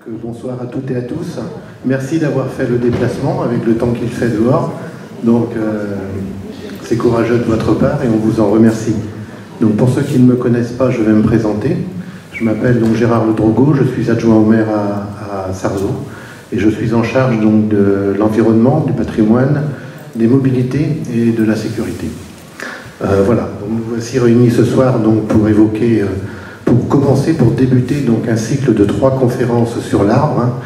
Bonsoir à toutes et à tous. Merci d'avoir fait le déplacement avec le temps qu'il fait dehors. Donc c'est courageux de votre part et on vous en remercie. Donc pour ceux qui ne me connaissent pas, je vais me présenter. Je m'appelle donc Gérard Le Drogo, je suis adjoint au maire à Sarzeau et je suis en charge donc de l'environnement, du patrimoine, des mobilités et de la sécurité. Voilà, donc nous voici réunis ce soir donc pour évoquer, pour débuter donc un cycle de 3 conférences sur l'arbre.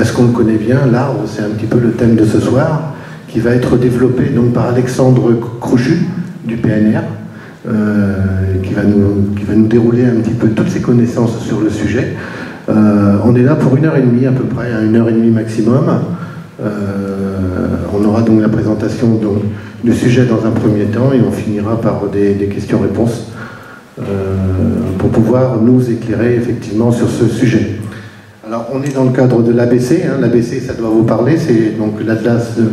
Est-ce qu'on le connaît bien? L'arbre, c'est un petit peu le thème de ce soir, qui va être développé donc par Alexandre Crouchu du PNR, qui va nous dérouler un petit peu toutes ses connaissances sur le sujet. On est là pour 1h30 à peu près, à 1h30 maximum. On aura donc la présentation donc, du sujet dans un premier temps et on finira par des questions-réponses pour pouvoir nous éclairer effectivement sur ce sujet. Alors on est dans le cadre de l'ABC, l'ABC ça doit vous parler, c'est donc l'Atlas de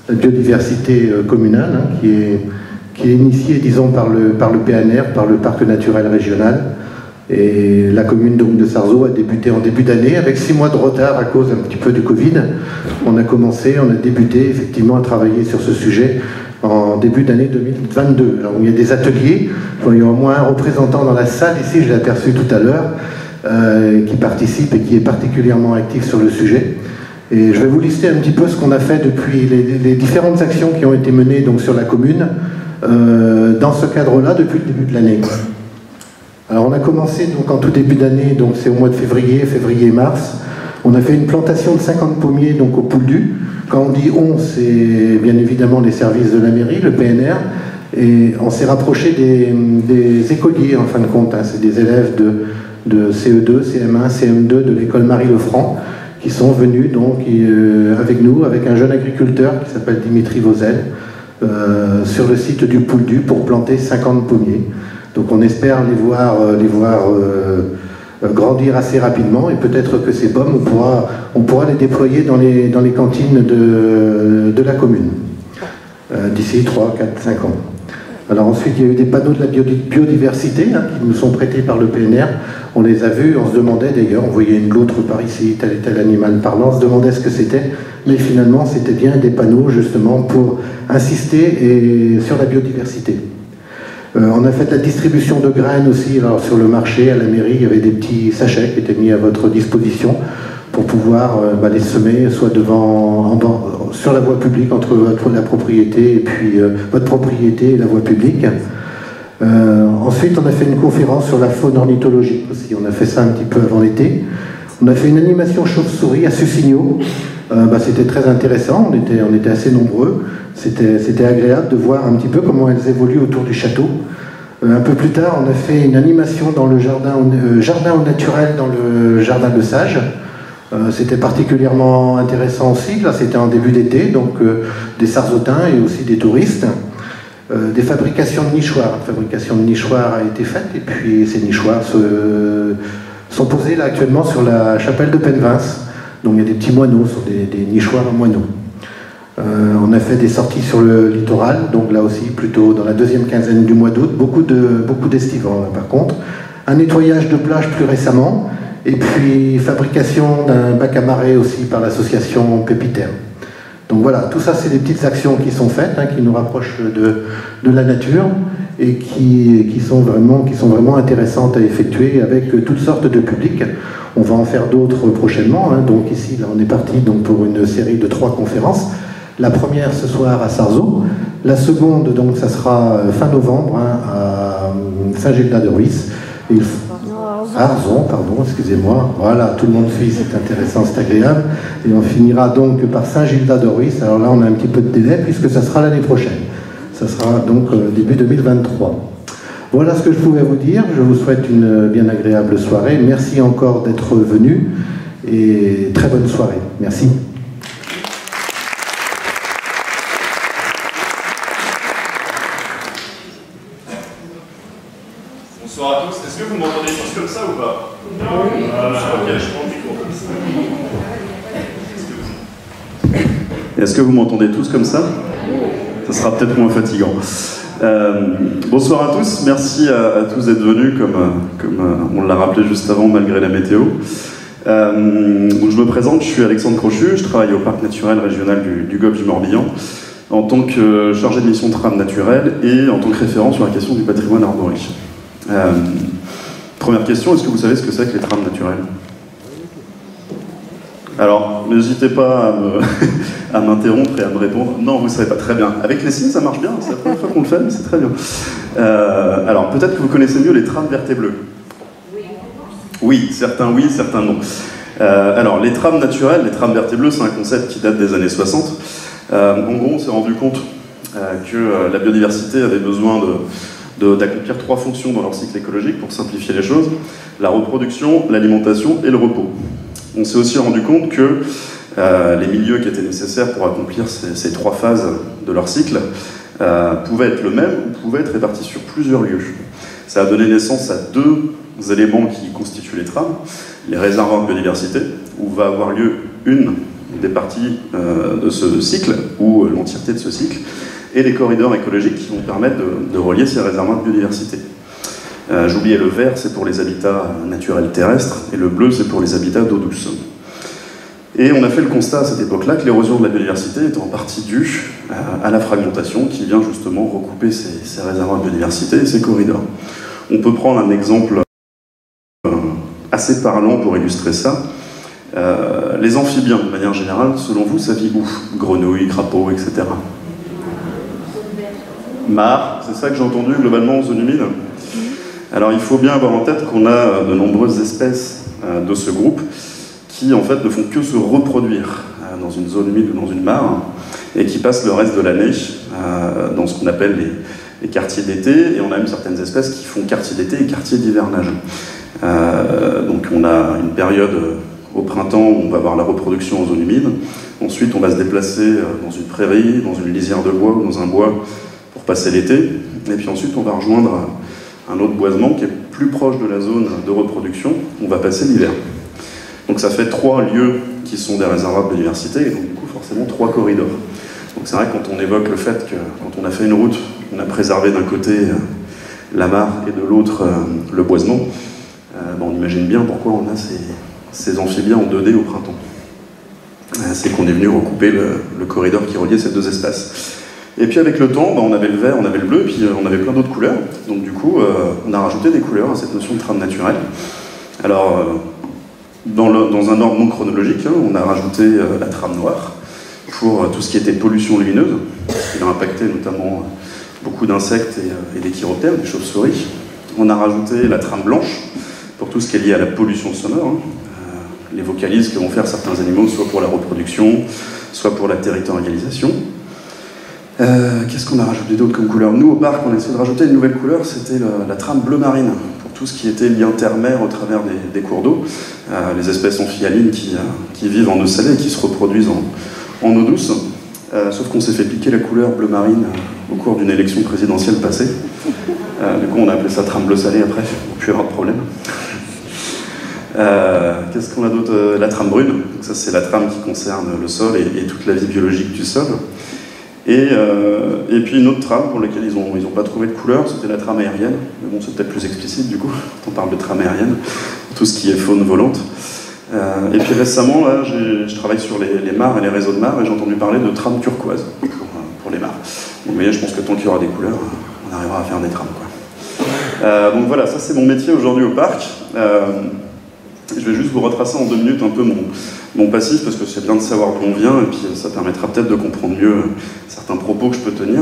la biodiversité communale qui est initié disons par le PNR, par le Parc naturel régional. Et la commune donc, de Sarzeau a débuté en début d'année avec 6 mois de retard à cause un petit peu du Covid. On a débuté effectivement à travailler sur ce sujet en début d'année 2022. Alors, il y a des ateliers, il y a au moins un représentant dans la salle ici, je l'ai aperçu tout à l'heure, qui participe et qui est particulièrement actif sur le sujet. Et je vais vous lister un petit peu ce qu'on a fait depuis les différentes actions qui ont été menées donc, sur la commune dans ce cadre-là depuis le début de l'année. Alors on a commencé donc en tout début d'année, donc c'est au mois de février-mars. On a fait une plantation de 50 pommiers donc au Pouldu. Quand on dit on, c'est bien évidemment les services de la mairie, le PNR, et on s'est rapproché des écoliers en fin de compte. C'est des élèves de CE2, CM1, CM2 de l'école Marie-Lefranc qui sont venus donc avec nous, avec un jeune agriculteur qui s'appelle Dimitri Vauzel, sur le site du Pouldu pour planter 50 pommiers. Donc on espère les voir grandir assez rapidement et peut-être que ces pommes, on pourra les déployer dans les cantines de la commune d'ici 3, 4, 5 ans. Alors ensuite, il y a eu des panneaux de la biodiversité qui nous sont prêtés par le PNR. On les a vus, on se demandait d'ailleurs, on voyait une loutre par ici, tel et tel animal parlant, on se demandait ce que c'était, mais finalement c'était bien des panneaux justement pour insister sur la biodiversité. On a fait de la distribution de graines aussi. Alors, sur le marché, à la mairie, il y avait des petits sachets qui étaient mis à votre disposition pour pouvoir les semer, soit sur la voie publique, entre la propriété et puis votre propriété et la voie publique. Ensuite, on a fait une conférence sur la faune ornithologique aussi. On a fait ça un petit peu avant l'été. On a fait une animation chauve-souris à Sucigno. C'était très intéressant, on était assez nombreux. C'était agréable de voir un petit peu comment elles évoluent autour du château. Un peu plus tard, on a fait une animation dans le jardin au naturel, dans le jardin de Sage. C'était particulièrement intéressant aussi. Là, c'était en début d'été, donc des Sarzeautins et aussi des touristes. Des fabrications de nichoirs. La fabrication de nichoirs a été faite et puis ces nichoirs sont posés là actuellement sur la chapelle de Penvins. Donc il y a des petits moineaux, sur des nichoirs à moineaux. On a fait des sorties sur le littoral, donc là aussi plutôt dans la deuxième quinzaine du mois d'août, beaucoup d'estivants par contre. Un nettoyage de plage plus récemment, et puis fabrication d'un bac à marée aussi par l'association Pépitaire. Donc voilà, tout ça c'est des petites actions qui sont faites, qui nous rapprochent de la nature et qui sont vraiment intéressantes à effectuer avec toutes sortes de publics. On va en faire d'autres prochainement. Donc ici, là, on est parti donc, pour une série de 3 conférences. La première ce soir à Sarzeau. La seconde, donc, ça sera fin novembre à Saint-Gildas-de-Ruisse. Arzon, pardon, excusez-moi. Voilà, tout le monde suit, c'est intéressant, c'est agréable. Et on finira donc par Saint-Gildas-de-Ruisse. Alors là, on a un petit peu de délai puisque ça sera l'année prochaine. Ça sera donc début 2023. Voilà ce que je pouvais vous dire. Je vous souhaite une bien agréable soirée. Merci encore d'être venus et très bonne soirée. Merci. Bonsoir à tous. Est-ce que vous m'entendez tous comme ça ou pas? Oui. Ok, je prends le micro. Est-ce que vous m'entendez tous comme ça? Ça sera peut-être moins fatigant. Bonsoir à tous, merci à tous d'être venus comme on l'a rappelé juste avant malgré la météo. Donc je me présente, je suis Alexandre Crochu, je travaille au parc naturel régional du Golfe du Morbihan en tant que chargé de mission trame naturelle et en tant que référent sur la question du patrimoine arboricole. Première question, est-ce que vous savez ce que c'est que les trames naturelles? Alors, n'hésitez pas à m'interrompre et à me répondre. Non, vous ne savez pas, très bien. Avec les signes, ça marche bien, c'est la première fois qu'on le fait, mais c'est très bien. Alors, peut-être que vous connaissez mieux les trames vertes et bleues. Oui, certains non. Alors, les trames naturelles, les trames vertes et bleues, c'est un concept qui date des années 60. En gros, on s'est rendu compte que la biodiversité avait besoin d'accomplir 3 fonctions dans leur cycle écologique pour simplifier les choses: la reproduction, l'alimentation et le repos. On s'est aussi rendu compte que les milieux qui étaient nécessaires pour accomplir ces 3 phases de leur cycle pouvaient être le même ou pouvaient être répartis sur plusieurs lieux. Ça a donné naissance à 2 éléments qui constituent les trames: les réservoirs de biodiversité, où va avoir lieu une des parties de ce cycle, ou l'entièreté de ce cycle, et les corridors écologiques qui vont permettre de relier ces réservoirs de biodiversité. J'oubliais, le vert, c'est pour les habitats naturels terrestres, et le bleu, c'est pour les habitats d'eau douce. Et on a fait le constat à cette époque-là que l'érosion de la biodiversité était en partie due à la fragmentation qui vient justement recouper ces réservoirs de biodiversité et ces corridors. On peut prendre un exemple assez parlant pour illustrer ça. Les amphibiens, de manière générale, selon vous, ça vit où? Grenouilles, crapauds, etc. Mares, c'est ça que j'ai entendu globalement en zone humide. Alors il faut bien avoir en tête qu'on a de nombreuses espèces de ce groupe qui en fait ne font que se reproduire dans une zone humide ou dans une mare et qui passent le reste de l'année dans ce qu'on appelle les quartiers d'été, et on a même certaines espèces qui font quartier d'été et quartier d'hivernage. Donc on a une période au printemps où on va avoir la reproduction en zone humide, ensuite on va se déplacer dans une prairie, dans une lisière de bois ou dans un bois pour passer l'été, et puis ensuite on va rejoindre un autre boisement qui est plus proche de la zone de reproduction, on va passer l'hiver. Donc ça fait 3 lieux qui sont des réservoirs de biodiversité, et donc du coup forcément 3 corridors. Donc c'est vrai que quand on évoque le fait que quand on a fait une route, on a préservé d'un côté la mare et de l'autre le boisement, on imagine bien pourquoi on a ces amphibiens en 2D au printemps. C'est qu'on est venu recouper le corridor qui reliait ces 2 espaces. Et puis avec le temps, on avait le vert, on avait le bleu, puis on avait plein d'autres couleurs. Donc du coup, on a rajouté des couleurs à cette notion de trame naturelle. Alors, dans un ordre non chronologique, on a rajouté la trame noire pour tout ce qui était pollution lumineuse, qui a impacté notamment beaucoup d'insectes et des chiroptères, des chauves-souris. On a rajouté la trame blanche pour tout ce qui est lié à la pollution sonore, les vocalises que vont faire certains animaux, soit pour la reproduction, soit pour la territorialisation. Qu'est-ce qu'on a rajouté d'autre comme couleur? Nous, au parc, on a essayé de rajouter une nouvelle couleur, c'était la trame bleu marine, pour tout ce qui était lien terre-mer au travers des cours d'eau, les espèces amphihalines qui vivent en eau salée et qui se reproduisent en eau douce. Sauf qu'on s'est fait piquer la couleur bleu marine au cours d'une élection présidentielle passée. Du coup, on a appelé ça trame bleu salé après, pour plus avoir de problème. Qu'est-ce qu'on a d'autre? La trame brune, donc ça c'est la trame qui concerne le sol et toute la vie biologique du sol. Et puis une autre trame pour laquelle ils ont pas trouvé de couleur, c'était la trame aérienne. Mais bon, c'est peut-être plus explicite du coup, quand on parle de trame aérienne, tout ce qui est faune volante. Et puis récemment, là, je travaille sur les mares et les réseaux de mares, et j'ai entendu parler de trame turquoise pour les mares. Donc vous voyez, je pense que tant qu'il y aura des couleurs, on arrivera à faire des trames, quoi. Donc voilà, ça c'est mon métier aujourd'hui au parc. Je vais juste vous retracer en 2 minutes un peu mon passif, parce que c'est bien de savoir d'où on vient, et puis ça permettra peut-être de comprendre mieux certains propos que je peux tenir.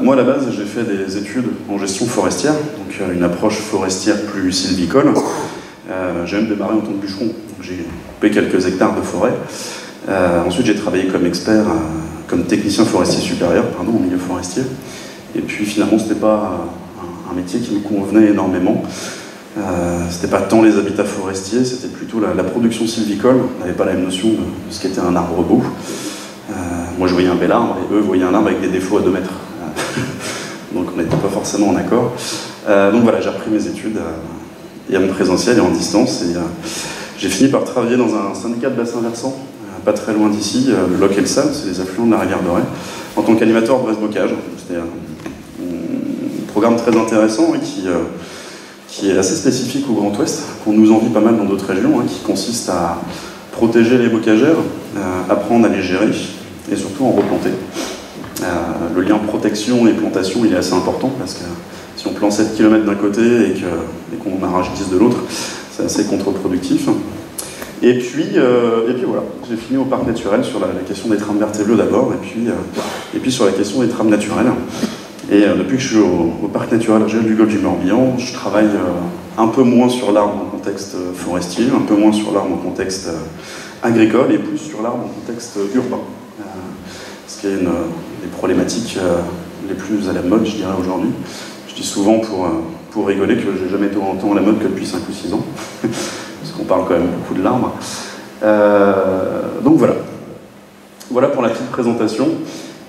Moi, à la base, j'ai fait des études en gestion forestière, donc une approche forestière plus sylvicole. J'ai même démarré en tant que bûcheron, donc j'ai coupé quelques hectares de forêt. Ensuite, j'ai travaillé comme expert, comme technicien forestier supérieur, en milieu forestier. Et puis finalement, c'était pas un métier qui me convenait énormément. C'était pas tant les habitats forestiers, c'était plutôt la production sylvicole. On n'avait pas la même notion de ce qu'était un arbre beau. Moi je voyais un bel arbre et eux voyaient un arbre avec des défauts à 2 mètres. Donc on n'était pas forcément en accord. Donc voilà, j'ai repris mes études et en présentiel et en distance. Et j'ai fini par travailler dans un syndicat de bassin versant, pas très loin d'ici, le Loc et le Sable, c'est les affluents de la rivière Dorée, en tant qu'animateur de Brest-Bocage. C'était un programme très intéressant et qui qui est assez spécifique au Grand Ouest, qu'on nous envie pas mal dans d'autres régions, hein, qui consiste à protéger les bocagères, apprendre à les gérer et surtout en replanter. Le lien protection et plantation, il est assez important parce que si on plante 7 km d'un côté et qu'on arrache 10 de l'autre, c'est assez contre-productif. Et puis voilà, j'ai fini au parc naturel sur la question des trames vertes et bleues d'abord, et puis sur la question des trames naturelles. Et depuis que je suis au parc naturel régional du Golfe du Morbihan, je travaille un peu moins sur l'arbre en contexte forestier, un peu moins sur l'arbre en contexte agricole, et plus sur l'arbre en contexte urbain. Ce qui est une des problématiques les plus à la mode, je dirais, aujourd'hui. Je dis souvent pour rigoler que j'ai jamais été autant à la mode que depuis 5 ou 6 ans. Parce qu'on parle quand même beaucoup de l'arbre. Donc voilà. Voilà pour la petite présentation.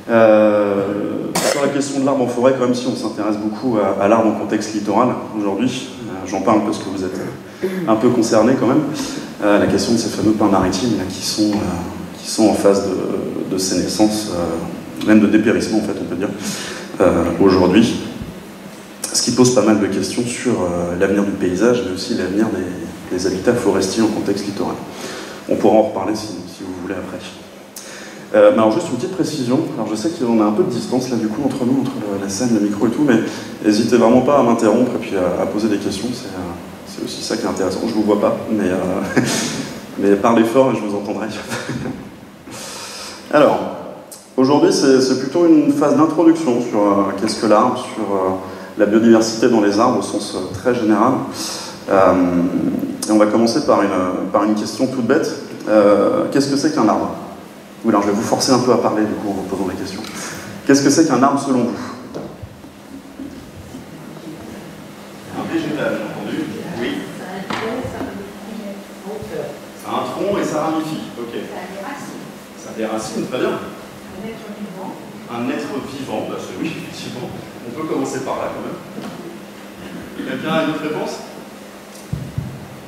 Sur la question de l'arbre en forêt, quand même, si on s'intéresse beaucoup à l'arbre en contexte littoral aujourd'hui, j'en parle parce que vous êtes un peu concernés quand même, la question de ces fameux pins maritimes là, qui sont en phase de sénescence, même de dépérissement en fait, on peut dire, aujourd'hui. Ce qui pose pas mal de questions sur l'avenir du paysage, mais aussi l'avenir des habitats forestiers en contexte littoral. On pourra en reparler si vous voulez après. Alors juste une petite précision, alors je sais qu'on a un peu de distance là du coup entre nous, entre la scène, le micro et tout, mais n'hésitez vraiment pas à m'interrompre et puis à poser des questions, c'est aussi ça qui est intéressant. Je vous vois pas, mais parlez fort et je vous entendrai. Alors, aujourd'hui c'est plutôt une phase d'introduction sur qu'est-ce que l'arbre, sur la biodiversité dans les arbres au sens très général. Et on va commencer par une question toute bête. Qu'est-ce que c'est qu'un arbre ? Oui, alors je vais vous forcer un peu à parler du coup en vous posant des questions. Qu'est-ce que c'est qu'un arbre selon vous ? Un végétal, j'ai entendu. Oui. Ça a un tronc, ça ramifie en hauteur. Ça a un tronc et ça ramifie. Ok. Ça a des racines. Ça a des racines, très bien. Un être vivant. Un être vivant, bah oui, effectivement. On peut commencer par là quand même. Quelqu'un a une autre réponse ?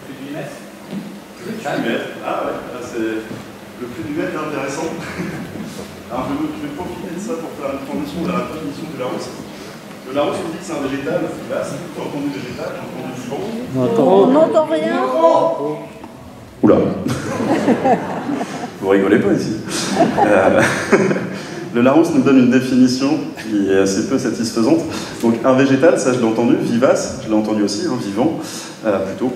Plus du mètre. Plus du mètre. Ah ouais, c'est... Le plus du mètre est intéressant. Alors je vais profiter de ça pour faire une transition de la définition de Larousse. Le Larousse nous dit que c'est un végétal. Là, c'est tout entendu végétal, j'ai entendu vivant. On n'entend rien. Oula. Vous rigolez pas ici. Le Larousse nous donne une définition qui est assez peu satisfaisante. Donc un végétal, ça je l'ai entendu, vivace, je l'ai entendu aussi, hein, vivant, plutôt.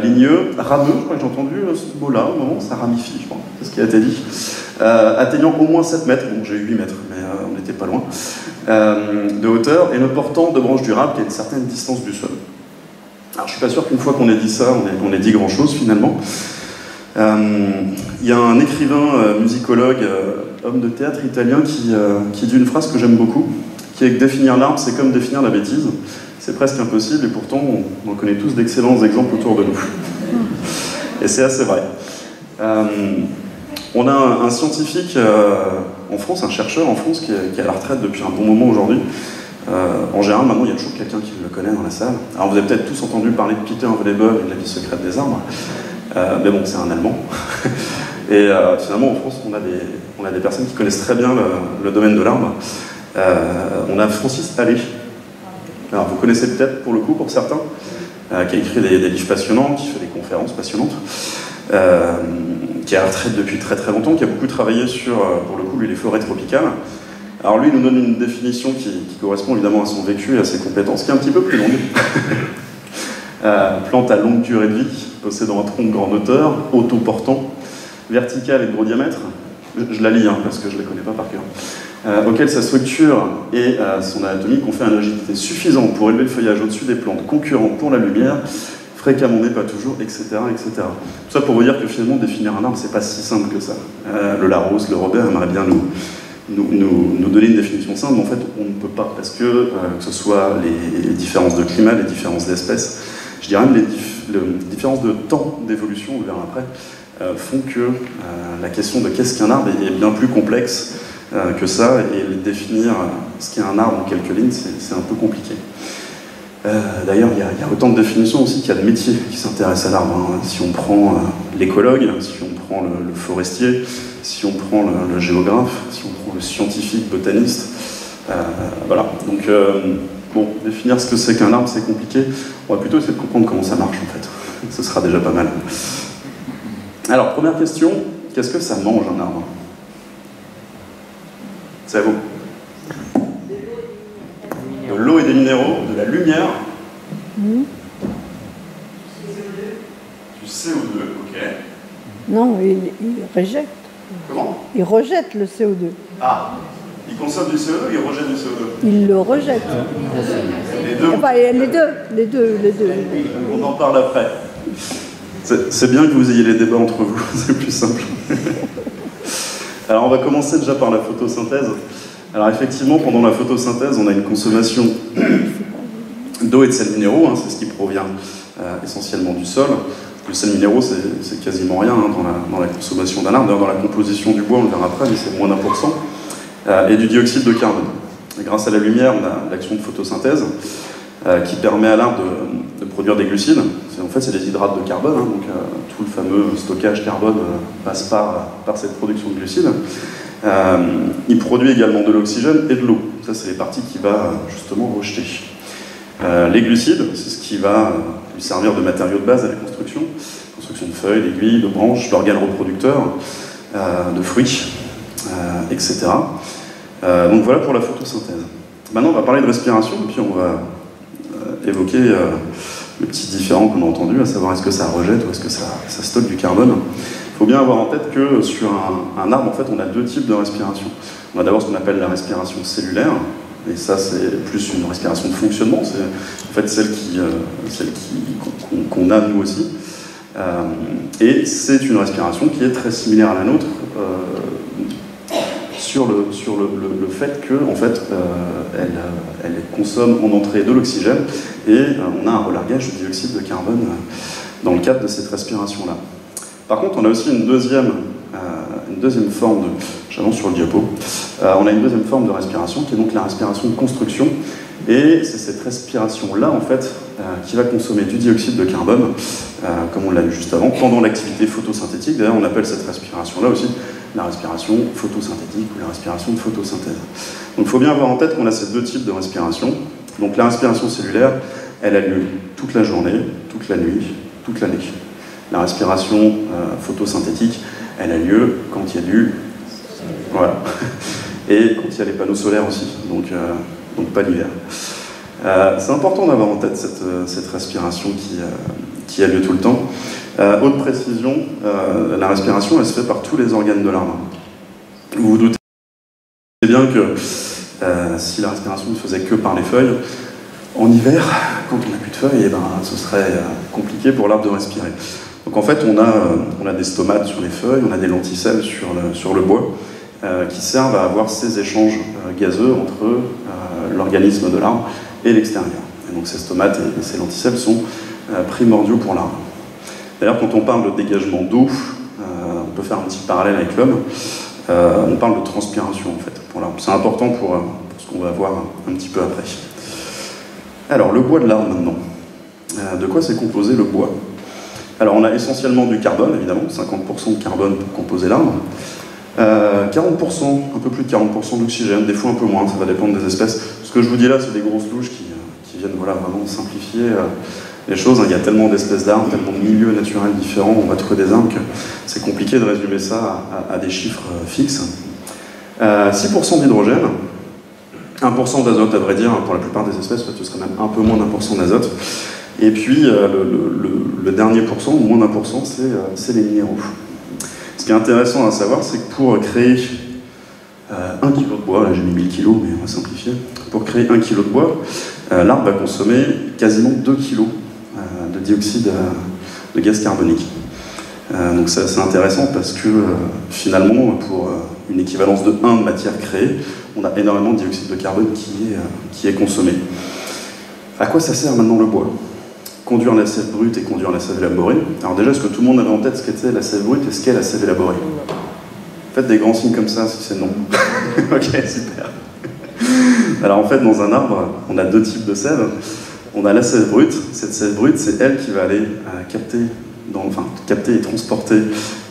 Ligneux, rameux, je crois que j'ai entendu ce mot-là, au moment, ça ramifie, je crois, c'est ce qui a été dit. Atteignant au moins 7 mètres, bon j'ai eu 8 mètres, mais on n'était pas loin, de hauteur, et ne portant de branches durables qu'à une certaine distance du sol. Alors je suis pas sûr qu'une fois qu'on ait dit ça, on ait dit grand-chose finalement. Il y a un écrivain, musicologue, homme de théâtre italien qui dit une phrase que j'aime beaucoup, qui est que définir l'arbre, c'est comme définir la bêtise. C'est presque impossible et pourtant on connaît tous d'excellents exemples autour de nous. Et c'est assez vrai. On a un scientifique en France, un chercheur en France qui est à la retraite depuis un bon moment aujourd'hui. En général, maintenant, il y a toujours quelqu'un qui le connaît dans la salle. Alors vous avez peut-être tous entendu parler de Peter Vollebol et de la vie secrète des arbres. Mais bon, c'est un Allemand. Et finalement, en France, on a des personnes qui connaissent très bien le domaine de l'arbre. On a Francis Allais. Alors, vous connaissez peut-être, pour le coup, pour certains, qui a écrit des livres passionnants, qui fait des conférences passionnantes, qui est à la retraite depuis très très longtemps, qui a beaucoup travaillé sur, pour le coup, lui, les forêts tropicales. Alors lui, il nous donne une définition qui correspond évidemment à son vécu et à ses compétences, qui est un petit peu plus longue. Plante à longue durée de vie, possédant un tronc de grande hauteur, autoportant, vertical et de gros diamètre. Je la lis parce que je ne la connais pas par cœur. Auquel sa structure et son anatomie confèrent une rigidité suffisante pour élever le feuillage au-dessus des plantes concurrentes pour la lumière, fréquemment mais pas toujours, etc., etc. Tout ça pour vous dire que finalement, définir un arbre, c'est pas si simple que ça. Le Larousse, le Robert aimerait bien nous donner une définition simple, mais en fait, on ne peut pas, parce que ce soit les différences de climat, les différences d'espèces, je dirais même les différences de temps d'évolution, on le verra après, font que la question de qu'est-ce qu'un arbre est bien plus complexe que ça, et définir ce qu'est un arbre en quelques lignes, c'est un peu compliqué. D'ailleurs, il y a autant de définitions aussi qu'il y a de métiers qui s'intéressent à l'arbre. Si on prend l'écologue, si on prend le forestier, si on prend le géographe, si on prend le scientifique, botaniste, voilà. Donc, bon, définir ce que c'est qu'un arbre, c'est compliqué. On va plutôt essayer de comprendre comment ça marche, en fait. Ce sera déjà pas mal. Alors, première question, qu'est-ce que ça mange, un arbre? C'est à vous. De l'eau et des minéraux, de la lumière. Du CO2, ok. Non, il rejette. Comment? Il rejette le CO2. Ah, il consomme du CO2, il rejette du CO2. Il le rejette. Les deux. Enfin, les deux. On en parle après. C'est bien que vous ayez les débats entre vous, c'est plus simple. Alors on va commencer déjà par la photosynthèse. Alors effectivement, pendant la photosynthèse, on a une consommation d'eau et de sels minéraux, hein, c'est ce qui provient essentiellement du sol. Le sel minéraux, c'est quasiment rien hein, dans la consommation d'un arbre. D'ailleurs, dans la composition du bois, on le verra après, mais c'est moins d'1%. Et du dioxyde de carbone. Et grâce à la lumière, on a l'action de photosynthèse qui permet à l'arbre de produire des glucides. En fait, c'est des hydrates de carbone, hein, donc tout le fameux stockage carbone passe par cette production de glucides. Il produit également de l'oxygène et de l'eau. Ça, c'est les parties qu'il va justement rejeter. Les glucides, c'est ce qui va lui servir de matériau de base à la construction. Construction de feuilles, d'aiguilles, de branches, d'organes reproducteurs, de fruits, etc. Donc voilà pour la photosynthèse. Maintenant, on va parler de respiration, et puis on va évoquer le petit différent qu'on a entendu, à savoir est-ce que ça rejette ou est-ce que ça stocke du carbone. Il faut bien avoir en tête que sur un arbre, en fait, on a deux types de respiration. On a d'abord ce qu'on appelle la respiration cellulaire, et ça, c'est plus une respiration de fonctionnement, c'est en fait celle qu'on a nous aussi. Et c'est une respiration qui est très similaire à la nôtre sur le fait qu'en en fait, elle consomme en entrée de l'oxygène et on a un relargage de dioxyde de carbone dans le cadre de cette respiration-là. Par contre, on a aussi une deuxième forme de... J'avance sur le diapo. On a une deuxième forme de respiration qui est donc la respiration de construction. Et c'est cette respiration-là, en fait, qui va consommer du dioxyde de carbone, comme on l'a vu juste avant, pendant l'activité photosynthétique. D'ailleurs, on appelle cette respiration-là aussi la respiration photosynthétique ou la respiration de photosynthèse. Donc il faut bien avoir en tête qu'on a ces deux types de respiration. Donc la respiration cellulaire, elle a lieu toute la journée, toute la nuit, toute l'année. La respiration photosynthétique, elle a lieu quand il y a du... Voilà. Et quand il y a les panneaux solaires aussi, donc pas l'hiver. C'est important d'avoir en tête cette respiration qui a lieu tout le temps. Haute précision, la respiration, elle se fait par tous les organes de l'arbre. Vous vous doutez bien que si la respiration ne se faisait que par les feuilles, en hiver, quand on n'a plus de feuilles, eh ben, ce serait compliqué pour l'arbre de respirer. Donc en fait, on a des stomates sur les feuilles, on a des lenticelles sur le bois, qui servent à avoir ces échanges gazeux entre l'organisme de l'arbre et l'extérieur. Et donc ces stomates et ces lenticelles sont primordiaux pour l'arbre. D'ailleurs, quand on parle de dégagement d'eau, on peut faire un petit parallèle avec l'homme, on parle de transpiration en fait pour l'arbre. C'est important pour ce qu'on va voir un petit peu après. Alors, le bois de l'arbre maintenant. De quoi c'est composé le bois? Alors, on a essentiellement du carbone, évidemment, 50% de carbone pour composer l'arbre. 40%, un peu plus de 40% d'oxygène, des fois un peu moins, ça va dépendre des espèces. Ce que je vous dis là, c'est des grosses louches qui viennent voilà, vraiment simplifier les choses. Il y a tellement d'espèces d'arbres, tellement de milieux naturels différents, on va trouver des arbres que c'est compliqué de résumer ça à des chiffres fixes. 6% d'hydrogène, 1% d'azote à vrai dire, pour la plupart des espèces, ce serait même un peu moins d'1% d'azote. Et puis le dernier pourcent, moins d'1%, c'est les minéraux. Ce qui est intéressant à savoir, c'est que pour créer 1 kg de bois, là j'ai mis 1000 kg, mais on va simplifier, pour créer 1 kg de bois, l'arbre va consommer quasiment 2 kg de dioxyde de gaz carbonique. Donc c'est assez intéressant parce que finalement, pour une équivalence de 1 de matière créée, on a énormément de dioxyde de carbone qui est consommé. À quoi ça sert maintenant le bois? Conduire la sève brute et conduire la sève élaborée. Alors déjà, est-ce que tout le monde avait en tête ce qu'était la sève brute et ce qu'est la sève élaborée? Faites des grands signes comme ça si c'est non. Ok, super. Alors en fait, dans un arbre, on a deux types de sève. On a la sève brute. Cette sève brute, c'est elle qui va aller capter et transporter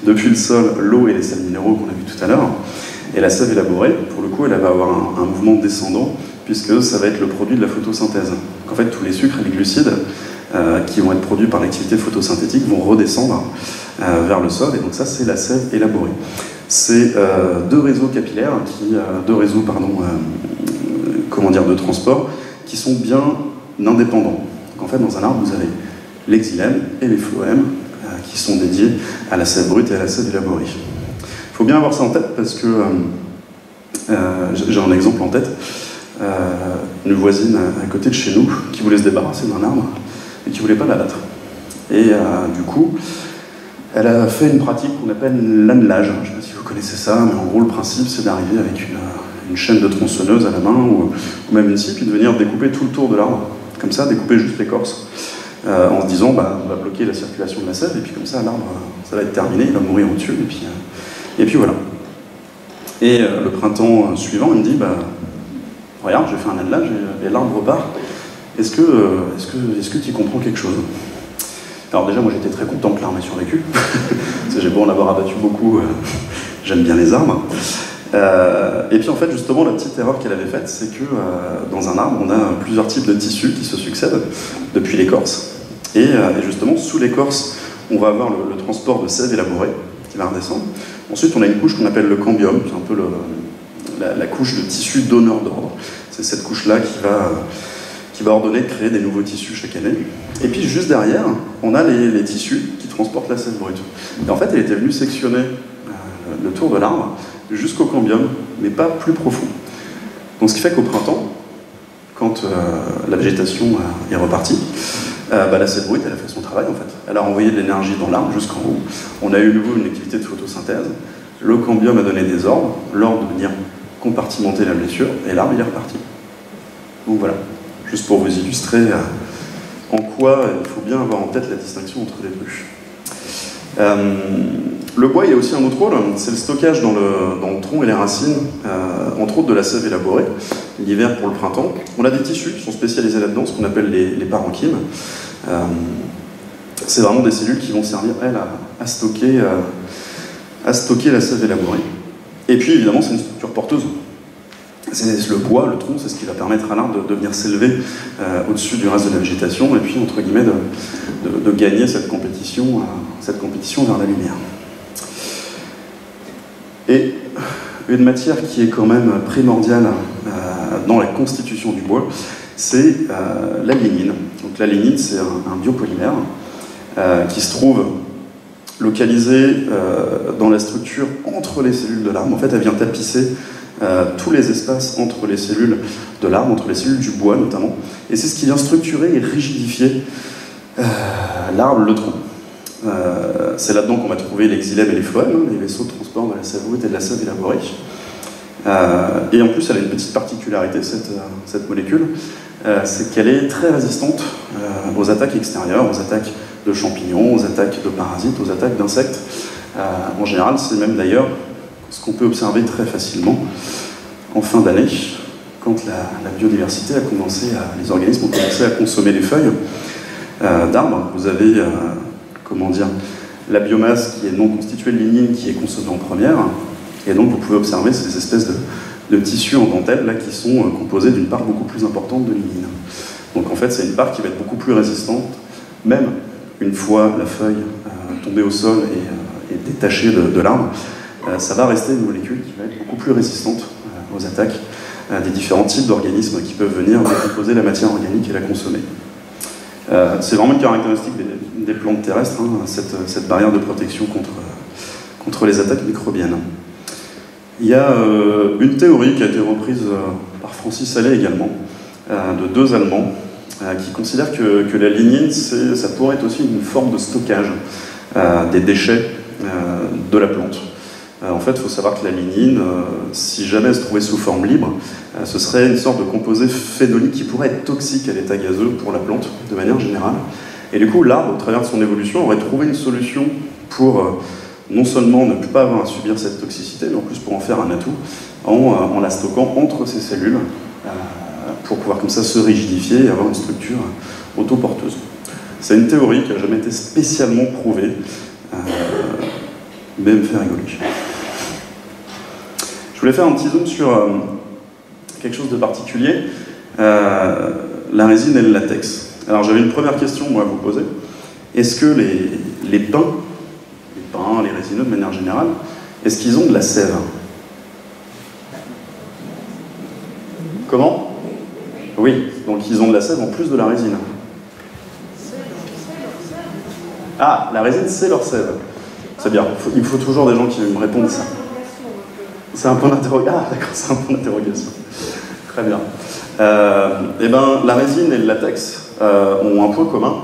depuis le sol l'eau et les sels minéraux qu'on a vu tout à l'heure. Et la sève élaborée, pour le coup, elle va avoir un mouvement descendant puisque ça va être le produit de la photosynthèse. En fait, tous les sucres et les glucides qui vont être produits par l'activité photosynthétique vont redescendre vers le sol, et donc ça, c'est la sève élaborée. C'est deux réseaux capillaires, de transport, qui sont bien indépendants. Donc en fait, dans un arbre, vous avez les xylèmes et les phloèmes, qui sont dédiés à la sève brute et à la sève élaborée. Il faut bien avoir ça en tête, parce que j'ai un exemple en tête. Une voisine à côté de chez nous qui voulait se débarrasser d'un arbre et qui ne voulait pas l'abattre. Et du coup, elle a fait une pratique qu'on appelle l'annelage. Je ne sais pas si vous connaissez ça, mais en gros, le principe, c'est d'arriver avec une chaîne de tronçonneuse à la main ou même une scie, puis de venir découper tout le tour de l'arbre. Comme ça, découper juste l'écorce, en se disant, on va bloquer la circulation de la sève, et puis comme ça, l'arbre, ça va être terminé, il va mourir au-dessus, et puis voilà. Et le printemps suivant, il me dit, regarde, j'ai fait un annelage et l'arbre repart. Est-ce que tu comprends quelque chose? Alors déjà, moi j'étais très content que l'arbre ait survécu. Parce que j'ai beau en avoir abattu beaucoup, j'aime bien les arbres. Et puis en fait, justement, la petite erreur qu'elle avait faite, c'est que dans un arbre, on a plusieurs types de tissus qui se succèdent depuis l'écorce. Et justement, sous l'écorce, on va avoir le transport de sève élaborée qui va redescendre. Ensuite, on a une couche qu'on appelle le cambium, c'est un peu la couche de tissu donneur d'ordre. C'est cette couche-là qui va ordonner de créer des nouveaux tissus chaque année. Et puis juste derrière, on a les tissus qui transportent la sève brute. Et en fait, elle était venue sectionner le tour de l'arbre jusqu'au cambium, mais pas plus profond. Donc ce qui fait qu'au printemps, quand la végétation est repartie, la sève brute, elle a fait son travail en fait. Elle a envoyé de l'énergie dans l'arbre jusqu'en haut. On a eu de nouveau une activité de photosynthèse. Le cambium a donné des ordres, l'ordre de venir compartimenter la blessure, et l'arbre il est reparti. Donc voilà, juste pour vous illustrer en quoi il faut bien avoir en tête la distinction entre les deux. Le bois, il y a aussi un autre rôle, c'est le stockage dans le tronc et les racines, entre autres de la sève élaborée, l'hiver pour le printemps. On a des tissus qui sont spécialisés là-dedans, ce qu'on appelle les parenchymes. C'est vraiment des cellules qui vont servir, elles, à stocker la sève élaborée. Et puis, évidemment, c'est une structure porteuse. C'est le bois, le tronc, c'est ce qui va permettre à l'arbre de venir s'élever au-dessus du reste de la végétation, et puis, entre guillemets, de gagner cette compétition vers la lumière. Et une matière qui est quand même primordiale dans la constitution du bois, c'est la lignine. Donc la lignine, c'est un biopolymère qui se trouve localisé dans la structure entre les cellules de l'arbre. En fait, elle vient tapisser tous les espaces entre les cellules de l'arbre, entre les cellules du bois notamment. Et c'est ce qui vient structurer et rigidifier l'arbre, le tronc. C'est là-dedans qu'on va trouver les xylèmes et les phloèmes, les vaisseaux de transport de la sève brute et de la sève élaborée. Et en plus, elle a une petite particularité, cette molécule, c'est qu'elle est très résistante aux attaques extérieures, aux attaques de champignons, aux attaques de parasites, aux attaques d'insectes. En général, c'est même d'ailleurs ce qu'on peut observer très facilement en fin d'année, quand la biodiversité a commencé les organismes ont commencé à consommer les feuilles d'arbres. Vous avez la biomasse qui est non constituée de lignine qui est consommée en première, et donc vous pouvez observer ces espèces de tissus en dentelle là, qui sont composés d'une part beaucoup plus importante de lignine. Donc en fait, c'est une part qui va être beaucoup plus résistante, même une fois la feuille tombée au sol et détachée de l'arbre, ça va rester une molécule qui va être beaucoup plus résistante aux attaques des différents types d'organismes qui peuvent venir décomposer la matière organique et la consommer. C'est vraiment une caractéristique des plantes terrestres, cette barrière de protection contre les attaques microbiennes. Il y a une théorie qui a été reprise par Francis Allais également, de deux Allemands, qui considèrent que la lignine, ça pourrait être aussi une forme de stockage des déchets de la plante. En fait, il faut savoir que la lignine, si jamais elle se trouvait sous forme libre, ce serait une sorte de composé phénolique qui pourrait être toxique à l'état gazeux pour la plante, de manière générale. Et du coup, l'arbre, au travers de son évolution, aurait trouvé une solution pour non seulement ne plus pas avoir à subir cette toxicité, mais en plus pour en faire un atout, en la stockant entre ses cellules, pour pouvoir comme ça se rigidifier et avoir une structure autoporteuse. C'est une théorie qui n'a jamais été spécialement prouvée, mais elle me fait rigoler. Je voulais faire un petit zoom sur quelque chose de particulier, la résine et le latex. Alors j'avais une première question moi à vous poser. Est-ce que les pins, les résineux de manière générale, est-ce qu'ils ont de la sève? Comment? Oui, donc ils ont de la sève en plus de la résine. Ah, la résine c'est leur sève. C'est bien, il faut toujours des gens qui me répondent ça. C'est un point d'interrogation. Ah d'accord, c'est un point d'interrogation. Très bien. Eh ben, la résine et le latex ont un point commun,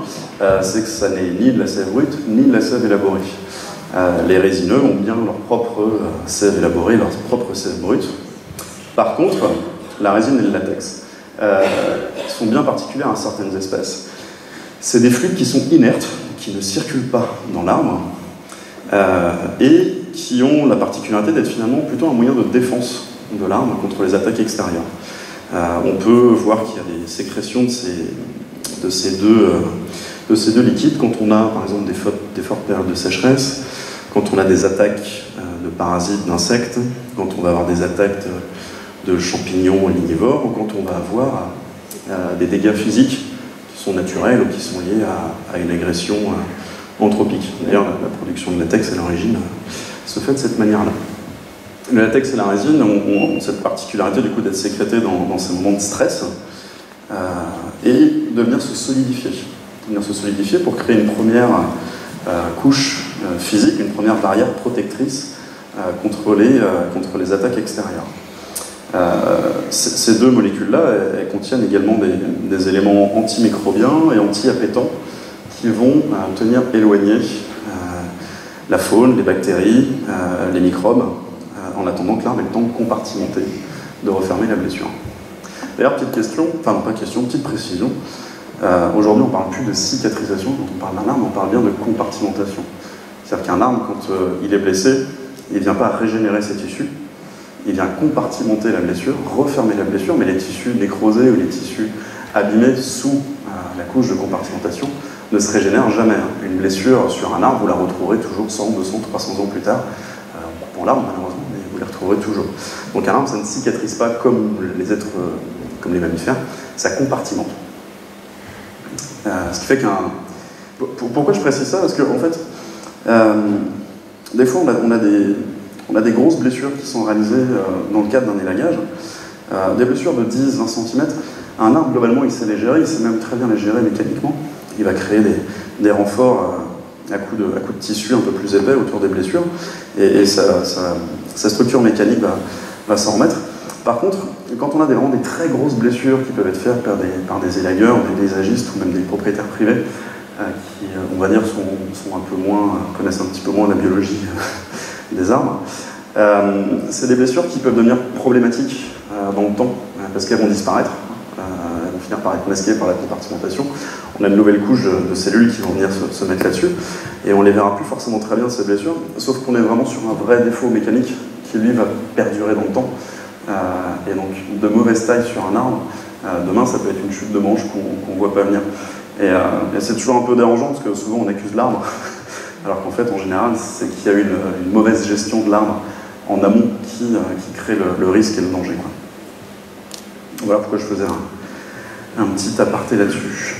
c'est que ça n'est ni de la sève brute, ni de la sève élaborée. Les résineux ont bien leur propre sève élaborée, leur propre sève brute. Par contre, la résine et le latex sont bien particuliers à certaines espèces. C'est des fluides qui sont inertes, qui ne circulent pas dans l'arbre, et qui ont la particularité d'être finalement plutôt un moyen de défense de l'arbre contre les attaques extérieures. On peut voir qu'il y a des sécrétions de ces deux liquides quand on a par exemple des fortes périodes de sécheresse, quand on a des attaques de parasites, d'insectes, quand on va avoir des attaques de champignons lignivores, ou quand on va avoir des dégâts physiques qui sont naturels ou qui sont liés à une agression anthropique. D'ailleurs, la production de latex à l'origine se fait de cette manière-là. Le latex et la résine ont cette particularité du coup d'être sécrétés dans ces moments de stress et de venir se solidifier. Pour créer une première couche physique, une première barrière protectrice contre les attaques extérieures. Ces deux molécules-là, elles contiennent également des éléments antimicrobiens et anti-appétants qui vont tenir éloigné la faune, les bactéries, les microbes, en attendant que l'arbre ait le temps de compartimenter, de refermer la blessure. D'ailleurs, petite question, enfin non pas question, petite précision, aujourd'hui on ne parle plus de cicatrisation, quand on parle d'un arbre, on parle bien de compartimentation. C'est-à-dire qu'un arbre, quand il est blessé, il ne vient pas régénérer ses tissus, il vient compartimenter la blessure, refermer la blessure, mais les tissus nécrosés ou les tissus abîmés sous la couche de compartimentation ne se régénèrent jamais. Une blessure sur un arbre, vous la retrouverez toujours 100, 200, 300 ans plus tard. Pour l'arbre, malheureusement, mais vous la retrouverez toujours. Donc un arbre, ça ne cicatrise pas comme les mammifères, ça compartimente. Ce qui fait qu'un... Pourquoi je précise ça? Parce qu'en fait, des fois, on a des grosses blessures qui sont réalisées dans le cadre d'un élagage. Des blessures de 10-20 cm. Un arbre, globalement, il sait les gérer, il sait même très bien les gérer mécaniquement. Il va créer des renforts à coup de tissu un peu plus épais autour des blessures, et sa structure mécanique va s'en remettre. Par contre, quand on a vraiment des très grosses blessures qui peuvent être faites par des élagueurs, des paysagistes ou même des propriétaires privés, qui, on va dire, connaissent un petit peu moins la biologie des arbres, c'est des blessures qui peuvent devenir problématiques dans le temps, parce qu'elles vont disparaître. Elles vont finir par être masquées par la compartimentation. On a une nouvelle couche de cellules qui vont venir se mettre là-dessus, et on les verra plus forcément très bien, ces blessures, sauf qu'on est vraiment sur un vrai défaut mécanique qui, lui, va perdurer dans le temps. Et donc, de mauvaise taille sur un arbre, demain, ça peut être une chute de branche qu'on ne voit pas venir. Et c'est toujours un peu dérangeant, parce que souvent, on accuse l'arbre, alors qu'en fait, en général, c'est qu'il y a une mauvaise gestion de l'arbre en amont qui crée le risque et le danger, quoi. Voilà pourquoi je faisais un petit aparté là-dessus.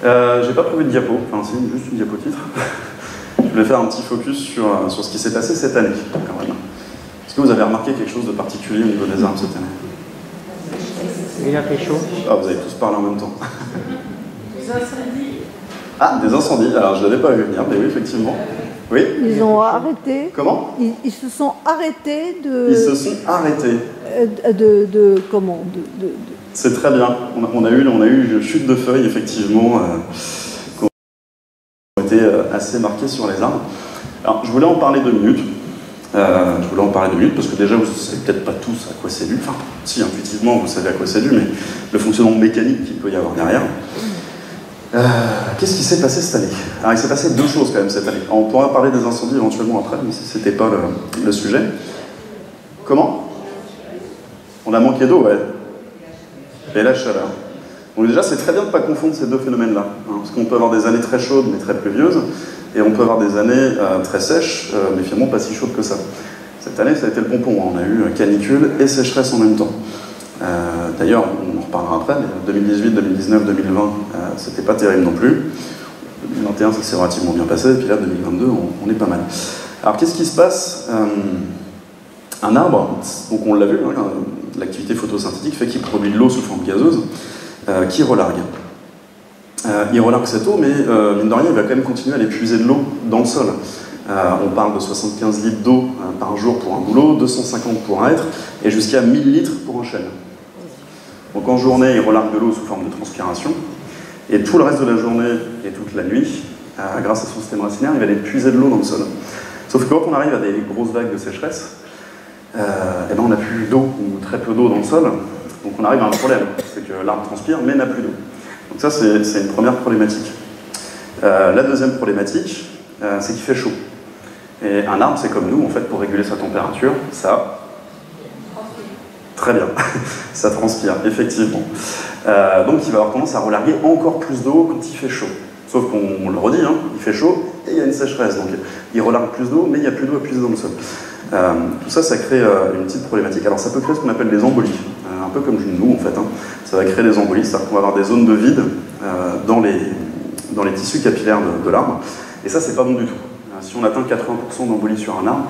J'ai pas prévu de diapo, enfin si, juste une diapo-titre. Je voulais faire un petit focus sur ce qui s'est passé cette année, quand même. Est-ce que vous avez remarqué quelque chose de particulier au niveau des arbres cette année? Il a fait chaud. Ah, vous avez tous parlé en même temps. Des incendies. Ah, des incendies. Alors, je l'avais pas vu venir, mais oui, effectivement. Oui? Ils ont arrêté. Comment? Ils se sont arrêtés de... Ils se sont arrêtés. Comment C'est très bien. On a eu une chute de feuilles, effectivement, qui ont été assez marquées sur les arbres. Alors, je voulais en parler 2 minutes. Parce que déjà, vous ne savez peut-être pas tous à quoi c'est dû. Enfin, si, intuitivement, vous savez à quoi c'est dû, mais le fonctionnement mécanique qu'il peut y avoir derrière. Qu'est-ce qui s'est passé cette année? Alors, il s'est passé 2 choses quand même cette année. On pourra parler des incendies éventuellement après, mais ce n'était pas le sujet. Comment? On a manqué d'eau, ouais. Et la chaleur. Donc déjà, c'est très bien de ne pas confondre ces 2 phénomènes-là. Hein, parce qu'on peut avoir des années très chaudes, mais très pluvieuses, et on peut avoir des années très sèches, mais finalement pas si chaudes que ça. Cette année, ça a été le pompon. Hein. On a eu canicule et sécheresse en même temps. D'ailleurs, on en reparlera après, mais 2018, 2019, 2020, c'était pas terrible non plus. 2021, ça s'est relativement bien passé, et puis là, 2022, on est pas mal. Alors, qu'est-ce qui se passe? Un arbre, donc on l'a vu, hein, l'activité photosyntétique fait qu'il produit de l'eau sous forme gazeuse, qui relargue. Il relargue cette eau, mais mine de rien, il va quand même continuer à aller puiser de l'eau dans le sol. On parle de 75 litres d'eau par jour pour un bouleau, 250 pour un hêtre, et jusqu'à 1000 litres pour un chêne. Donc en journée, il relargue de l'eau sous forme de transpiration, et tout le reste de la journée et toute la nuit, grâce à son système racinaire, il va aller puiser de l'eau dans le sol. Sauf que quand on arrive à des grosses vagues de sécheresse, et ben on n'a plus d'eau, ou très peu d'eau dans le sol, donc on arrive à un problème, c'est que l'arbre transpire, mais n'a plus d'eau. Donc ça, c'est une première problématique. La deuxième problématique, c'est qu'il fait chaud. Et un arbre, c'est comme nous, en fait, pour réguler sa température, ça... Très bien, ça transpire, effectivement. Donc il va avoir tendance à relarguer encore plus d'eau quand il fait chaud. Sauf qu'on le redit, hein, il fait chaud et il y a une sécheresse. Donc il relargue plus d'eau, mais il n'y a plus d'eau à puiser dans le sol. Tout ça, ça crée une petite problématique. Alors ça peut créer ce qu'on appelle des embolies, un peu comme nous en fait. Hein. Ça va créer des embolies, c'est-à-dire qu'on va avoir des zones de vide dans les tissus capillaires de l'arbre. Et ça, c'est pas bon du tout. Si on atteint 80% d'embolie sur un arbre,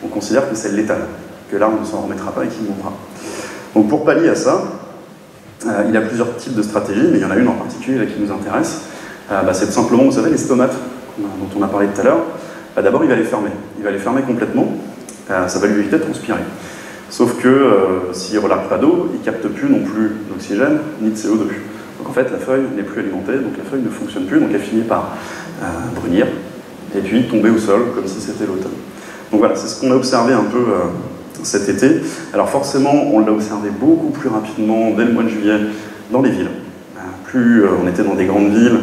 on considère que c'est létal, que l'arbre ne s'en remettra pas et qu'il mourra. Donc pour pallier à ça, il y a plusieurs types de stratégies, mais il y en a une en particulier là, qui nous intéresse. C'est tout simplement, vous savez, les stomates dont on a parlé tout à l'heure. D'abord, il va les fermer. Il va les fermer complètement. Ça va lui éviter de transpirer. Sauf que s'il ne relargue pas d'eau, il ne capte plus non plus d'oxygène ni de CO2. Donc en fait, la feuille n'est plus alimentée, donc la feuille ne fonctionne plus, donc elle finit par brunir et puis tomber au sol comme si c'était l'automne. Donc voilà, c'est ce qu'on a observé un peu cet été. Alors forcément, on l'a observé beaucoup plus rapidement dès le mois de juillet dans les villes. Plus on était dans des grandes villes,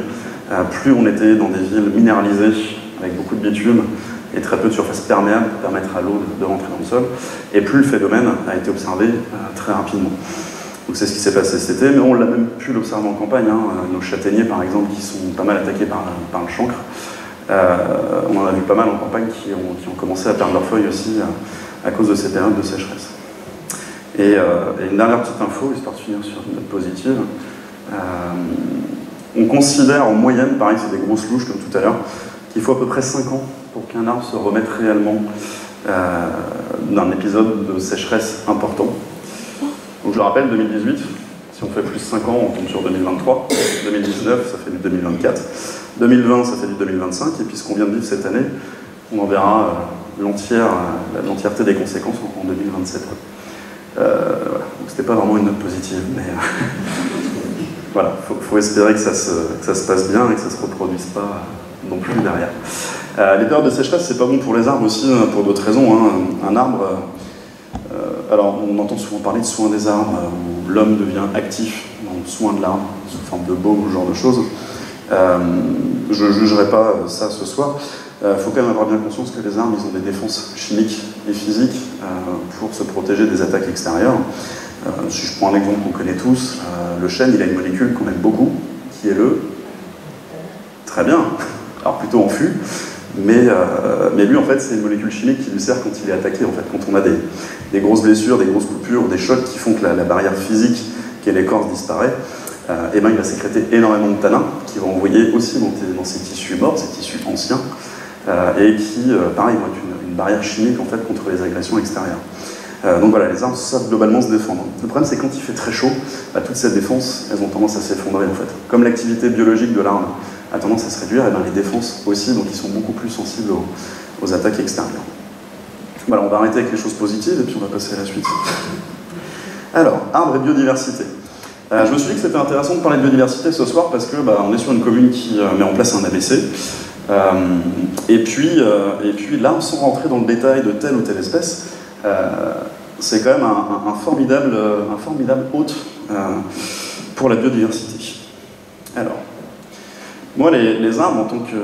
plus on était dans des villes minéralisées avec beaucoup de bitume et très peu de surface perméable pour permettre à l'eau de rentrer dans le sol, et plus le phénomène a été observé très rapidement. Donc c'est ce qui s'est passé cet été, mais on l'a même pu l'observer en campagne. Hein. Nos châtaigniers, par exemple, qui sont pas mal attaqués par le chancre, on en a vu pas mal en campagne qui ont commencé à perdre leurs feuilles aussi à cause de ces périodes de sécheresse. Et une dernière petite info, histoire de finir sur une note positive. On considère en moyenne, pareil c'est des grosses louches comme tout à l'heure, qu'il faut à peu près 5 ans pour qu'un arbre se remette réellement d'un épisode de sécheresse important. Donc je le rappelle, 2018, si on fait plus 5 ans, on tombe sur 2023. 2019, ça fait du 2024. 2020, ça fait du 2025. Et puis ce qu'on vient de vivre cette année, on en verra l'entièreté des conséquences en 2027. Voilà. Donc c'était pas vraiment une note positive, mais voilà, faut espérer que ça se passe bien et que ça se reproduise pas non plus derrière. Les périodes de sécheresse, c'est pas bon pour les arbres aussi, pour d'autres raisons. Hein. Un arbre, alors on entend souvent parler de soin des arbres, où l'homme devient actif dans le soin de l'arbre, sous forme de baume ou ce genre de choses. Je ne jugerai pas ça ce soir. Faut quand même avoir bien conscience que les arbres, ils ont des défenses chimiques et physiques pour se protéger des attaques extérieures. Si je prends un exemple qu'on connaît tous, le chêne, il a une molécule qu'on aime beaucoup, qui est le... Très bien, alors plutôt en fût, mais lui, en fait, c'est une molécule chimique qui lui sert quand il est attaqué. En fait, quand on a des grosses blessures, des grosses coupures, des chocs qui font que la barrière physique qui est l'écorce disparaît, et ben, il va sécréter énormément de tanins qui vont envoyer aussi dans ces tissus morts, ces tissus anciens, et qui, pareil, vont être une barrière chimique en fait, contre les agressions extérieures. Donc voilà, les arbres savent globalement se défendre. Le problème, c'est quand il fait très chaud, toutes ces défenses, elles ont tendance à s'effondrer en fait. Comme l'activité biologique de l'arbre a tendance à se réduire, et bien les défenses aussi, donc ils sont beaucoup plus sensibles aux attaques extérieures. Voilà, on va arrêter avec les choses positives et puis on va passer à la suite. Alors, arbres et biodiversité. Je me suis dit que c'était intéressant de parler de biodiversité ce soir parce que on est sur une commune qui met en place un ABC. Et puis là, sans rentrer dans le détail de telle ou telle espèce, c'est quand même un formidable hôte pour la biodiversité. Alors, moi, les arbres, en tant que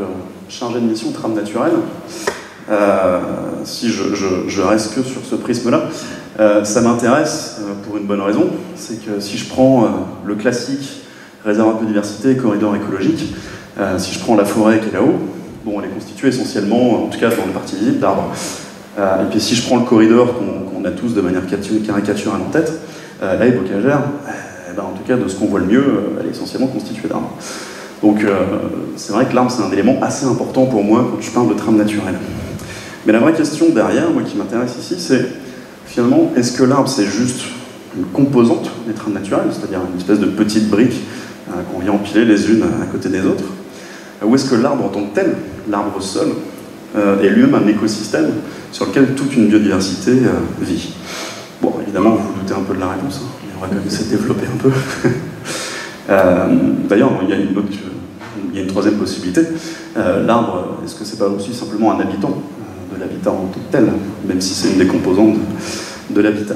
chargé de mission trame naturelle, si je reste que sur ce prisme-là, ça m'intéresse pour une bonne raison, c'est que si je prends le classique réservoir de biodiversité, corridor écologique, si je prends la forêt qui est là-haut, bon, elle est constituée essentiellement, en tout cas dans le partie visible, d'arbres. Et puis si je prends le corridor qu'on a tous de manière caricaturale en tête, la haie bocagère, en tout cas de ce qu'on voit le mieux, elle est essentiellement constituée d'arbres. Donc c'est vrai que l'arbre c'est un élément assez important pour moi quand je parle de trame naturelle. Mais la vraie question derrière, moi qui m'intéresse ici, c'est finalement, est-ce que l'arbre c'est juste une composante des trames naturelles, c'est-à-dire une espèce de petite brique qu'on vient empiler les unes à côté des autres, ou est-ce que l'arbre en tant que tel, l'arbre seul, est lui-même un écosystème sur lequel toute une biodiversité vit? Bon, évidemment, vous vous doutez un peu de la réponse, hein, mais on va quand même essayer de développer un peu. D'ailleurs, il y a une troisième possibilité. L'arbre, est-ce que c'est pas aussi simplement un habitant de l'habitat en tant que tel, même si c'est une des composantes de l'habitat?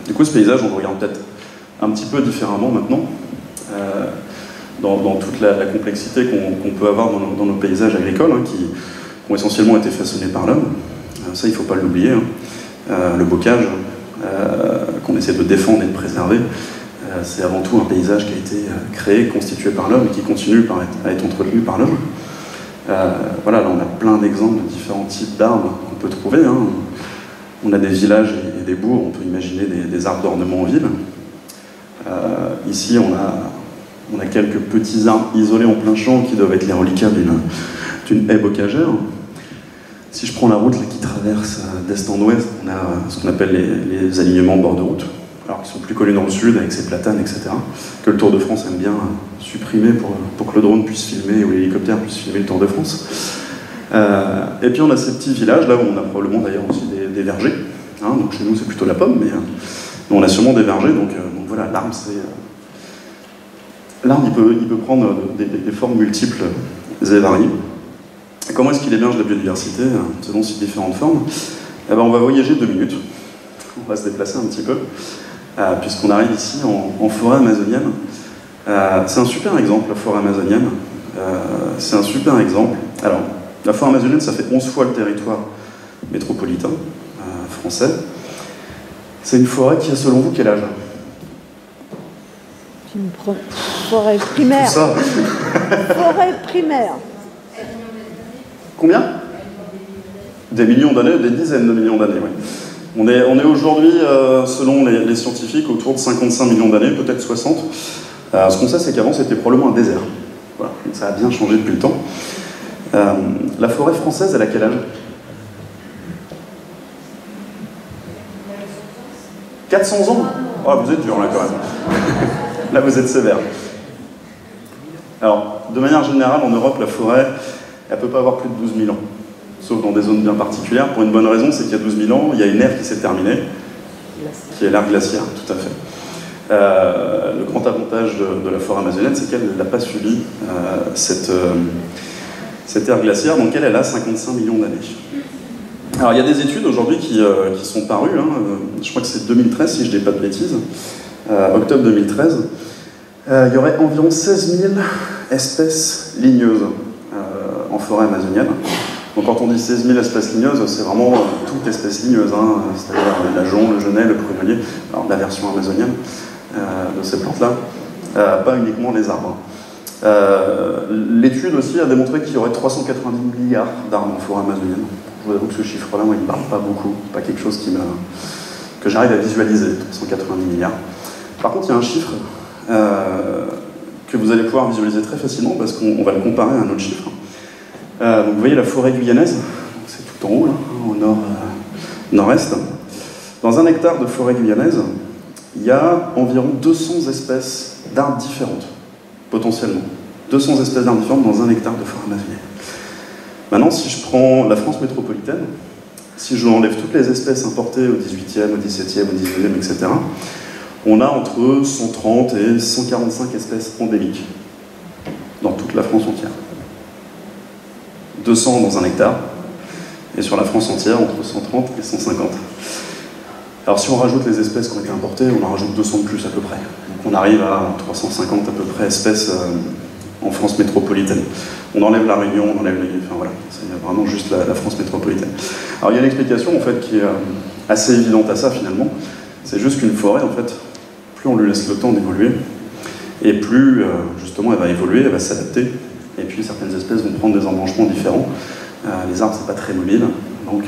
Du coup, ce paysage, on le regarde peut-être un petit peu différemment maintenant, dans toute la complexité qu'on peut avoir dans nos paysages agricoles, hein, qui ont essentiellement été façonnés par l'homme. Ça, il ne faut pas l'oublier. Hein. Le bocage, qu'on essaie de défendre et de préserver, c'est avant tout un paysage qui a été créé, constitué par l'homme, et qui continue à être entretenu par l'homme. Voilà, là on a plein d'exemples de différents types d'arbres qu'on peut trouver. Hein. On a des villages et des bourgs, on peut imaginer des arbres d'ornement en ville. Ici on a quelques petits arbres isolés en plein champ qui doivent être les reliquats d'une haie bocagère. Si je prends la route là, qui traverse d'est en ouest, on a ce qu'on appelle les alignements en bord de route, alors qui sont plus collés dans le sud avec ses platanes, etc., que le Tour de France aime bien supprimer pour que le drone puisse filmer ou l'hélicoptère puisse filmer le Tour de France. Et puis on a ces petits villages, là où on a probablement d'ailleurs aussi des vergers. Hein, donc chez nous c'est plutôt la pomme, mais on a sûrement des vergers, donc voilà, l'arbre c'est... L'arbre il peut prendre des formes multiples et variées. Et comment est-ce qu'il héberge la biodiversité selon ces différentes formes? Eh ben, on va voyager 2 minutes, on va se déplacer un petit peu, puisqu'on arrive ici en forêt amazonienne. C'est un super exemple, la forêt amazonienne. C'est un super exemple. Alors, la forêt amazonienne, ça fait 11 fois le territoire métropolitain français. C'est une forêt qui a, selon vous, quel âge? Une forêt primaire. Ça. Forêt primaire. Combien? Des millions d'années, des dizaines de millions d'années, oui. On est aujourd'hui, selon les scientifiques, autour de 55 millions d'années, peut-être 60. Ce qu'on sait, c'est qu'avant, c'était probablement un désert. Voilà. Donc ça a bien changé depuis le temps. La forêt française, elle a quel âge? 400 ans? Oh, vous êtes dur, là, quand même. Là, vous êtes sévère. Alors, de manière générale, en Europe, la forêt, elle ne peut pas avoir plus de 12 000 ans. Sauf dans des zones bien particulières, pour une bonne raison, c'est qu'il y a 12 000 ans, il y a une ère qui s'est terminée, qui est l'ère glaciaire, tout à fait. Le grand avantage de la forêt amazonienne, c'est qu'elle n'a pas subi cette ère glaciaire, donc elle a 55 millions d'années. Alors il y a des études aujourd'hui qui sont parues, hein, je crois que c'est 2013 si je ne dis pas de bêtises, octobre 2013, il y aurait environ 16 000 espèces ligneuses en forêt amazonienne. Donc quand on dit 16 000 espèces ligneuses, c'est vraiment toute espèce ligneuse, hein, c'est-à-dire l'ajonc, le genêt, le prunelier, alors la version amazonienne de ces plantes-là, pas uniquement les arbres. L'étude aussi a démontré qu'il y aurait 390 milliards d'arbres en forêt amazonienne. Je vous avoue que ce chiffre-là, moi, il ne me parle pas beaucoup, pas quelque chose que j'arrive à visualiser, 390 milliards. Par contre, il y a un chiffre que vous allez pouvoir visualiser très facilement parce qu'on va le comparer à un autre chiffre. Donc vous voyez la forêt guyanaise, c'est tout en haut, là, au nord-est. Dans 1 hectare de forêt guyanaise, il y a environ 200 espèces d'arbres différentes, potentiellement. 200 espèces d'arbres différentes dans 1 hectare de forêt amazonienne. Maintenant, si je prends la France métropolitaine, si je enlève toutes les espèces importées au 18e, au 17e, au 19e, etc., on a entre 130 et 145 espèces endémiques dans toute la France entière. 200 dans 1 hectare, et sur la France entière, entre 130 et 150. Alors si on rajoute les espèces qui ont été importées, on en rajoute 200 de plus à peu près. Donc on arrive à 350 à peu près espèces en France métropolitaine. On enlève la Réunion, on enlève les... Enfin voilà, c'est vraiment juste la France métropolitaine. Alors il y a une explication en fait qui est assez évidente à ça finalement. C'est juste qu'une forêt, en fait, plus on lui laisse le temps d'évoluer, et plus justement elle va évoluer, elle va s'adapter. Et puis certaines espèces vont prendre des embranchements différents. Les arbres, c'est pas très mobile, donc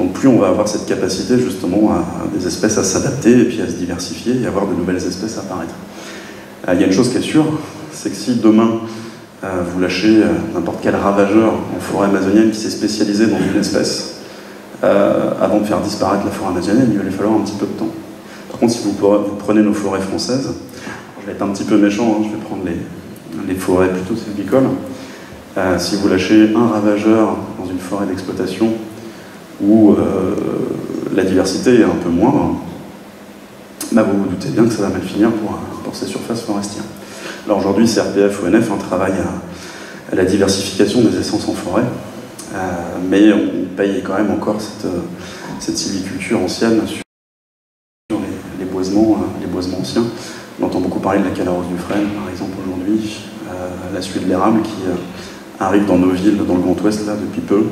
Donc plus on va avoir cette capacité justement à des espèces à s'adapter et puis à se diversifier et avoir de nouvelles espèces apparaître. Il y a une chose qui est sûre, c'est que si demain vous lâchez n'importe quel ravageur en forêt amazonienne qui s'est spécialisé dans une espèce, avant de faire disparaître la forêt amazonienne, il va lui falloir un petit peu de temps. Par contre, si vous prenez nos forêts françaises, je vais être un petit peu méchant, hein, je vais prendre les forêts plutôt sylvicoles. Si vous lâchez un ravageur dans une forêt d'exploitation où la diversité est un peu moindre, bah vous vous doutez bien que ça va mal finir pour ces surfaces forestières. Alors aujourd'hui, CRPF ONF travaille à la diversification des essences en forêt, mais on paye quand même encore cette sylviculture ancienne sur les boisements anciens. On entend beaucoup parler de la Calaros du Frêne, par exemple, aujourd'hui, la suie de l'érable qui arrive dans nos villes, dans le Grand Ouest, là, depuis peu.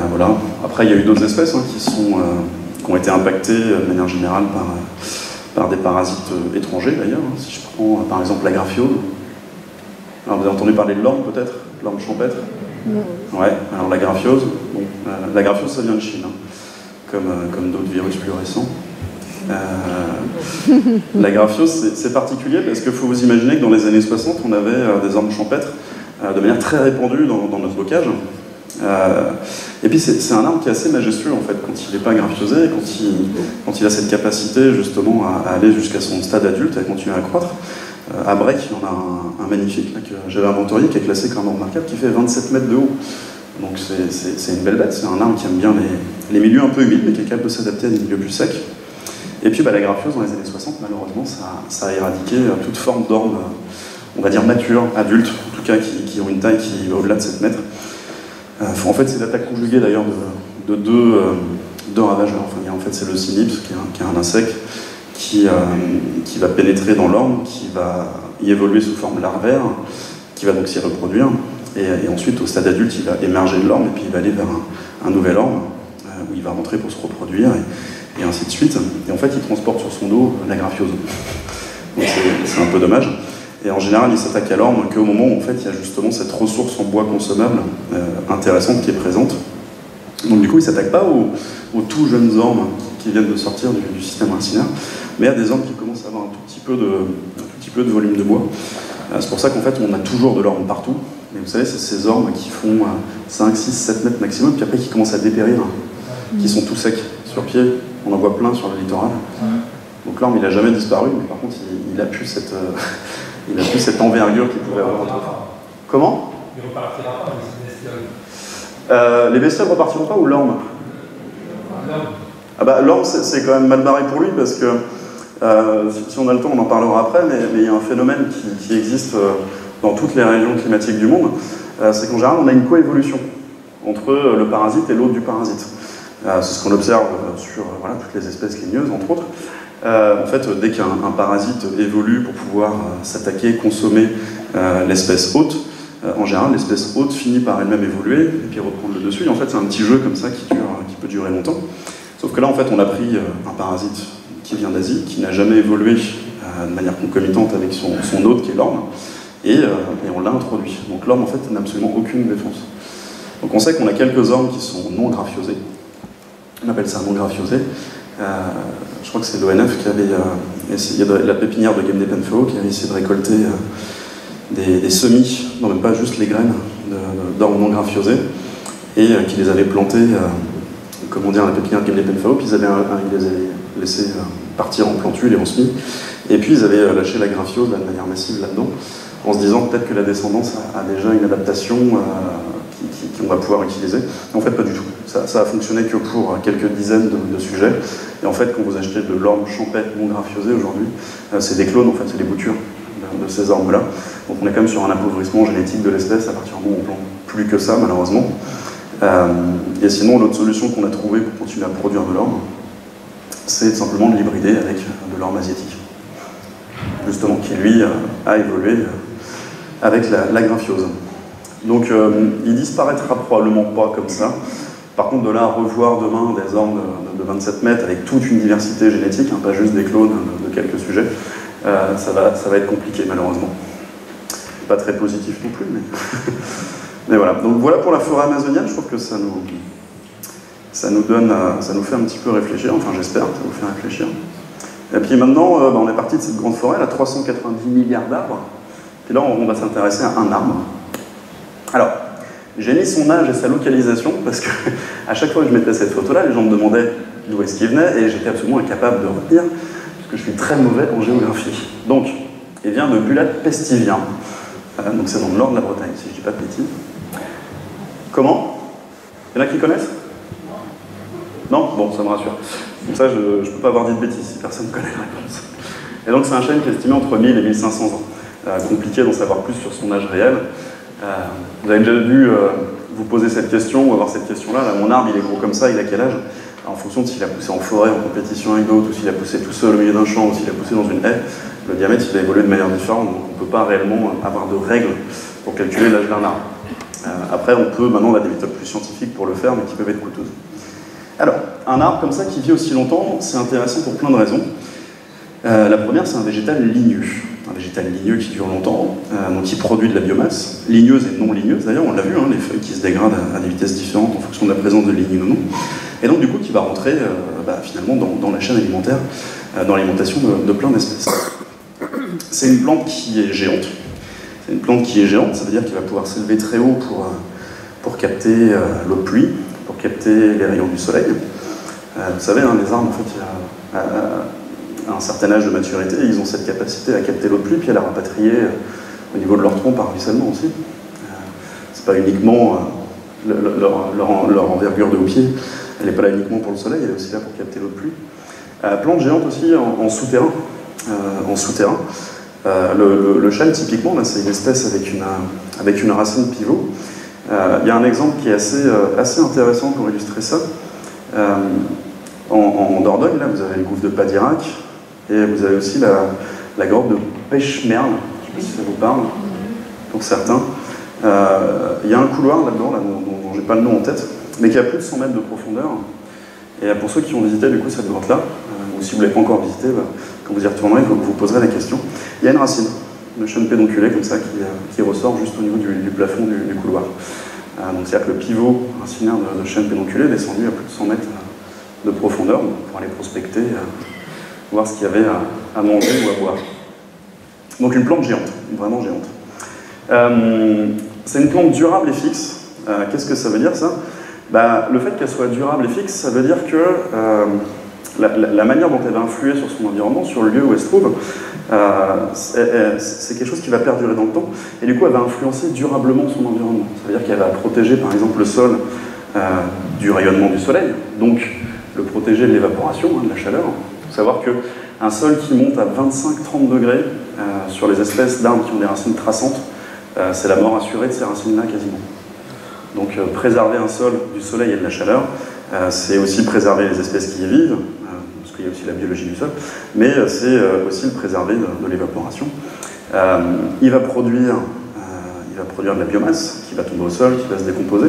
Voilà. Après, il y a eu d'autres espèces qui ont été impactées de manière générale par des parasites étrangers, d'ailleurs. Si je prends, par exemple, la graphiose. Alors, vous avez entendu parler de l'orme, peut-être? L'orme champêtre? Non. Ouais, alors la graphiose, bon, la graphiose, ça vient de Chine, hein, comme d'autres virus plus récents. La graphiose, c'est particulier parce qu'il faut vous imaginer que dans les années 60, on avait des ormes champêtres de manière très répandue dans notre bocage. Et puis c'est un arbre qui est assez majestueux en fait, quand il n'est pas graphiosé, quand il a cette capacité justement à aller jusqu'à son stade adulte et à continuer à croître. À Brec, il y en a un magnifique là, que j'avais inventorié, qui est classé comme arbre remarquable, qui fait 27 mètres de haut. Donc c'est une belle bête, c'est un arbre qui aime bien les milieux un peu humides, mais qui est capable de s'adapter à des milieux plus secs. Et puis la graphiose dans les années 60, malheureusement, ça a éradiqué toute forme d'orme, on va dire mature, adulte, en tout cas qui ont une taille qui va au-delà de 7 mètres. En fait, c'est l'attaque conjuguée d'ailleurs de deux ravageurs. Enfin, en fait, c'est le cynips, qui est un insecte qui va pénétrer dans l'orme, qui va y évoluer sous forme larvaire, qui va donc s'y reproduire. Et ensuite, au stade adulte, il va émerger de l'orme et puis il va aller vers un nouvel orme où il va rentrer pour se reproduire et ainsi de suite. Et en fait, il transporte sur son dos la graphiose. Donc c'est un peu dommage. Et en général, il s'attaque à l'orme qu'au moment où en fait, il y a justement cette ressource en bois consommable intéressante qui est présente. Donc du coup, il ne s'attaque pas aux tout jeunes ormes qui viennent de sortir du système racinaire, mais à des ormes qui commencent à avoir un tout petit peu de volume de bois. C'est pour ça qu'en fait, on a toujours de l'orme partout. Mais vous savez, c'est ces ormes qui font 5, 6, 7 mètres maximum, puis après qui commencent à dépérir, qui sont tout secs sur pied. On en voit plein sur le littoral. Donc l'orme, il n'a jamais disparu, mais par contre, il a plus cette envergure qu'il pouvait avoir autrefois. Comment? Il ne repartira pas, les bestioles. Les bestioles ne repartiront pas ou l'orme? L'orme, c'est quand même mal barré pour lui, parce que si on a le temps, on en parlera après, mais il y a un phénomène qui existe dans toutes les régions climatiques du monde, c'est qu'en général, on a une coévolution entre le parasite et l'hôte du parasite. C'est ce qu'on observe sur toutes les espèces ligneuses, entre autres. En fait, dès qu'un parasite évolue pour pouvoir s'attaquer, consommer l'espèce hôte, en général, l'espèce hôte finit par elle-même évoluer et puis reprendre le dessus. Et en fait, c'est un petit jeu comme ça qui peut durer longtemps. Sauf que là, en fait, on a pris un parasite qui vient d'Asie, qui n'a jamais évolué de manière concomitante avec son hôte, qui est l'orme, et on l'a introduit. Donc l'orme, en fait, n'a absolument aucune défense. Donc on sait qu'on a quelques ormes qui sont non graphiosés. On appelle ça non graphiosé. Je crois que c'est l'ONF qui avait essayé, la pépinière de Guémené-Penfeo, qui avait essayé de récolter des semis, non même pas juste les graines d'ormes non graphiosés, et qui les avait plantés, à la pépinière de Guémené-Penfeo, puis ils les avaient laissés partir en plantules et en semis, et puis ils avaient lâché la graphiose de manière massive là-dedans, en se disant peut-être que la descendance a déjà une adaptation qu'on va pouvoir utiliser. En fait, pas du tout. Ça a fonctionné que pour quelques dizaines de sujets. Et en fait, quand vous achetez de l'orme champêtre non graphiosé aujourd'hui, c'est des clones, en fait, c'est des boutures de ces ormes-là. Donc on est quand même sur un appauvrissement génétique de l'espèce à partir du moment où on plante plus que ça, malheureusement. Et sinon, l'autre solution qu'on a trouvée pour continuer à produire de l'orme, c'est simplement de l'hybrider avec de l'orme asiatique. Justement, qui lui a évolué avec la graphiose. Donc il disparaîtra probablement pas comme ça. Par contre, de là à revoir demain des ormes de 27 mètres avec toute une diversité génétique, pas juste des clones de quelques sujets, ça va être compliqué malheureusement. Pas très positif non plus, mais, mais voilà. Donc voilà pour la forêt amazonienne, je trouve que ça ça nous fait un petit peu réfléchir, enfin j'espère que ça vous fait réfléchir. Et puis maintenant, on est parti de cette grande forêt, là, 390 milliards d'arbres, puis là on va s'intéresser à un arbre. Alors, j'ai mis son âge et sa localisation, parce que à chaque fois que je mettais cette photo-là, les gens me demandaient d'où est-ce qu'il venait, et j'étais absolument incapable de retenir, parce que je suis très mauvais en géographie. Donc, il vient de Bulat-Pestivien, donc c'est dans le nord de la Bretagne, si je ne dis pas de bêtises. Comment? Il y en a qui connaissent? Non? Bon, ça me rassure. Comme ça, je ne peux pas avoir dit de bêtises si personne ne connaît la réponse. Et donc, c'est un chêne qui est estimé entre 1000 et 1500 ans. Compliqué d'en savoir plus sur son âge réel. Vous avez déjà dû vous poser cette question ou avoir cette question-là. Là, mon arbre, il est gros comme ça, il a quel âge? En fonction de s'il a poussé en forêt, en compétition avec d'autres, ou s'il a poussé tout seul au milieu d'un champ, ou s'il a poussé dans une haie, le diamètre il a évolué de manière différente, donc on ne peut pas réellement avoir de règles pour calculer l'âge d'un arbre. Après, maintenant on a des méthodes plus scientifiques pour le faire, mais qui peuvent être coûteuses. Alors, un arbre comme ça qui vit aussi longtemps, c'est intéressant pour plein de raisons. La première, c'est un végétal ligneux. Un végétal ligneux qui dure longtemps, donc qui produit de la biomasse, ligneuse et non ligneuse. D'ailleurs, on l'a vu, les feuilles qui se dégradent à des vitesses différentes en fonction de la présence de lignes ou non. Et donc, du coup, qui va rentrer finalement dans la chaîne alimentaire, dans l'alimentation de plein d'espèces. C'est une plante qui est géante. C'est une plante qui est géante, ça veut dire qu'il va pouvoir s'élever très haut pour capter l'eau de pluie, pour capter les rayons du soleil. Vous savez, les arbres, en fait, à un certain âge de maturité, ils ont cette capacité à capter l'eau de pluie puis à la rapatrier au niveau de leur tronc par ruissellement aussi. C'est pas uniquement leur envergure de haut pied, elle n'est pas là uniquement pour le soleil, elle est aussi là pour capter l'eau de pluie. Plante géante aussi en souterrain. Le chêne, typiquement, c'est une espèce avec une racine pivot. Il y a un exemple qui est assez intéressant pour illustrer ça. En Dordogne, là, vous avez le gouffre de Padirac, et vous avez aussi la grotte de Pêche-Merle, je ne sais pas si ça vous parle, pour certains. Il y a un couloir là-dedans, dont je n'ai pas le nom en tête, mais qui a plus de 100 mètres de profondeur. Et pour ceux qui ont visité du coup cette grotte-là, ou si vous ne l'avez pas encore visité, quand vous y retournerez, vous vous poserez la question. Il y a une racine de chêne pédonculé comme ça qui ressort juste au niveau du plafond du couloir. Donc c'est-à-dire que le pivot racinaire de chêne pédonculé est descendu à plus de 100 mètres de profondeur pour aller prospecter, voir ce qu'il y avait à manger ou à boire. Donc une plante géante, vraiment géante. C'est une plante durable et fixe. Qu'est-ce que ça veut dire ça? Le fait qu'elle soit durable et fixe, ça veut dire que la manière dont elle va influer sur son environnement, sur le lieu où elle se trouve, c'est quelque chose qui va perdurer dans le temps, et du coup elle va influencer durablement son environnement. Ça veut dire qu'elle va protéger par exemple le sol du rayonnement du soleil, donc le protéger de l'évaporation, de la chaleur. Il faut savoir qu'un sol qui monte à 25-30 degrés sur les espèces d'arbres qui ont des racines traçantes, c'est la mort assurée de ces racines-là quasiment. Donc préserver un sol du soleil et de la chaleur, c'est aussi préserver les espèces qui y vivent, parce qu'il y a aussi la biologie du sol, mais c'est aussi le préserver de l'évaporation. Il va produire de la biomasse qui va tomber au sol, qui va se décomposer.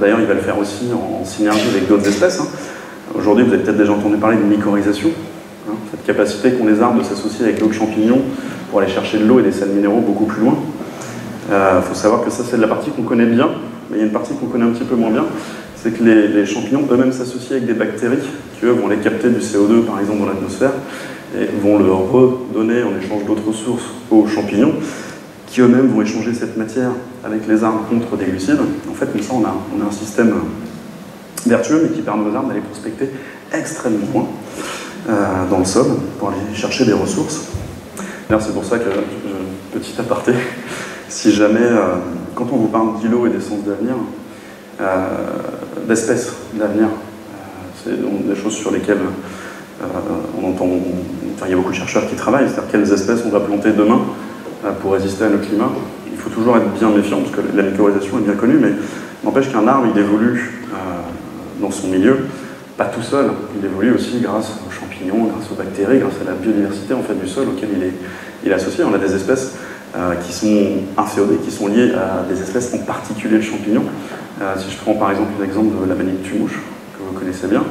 D'ailleurs, il va le faire aussi en synergie avec d'autres espèces. Aujourd'hui, vous avez peut-être déjà entendu parler de mycorhisation, cette capacité qu'ont les arbres de s'associer avec d'autres champignons pour aller chercher de l'eau et des sels minéraux beaucoup plus loin. Il faut savoir que ça, c'est de la partie qu'on connaît bien, mais il y a une partie qu'on connaît un petit peu moins bien, c'est que les champignons eux-mêmes s'associent avec des bactéries qui, eux, vont aller capter du CO2, par exemple, dans l'atmosphère, et vont le redonner en échange d'autres ressources aux champignons, qui eux-mêmes vont échanger cette matière avec les arbres contre des glucides. En fait, comme ça, on a un système vertueux, mais qui permet aux arbres d'aller prospecter extrêmement loin dans le sol pour aller chercher des ressources. D'ailleurs, c'est pour ça que, petit aparté, si jamais, quand on vous parle d'îlots et d'essence d'avenir, d'espèces d'avenir, c'est des choses sur lesquelles on entend, il y a beaucoup de chercheurs qui travaillent, c'est-à-dire quelles espèces on va planter demain pour résister à notre climat. Il faut toujours être bien méfiant, parce que la mycorhisation est bien connue, mais n'empêche qu'un arbre, il évolue dans son milieu, pas tout seul, il évolue aussi grâce aux champignons, grâce aux bactéries, grâce à la biodiversité en fait, du sol auquel il est associé. On a des espèces qui sont inféodées, qui sont liées à des espèces, en particulier le champignon. Si je prends par exemple l'exemple de la manite tumouche, que vous connaissez bien,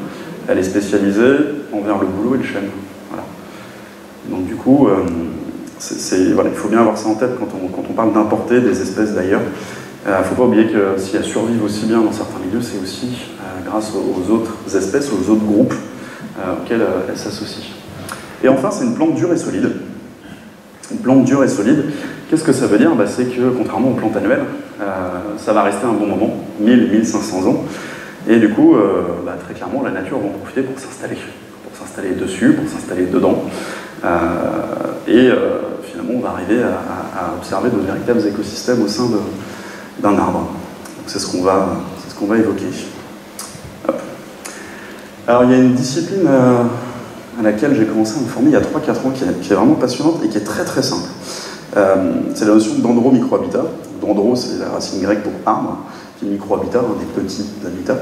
elle est spécialisée envers le bouleau et le chêne. Voilà. Donc du coup, voilà, il faut bien avoir ça en tête quand on parle d'importer des espèces d'ailleurs. Il ne faut pas oublier que si elles survivent aussi bien dans certains milieux, c'est aussi grâce aux autres espèces, aux autres groupes auxquels elles s'associent. Et enfin, c'est une plante dure et solide. Une plante dure et solide, qu'est-ce que ça veut dire? C'est que, contrairement aux plantes annuelles, ça va rester un bon moment, 1000-1500 ans, et du coup, très clairement, la nature va en profiter pour s'installer dessus, pour s'installer dedans, et finalement, on va arriver à observer de véritables écosystèmes au sein d'un arbre. Donc c'est ce qu'on va évoquer. Hop. Alors, il y a une discipline à laquelle j'ai commencé à me former il y a 3-4 ans, qui est vraiment passionnante et qui est très très simple. C'est la notion d'andromicrohabitat. Dendro, c'est la racine grecque pour arbre, qui est microhabitat, des petits habitats.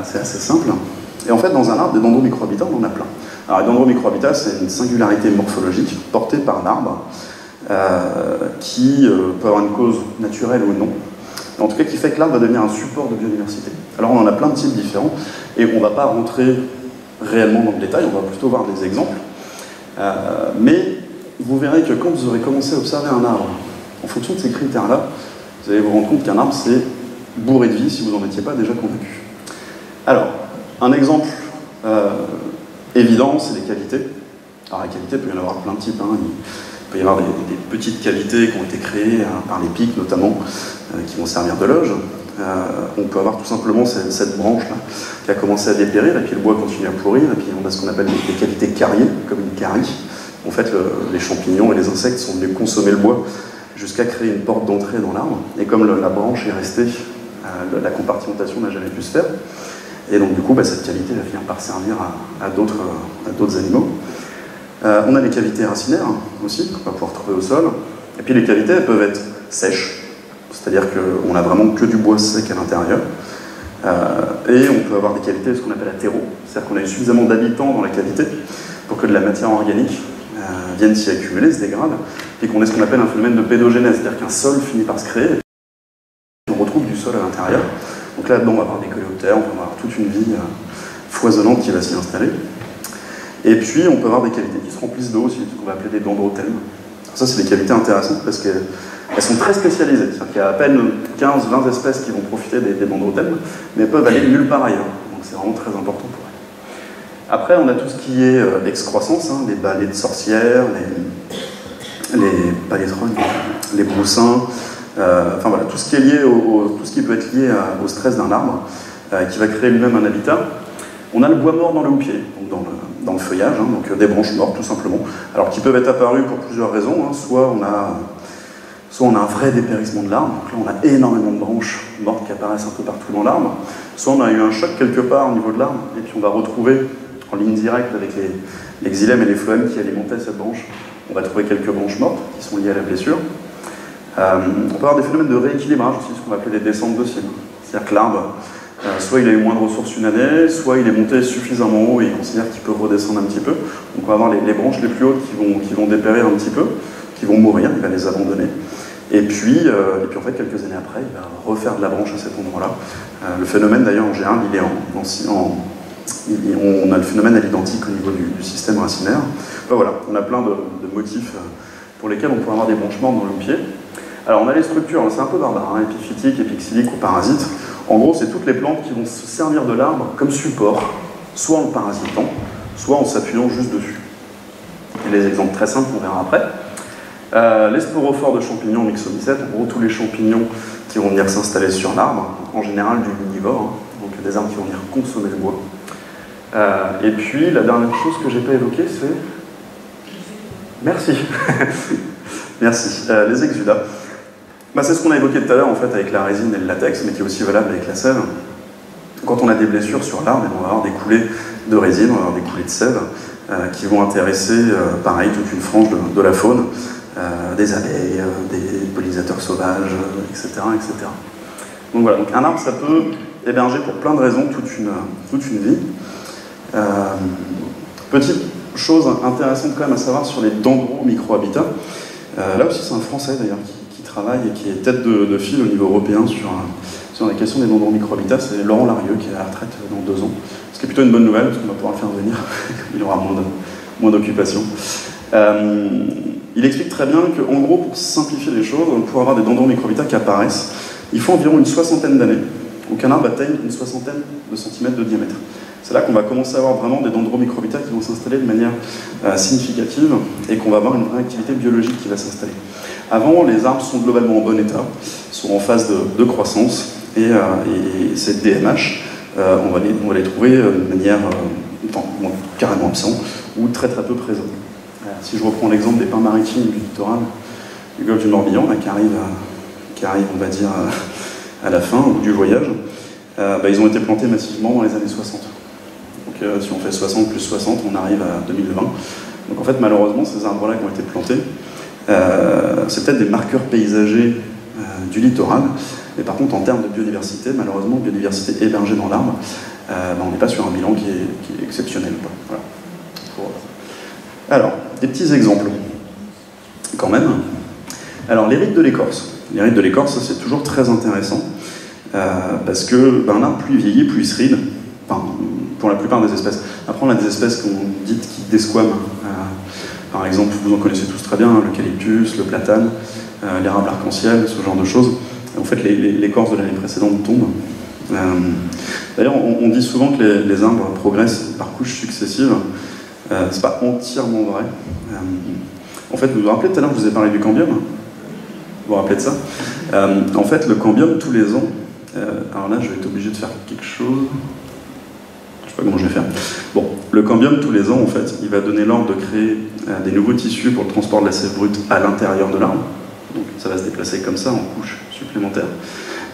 C'est assez simple. Et en fait, dans un arbre, des dendromicrohabitats, on en a plein. Alors, les dendromicrohabitats, c'est une singularité morphologique portée par l'arbre, qui peut avoir une cause naturelle ou non. En tout cas, qui fait que l'arbre va devenir un support de biodiversité. Alors, on en a plein de types différents, et on ne va pas rentrer réellement dans le détail, on va plutôt voir des exemples. Mais vous verrez que quand vous aurez commencé à observer un arbre, en fonction de ces critères-là, vous allez vous rendre compte qu'un arbre, c'est bourré de vie si vous n'en étiez pas déjà convaincu. Alors, un exemple évident, c'est les cavités. Alors, les cavités, il peut y en avoir plein de types. Il peut y avoir des petites cavités qui ont été créées par les pics, notamment, qui vont servir de loge. On peut avoir tout simplement cette branche-là qui a commencé à dépérir, et puis le bois continue à pourrir, et puis on a ce qu'on appelle des cavités cariées, comme une carie. En fait, les champignons et les insectes sont venus consommer le bois jusqu'à créer une porte d'entrée dans l'arbre, et comme la branche est restée, la compartimentation n'a jamais pu se faire, et donc du coup, cette cavité va finir par servir à d'autres animaux. On a les cavités racinaires aussi, qu'on va pouvoir trouver au sol, et puis les cavités, elles peuvent être sèches, c'est-à-dire qu'on n'a vraiment que du bois sec à l'intérieur. Et on peut avoir des cavités, ce qu'on appelle athéro, c'est-à-dire qu'on a suffisamment d'habitants dans la cavité pour que de la matière organique vienne s'y accumuler, se dégrade, et qu'on ait ce qu'on appelle un phénomène de pédogénèse, c'est-à-dire qu'un sol finit par se créer, et puis on retrouve du sol à l'intérieur. Donc là-dedans, on va avoir des coléoptères, on va avoir toute une vie foisonnante qui va s'y installer. Et puis, on peut avoir des cavités qui se remplissent d'eau aussi, ce qu'on va appeler des dendrothelmes. Ça, c'est des cavités intéressantes parce qu'elles sont très spécialisées. C'est-à-dire qu'il y a à peine 15-20 espèces qui vont profiter des dendrothelmes, mais elles peuvent aller nulle part ailleurs. Donc c'est vraiment très important pour elles. Après, on a tout ce qui est excroissance, les balais de sorcières, les palétrones, les broussins, enfin voilà, tout ce qui est lié tout ce qui peut être lié au stress d'un arbre, qui va créer lui-même un habitat. On a le bois mort dans le houppier, donc dans le feuillage, donc des branches mortes tout simplement, alors qui peuvent être apparues pour plusieurs raisons. Soit on a un vrai dépérissement de l'arbre, donc là on a énormément de branches mortes qui apparaissent un peu partout dans l'arbre, soit on a eu un choc quelque part au niveau de l'arbre, et puis on va retrouver en ligne directe avec les xylèmes et les phloèmes qui alimentaient cette branche, on va trouver quelques branches mortes qui sont liées à la blessure. On peut avoir des phénomènes de rééquilibrage aussi, ce qu'on va appeler des descentes de cible, c'est-à-dire que l'arbre, soit il a eu moins de ressources une année, soit il est monté suffisamment haut et il considère qu'il peut redescendre un petit peu. Donc on va avoir les branches les plus hautes qui vont dépérir un petit peu, qui vont mourir, il va les abandonner. Et puis en fait, quelques années après, il va refaire de la branche à cet endroit-là. Le phénomène d'ailleurs en général, il est on a le phénomène à l'identique au niveau du système racinaire. Enfin, voilà, on a plein de motifs pour lesquels on peut avoir des branches mortes dans le pied. Alors on a les structures, c'est un peu barbare, épiphytiques, épixyliques ou parasites. En gros, c'est toutes les plantes qui vont se servir de l'arbre comme support, soit en le parasitant, soit en s'appuyant juste dessus. Et les exemples très simples, on verra après. Les sporophores de champignons myxomycètes, en gros tous les champignons qui vont venir s'installer sur l'arbre, en général du lunivore, donc des arbres qui vont venir consommer le bois. Et puis la dernière chose que j'ai pas évoquée, c'est... Merci. Merci. Les exudats. C'est ce qu'on a évoqué tout à l'heure en fait avec la résine et le latex, mais qui est aussi valable avec la sève. Quand on a des blessures sur l'arbre, on va avoir des coulées de résine, on va avoir des coulées de sève qui vont intéresser, pareil, toute une frange de la faune, des abeilles, des pollinisateurs sauvages, etc., etc. Donc voilà, donc un arbre, ça peut héberger pour plein de raisons toute une vie. Petite chose intéressante quand même à savoir sur les dendromicrohabitats. Là aussi, c'est un Français d'ailleurs qui travaille et qui est tête de file au niveau européen sur la question des dendromicrohabitats. C'est Laurent Larieux qui est à la retraite dans 2 ans. Ce qui est plutôt une bonne nouvelle parce qu'on va pouvoir le faire venir. Il aura moins d'occupation. Il explique très bien qu'en gros, pour simplifier les choses, on pourra avoir des dendromicrohabitats qui apparaissent il faut environ une soixantaine d'années pour qu'un arbre atteigne une soixantaine de centimètres de diamètre. C'est là qu'on va commencer à avoir vraiment des dendromicrobita qui vont s'installer de manière significative et qu'on va avoir une vraie activité biologique qui va s'installer. Avant, les arbres sont globalement en bon état, sont en phase de croissance et ces DMH, on va les trouver de manière carrément absente ou très très peu présents. Si je reprends l'exemple des pins maritimes du littoral du golfe du Morbihan, là, qui arrive, on va dire, à la fin du voyage, ils ont été plantés massivement dans les années 60. Donc si on fait 60 plus 60, on arrive à 2020. Donc en fait, malheureusement, ces arbres-là qui ont été plantés, c'est peut-être des marqueurs paysagers du littoral, mais par contre, en termes de biodiversité, malheureusement, biodiversité hébergée dans l'arbre, on n'est pas sur un bilan qui est exceptionnel. Voilà. Alors, des petits exemples, quand même. Alors, les rides de l'écorce. Les rides de l'écorce, c'est toujours très intéressant, parce que un arbre, plus il vieillit, plus il se ride, pour la plupart des espèces. Après, on a des espèces qu'on dit qui desquament. Par exemple, vous en connaissez tous très bien, l'eucalyptus, le platane, l'érable arc-en-ciel, ce genre de choses. En fait, l'écorce de l'année précédente tombe. D'ailleurs, on dit souvent que les arbres progressent par couches successives. C'est pas entièrement vrai. En fait, vous vous rappelez tout à l'heure, je vous ai parlé du cambium. Vous vous rappelez de ça? En fait, le cambium, tous les ans, alors là, je vais être obligé de faire quelque chose. Je sais pas comment je vais faire. Bon, le cambium, tous les ans, en fait, il va donner l'ordre de créer des nouveaux tissus pour le transport de la sève brute à l'intérieur de l'arbre. Donc ça va se déplacer comme ça, en couches supplémentaires.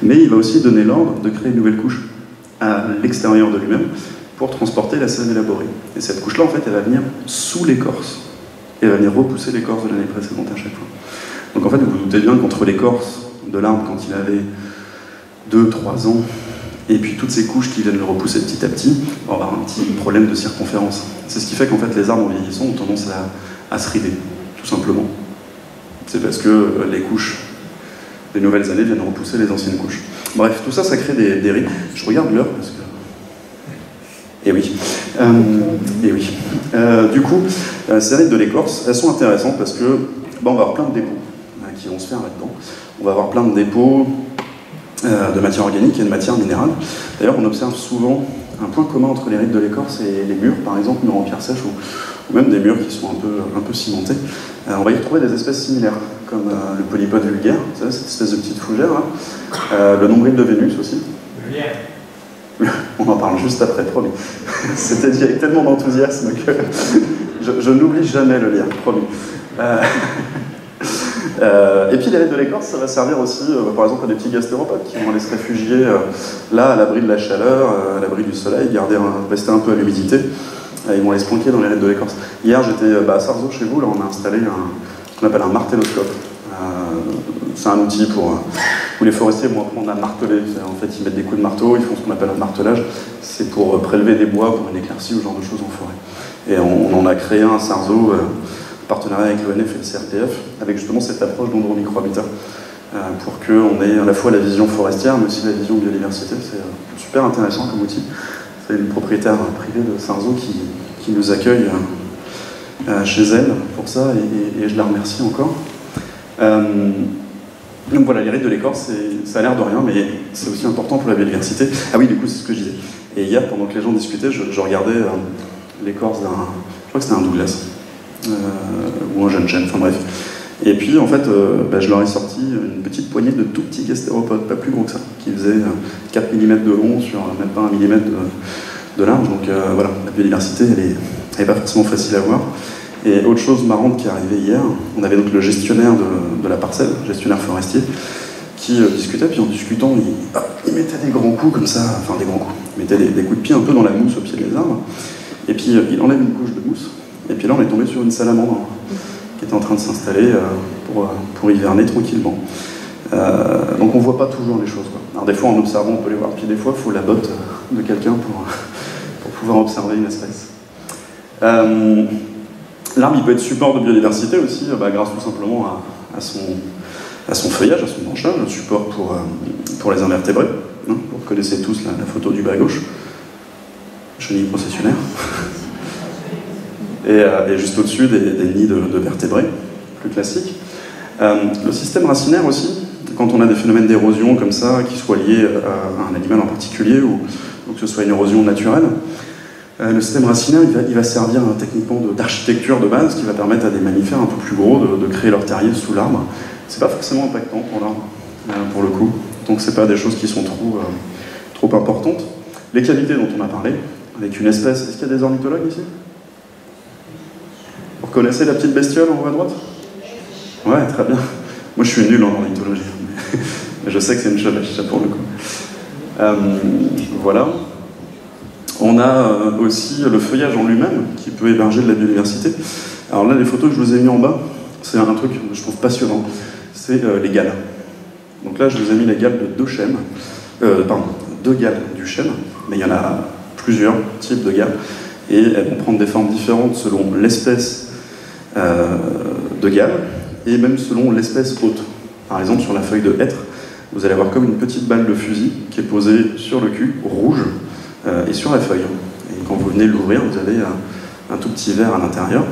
Mais il va aussi donner l'ordre de créer une nouvelle couche à l'extérieur de lui-même pour transporter la sève élaborée. Et cette couche-là, en fait, elle va venir sous l'écorce. Et elle va venir repousser l'écorce de l'année précédente à chaque fois. Donc en fait, vous vous doutez bien qu'entre l'écorce de l'arbre quand il avait 2-3 ans, et puis toutes ces couches qui viennent le repousser petit à petit, on va avoir un petit problème de circonférence. C'est ce qui fait qu'en fait les arbres en vieillissant ont tendance à se rider, tout simplement. C'est parce que les couches des nouvelles années viennent repousser les anciennes couches. Bref, tout ça, ça crée des rides. Je regarde l'heure parce que... Eh oui. Du coup, ces rides de l'écorce, elles sont intéressantes parce que on va avoir plein de dépôts qui vont se faire là-dedans. On va avoir plein de dépôts de matière organique et de matière minérale. D'ailleurs, on observe souvent un point commun entre les rides de l'écorce et les murs, par exemple, murs en pierre sèche ou même des murs qui sont un peu cimentés. On va y retrouver des espèces similaires, comme le polypode vulgaire, vous savez, cette espèce de petite fougère, là. Le nombril de Vénus aussi. On en parle juste après, promis. C'était dit avec tellement d'enthousiasme que je n'oublie jamais le lierre, promis. Et puis les rides de l'écorce, ça va servir aussi, par exemple, à des petits gastéropodes qui vont aller se réfugier là, à l'abri de la chaleur, à l'abri du soleil, rester un peu à l'humidité. Ils vont aller se planquer dans les rides de l'écorce. Hier, j'étais à Sarzeau, chez vous, là, on a installé ce qu'on appelle un martelloscope. C'est un outil où les forestiers vont apprendre à marteler. En fait, ils mettent des coups de marteau, ils font ce qu'on appelle un martelage. C'est pour prélever des bois, pour une éclaircie ou ce genre de choses en forêt. Et on en a créé un à Sarzeau, partenariat avec l'ONF et le CRPF, avec justement cette approche d'endromicrohabitat, pour qu'on ait à la fois la vision forestière, mais aussi la vision biodiversité. C'est super intéressant comme outil. C'est une propriétaire privée de Sarzeau qui nous accueille chez elle pour ça, et je la remercie encore. Donc voilà, les rides de l'écorce, ça a l'air de rien, mais c'est aussi important pour la biodiversité. Ah oui, du coup, c'est ce que je disais. Et hier, pendant que les gens discutaient, je regardais l'écorce d'un... Je crois que c'était un Douglas. Ou un jeune chêne, enfin bref. Et puis en fait, je leur ai sorti une petite poignée de tout petits gastéropodes, pas plus gros que ça, qui faisaient 4 mm de long sur même pas 1 mm de large. Donc voilà, la biodiversité, elle est pas forcément facile à voir. Et autre chose marrante qui est arrivée hier, on avait donc le gestionnaire de la parcelle, gestionnaire forestier, qui discutait, puis en discutant, il mettait des grands coups comme ça, enfin des grands coups, il mettait des coups de pied un peu dans la mousse au pied des arbres, et puis il enlève une couche de mousse. Et puis là, on est tombé sur une salamandre qui était en train de s'installer pour hiverner tranquillement. Donc on ne voit pas toujours les choses, quoi. Alors des fois, en observant, on peut les voir. Puis des fois, il faut la botte de quelqu'un pour pouvoir observer une espèce. L'arbre, il peut être support de biodiversité aussi, grâce tout simplement à son feuillage, à son branchage, un support pour les invertébrés. Vous connaissez tous la photo du bas à gauche. Chenille processionnaire. Et juste au-dessus, des nids de vertébrés, plus classiques. Le système racinaire aussi, quand on a des phénomènes d'érosion comme ça, qui soient liés à un animal en particulier, ou que ce soit une érosion naturelle, le système racinaire il va servir techniquement d'architecture de base qui va permettre à des mammifères un peu plus gros de créer leur terrier sous l'arbre. C'est pas forcément impactant pour l'arbre, pour le coup. Donc c'est pas des choses qui sont trop importantes. Les cavités dont on a parlé, avec une espèce... Est-ce qu'il y a des ornithologues ici? Vous reconnaissez la petite bestiole en haut à droite? Ouais, très bien. Moi je suis nul en ornithologie, mais je sais que c'est une chevêche, ça pour le coup. Voilà. On a aussi le feuillage en lui-même qui peut héberger de la biodiversité. Alors là, les photos que je vous ai mis en bas, c'est un truc que je trouve passionnant. C'est les galles. Donc là, je vous ai mis les galles de deux galles du chêne, mais il y en a plusieurs types de galles, et elles vont prendre des formes différentes selon l'espèce de galle, et même selon l'espèce hôte. Par exemple, sur la feuille de hêtre, vous allez avoir comme une petite balle de fusil qui est posée sur le cul, rouge, et sur la feuille. Et quand vous venez l'ouvrir, vous avez un tout petit verre à l'intérieur.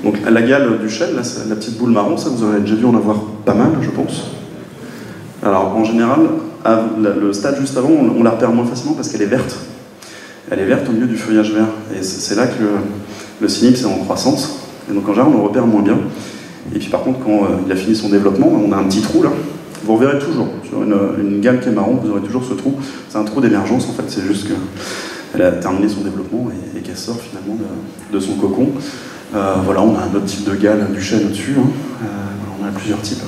Donc la gale du chêne, là, la petite boule marron, ça vous en avez déjà dû en avoir pas mal, je pense. Alors en général, le stade juste avant, on la repère moins facilement parce qu'elle est verte. Elle est verte au milieu du feuillage vert. Et c'est là que le cynipe est en croissance. Et donc en général, on le repère moins bien. Et puis par contre, quand il a fini son développement, on a un petit trou là. Vous reverrez toujours, sur une galle qui est marron, vous aurez toujours ce trou. C'est un trou d'émergence en fait, c'est juste qu'elle a terminé son développement et qu'elle sort finalement de son cocon. Voilà, on a un autre type de galle du chêne au-dessus. On a plusieurs types.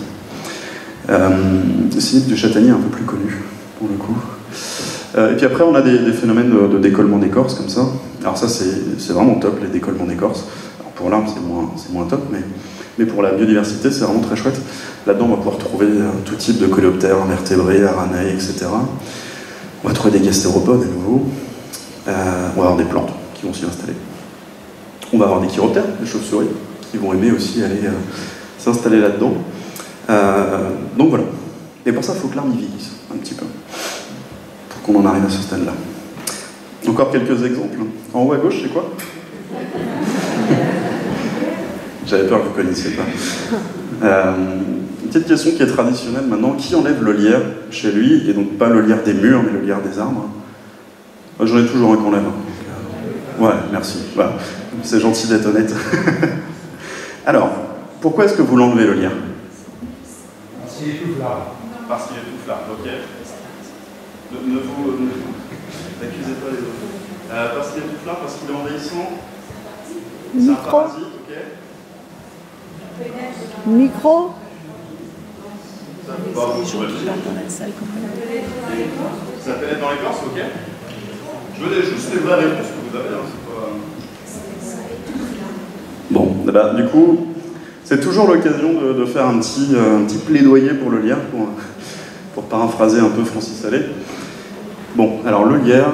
Le cynipe du châtaignier est un peu plus connu, pour le coup. Et puis après, on a des phénomènes de décollement d'écorce, comme ça. Alors ça, c'est vraiment top, les décollements d'écorce. Alors pour l'arbre, c'est moins top, mais pour la biodiversité, c'est vraiment très chouette. Là-dedans, on va pouvoir trouver tout type de coléoptères, invertébrés, aranéi, etc. On va trouver des gastéropodes à nouveau. On va avoir des plantes qui vont s'y installer. On va avoir des chiroptères, des chauves-souris, qui vont aimer aussi aller s'installer là-dedans. Donc voilà. Et pour ça, il faut que l'arbre y vieillisse un petit peu, pour qu'on en arrive à ce stade-là. Encore quelques exemples. En haut à gauche, c'est quoi? J'avais peur que vous ne connaissiez pas. Une petite question qui est traditionnelle maintenant. Qui enlève le lierre chez lui? Et donc pas le lierre des murs, mais le lierre des arbres. J'en ai toujours un qu'on lève. Ouais, merci. Voilà. C'est gentil d'être honnête. Alors, pourquoi est-ce que vous l'enlevez le lierre? Parce qu'il est tout flard. Parce qu'il est tout flard, ok. Ne vous accusez pas les autres. Parce qu'il est tout flard, parce qu'il est envahissant. C'est un parasite, ok. Micro. Ça pénètre dans l'écorce, ok. Je veux juste les vraies réponses que vous avez. Bon, bah, du coup, c'est toujours l'occasion de faire un petit plaidoyer pour le lierre, pour paraphraser un peu Francis Allais. Bon, alors le lierre,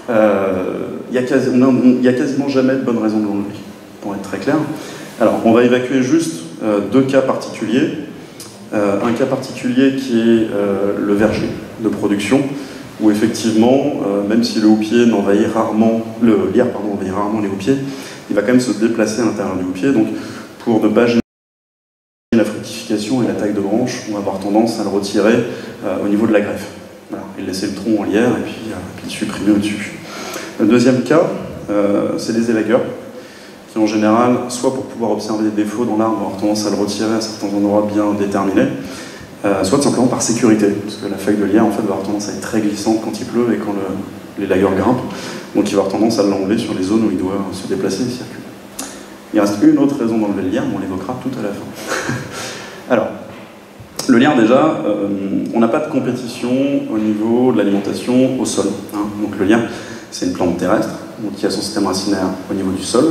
il n'y a quasiment jamais de bonne raison de l'enlever, pour être très clair. Alors, on va évacuer juste deux cas particuliers. Un cas particulier qui est le verger de production, où effectivement, même si le houppier envahit rarement les houppiers, il va quand même se déplacer à l'intérieur du houppier. Donc, pour ne pas gêner la fructification et la taille de branche, on va avoir tendance à le retirer au niveau de la greffe. Voilà, et laisser le tronc en lierre et puis le supprimer au-dessus. Le deuxième cas, c'est les élagueurs, qui en général, soit pour pouvoir observer des défauts dans l'arbre, vont avoir tendance à le retirer à certains endroits bien déterminés, soit tout simplement par sécurité, parce que la feuille de lierre en fait, va avoir tendance à être très glissante quand il pleut et quand l'élagueur grimpe, donc il va avoir tendance à l'enlever sur les zones où il doit se déplacer et circuler. Il reste une autre raison d'enlever le lierre, mais on l'évoquera tout à la fin. Alors, le lierre déjà, on n'a pas de compétition au niveau de l'alimentation au sol. Hein. Donc le lierre, c'est une plante terrestre, donc qui a son système racinaire au niveau du sol.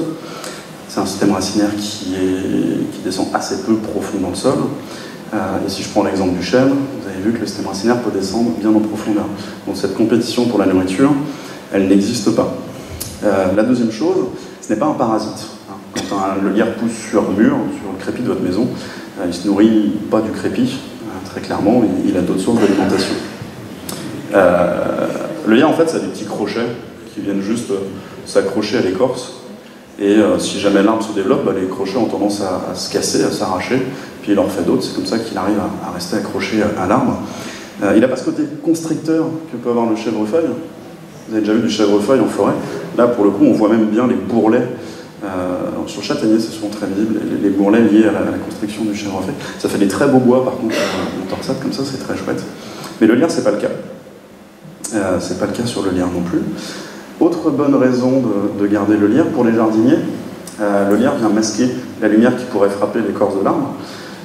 C'est un système racinaire qui descend assez peu profond dans le sol. Et si je prends l'exemple du chêne, vous avez vu que le système racinaire peut descendre bien en profondeur. Donc cette compétition pour la nourriture, elle n'existe pas. La deuxième chose, ce n'est pas un parasite. Hein. Quand le lierre pousse sur le mur, sur le crépi de votre maison, il ne se nourrit pas du crépi, très clairement, il a d'autres sources d'alimentation. Le lierre, en fait, ça a des petits crochets qui viennent juste s'accrocher à l'écorce. Et si jamais l'arbre se développe, les crochets ont tendance à se casser, à s'arracher, puis il en refait d'autres, c'est comme ça qu'il arrive à rester accroché à l'arbre. Il n'a pas ce côté constricteur que peut avoir le chèvrefeuille. Vous avez déjà vu du chèvrefeuille en forêt. Là, pour le coup, on voit même bien les bourrelets. Sur le châtaignier, c'est souvent très visible, les bourrelets liés à la constriction du chèvrefeuille. Ça fait des très beaux bois, par contre, en torsade, comme ça, c'est très chouette. Mais le lierre, c'est pas le cas. C'est pas le cas sur le lierre non plus. Autre bonne raison de garder le lierre, pour les jardiniers, le lierre vient masquer la lumière qui pourrait frapper l'écorce de l'arbre.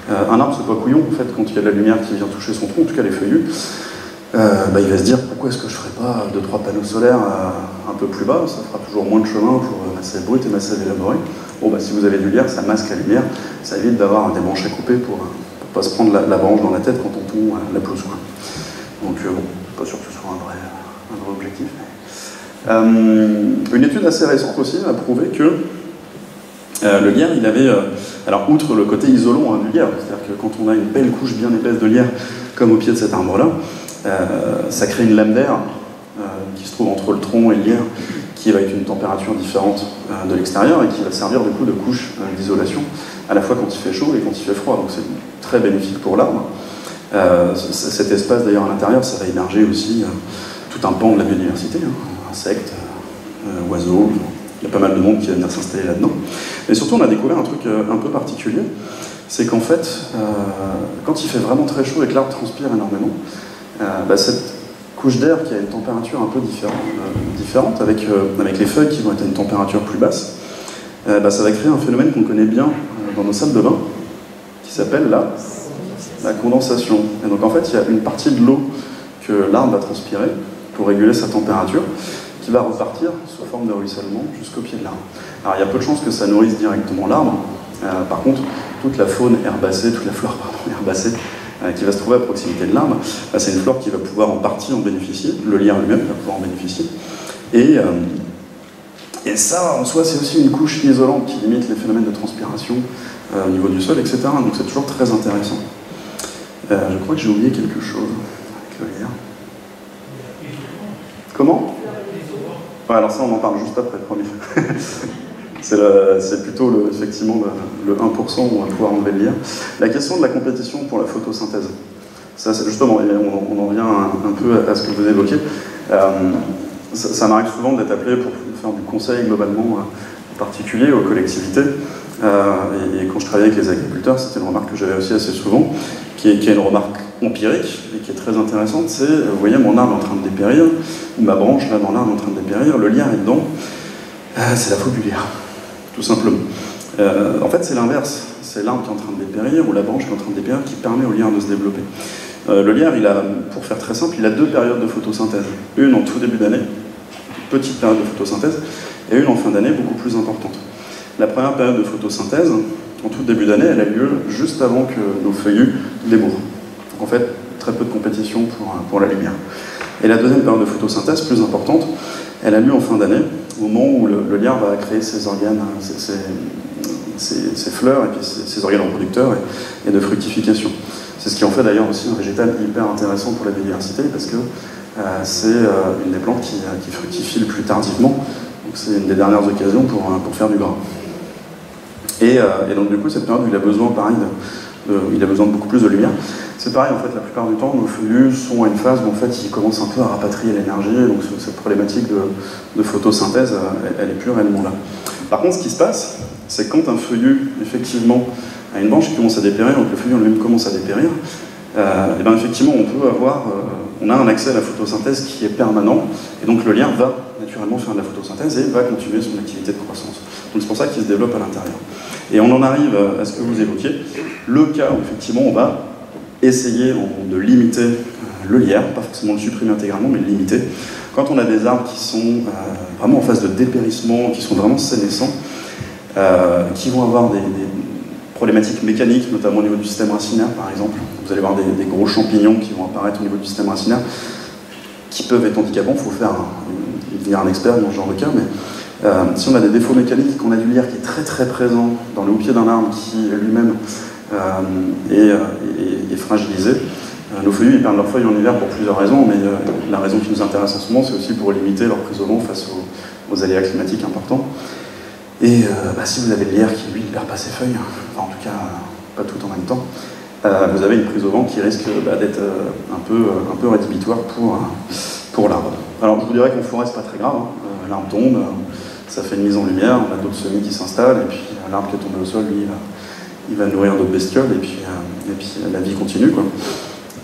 Un arbre, c'est pas couillon, en fait, quand il y a de la lumière qui vient toucher son tronc, en tout cas les feuillus, il va se dire pourquoi est-ce que je ferais pas 2-3 panneaux solaires un peu plus bas, ça fera toujours moins de chemin pour ma sève brute et ma sève élaborée. Bon, si vous avez du lierre, ça masque la lumière, ça évite d'avoir des branches à couper pour pas se prendre la branche dans la tête quand on tombe la pelouse, quoi. Donc pas sûr que ce soit un vrai objectif. Une étude assez récente aussi a prouvé que le lierre, il avait, alors outre le côté isolant du lierre, c'est-à-dire que quand on a une belle couche bien épaisse de lierre, comme au pied de cet arbre-là, ça crée une lame d'air qui se trouve entre le tronc et le lierre, qui va être une température différente de l'extérieur et qui va servir du coup de couche d'isolation, à la fois quand il fait chaud et quand il fait froid. Donc c'est très bénéfique pour l'arbre. Cet espace d'ailleurs à l'intérieur, ça va héberger aussi tout un pan de la biodiversité, insectes, oiseaux. Il y a pas mal de monde qui va venir s'installer là-dedans. Mais surtout, on a découvert un truc un peu particulier, c'est qu'en fait, quand il fait vraiment très chaud et que l'arbre transpire énormément, cette couche d'air qui a une température un peu différente avec les feuilles qui vont être à une température plus basse, ça va créer un phénomène qu'on connaît bien dans nos salles de bain, qui s'appelle la condensation. Et donc en fait, il y a une partie de l'eau que l'arbre va transpirer pour réguler sa température, qui va repartir sous forme de ruissellement jusqu'au pied de l'arbre. Alors il y a peu de chances que ça nourrisse directement l'arbre. Par contre, toute la faune herbacée, toute la flore herbacée qui va se trouver à proximité de l'arbre, c'est une flore qui va pouvoir en partie en bénéficier, le lierre lui-même va pouvoir en bénéficier. Et ça, en soi, c'est aussi une couche isolante qui limite les phénomènes de transpiration au niveau du sol, etc. Donc c'est toujours très intéressant. Je crois que j'ai oublié quelque chose avec le lierre. Comment ? Ouais, alors ça, on en parle juste après, promis. C'est plutôt effectivement le 1% où on va pouvoir enlever le lierre. La question de la compétition pour la photosynthèse. Ça, c'est justement, on en vient un peu à ce que vous évoquez. Ça m'arrive souvent d'être appelé pour faire du conseil globalement en particulier aux collectivités. Et quand je travaillais avec les agriculteurs, c'était une remarque que j'avais aussi assez souvent, qui est une remarque empirique et qui est très intéressante. C'est, vous voyez, mon arbre est en train de dépérir, ou ma branche là dans l'arbre est en train de dépérir, le lierre est dedans. C'est la faute du lierre, tout simplement. En fait, c'est l'inverse. C'est l'arbre qui est en train de dépérir, ou la branche qui est en train de dépérir, qui permet au lierre de se développer. Le lierre, pour faire très simple, il a 2 périodes de photosynthèse. Une en tout début d'année, petite période de photosynthèse, et une en fin d'année, beaucoup plus importante. La première période de photosynthèse, en tout début d'année, elle a lieu juste avant que nos feuillus débourrent. Donc en fait, très peu de compétition pour la lumière. Et la deuxième période de photosynthèse, plus importante, elle a lieu en fin d'année, au moment où le lierre va créer ses organes, ses fleurs, et puis ses organes reproducteurs et de fructification. C'est ce qui en fait d'ailleurs aussi un végétal hyper intéressant pour la biodiversité, parce que c'est une des plantes qui fructifie le plus tardivement. Donc c'est une des dernières occasions pour faire du gras. Et donc du coup, cette période où il a besoin, pareil, il a besoin de beaucoup plus de lumière. C'est pareil, en fait, la plupart du temps, nos feuillus sont à une phase où en fait, ils commencent un peu à rapatrier l'énergie, donc cette problématique de photosynthèse, elle est plus réellement là. Par contre, ce qui se passe, c'est que quand un feuillu, effectivement, a une branche qui commence à dépérir, donc le feuillu en lui-même commence à dépérir, et bien effectivement, on a un accès à la photosynthèse qui est permanent, et donc le lierre va naturellement faire de la photosynthèse et va continuer son activité de croissance. Donc c'est pour ça qu'il se développe à l'intérieur. Et on en arrive à ce que vous évoquiez, le cas où effectivement on va essayer de limiter le lierre, pas forcément le supprimer intégralement, mais le limiter. Quand on a des arbres qui sont vraiment en phase de dépérissement, qui sont vraiment sénescents, qui vont avoir des problématiques mécaniques, notamment au niveau du système racinaire par exemple. Vous allez voir des gros champignons qui vont apparaître au niveau du système racinaire, qui peuvent être handicapants. Il faut devenir un expert dans ce genre de cas, mais si on a des défauts mécaniques, qu'on a du lierre qui est très très présent dans le haut pied d'un arbre qui lui-même est fragilisé, nos feuillus ils perdent leurs feuilles en hiver pour plusieurs raisons, mais la raison qui nous intéresse en ce moment, c'est aussi pour limiter leur prise au vent face aux aléas climatiques importants. Et si vous avez le lierre qui, lui, ne perd pas ses feuilles, enfin en tout cas, pas tout en même temps, vous avez une prise au vent qui risque d'être un peu rédhibitoire pour l'arbre. Alors je vous dirais qu'en forêt, c'est pas très grave, hein. L'arbre tombe, ça fait une mise en lumière, on a d'autres semis qui s'installent, et puis l'arbre qui est tombé au sol, lui, il va nourrir d'autres bestioles, et puis la vie continue, quoi.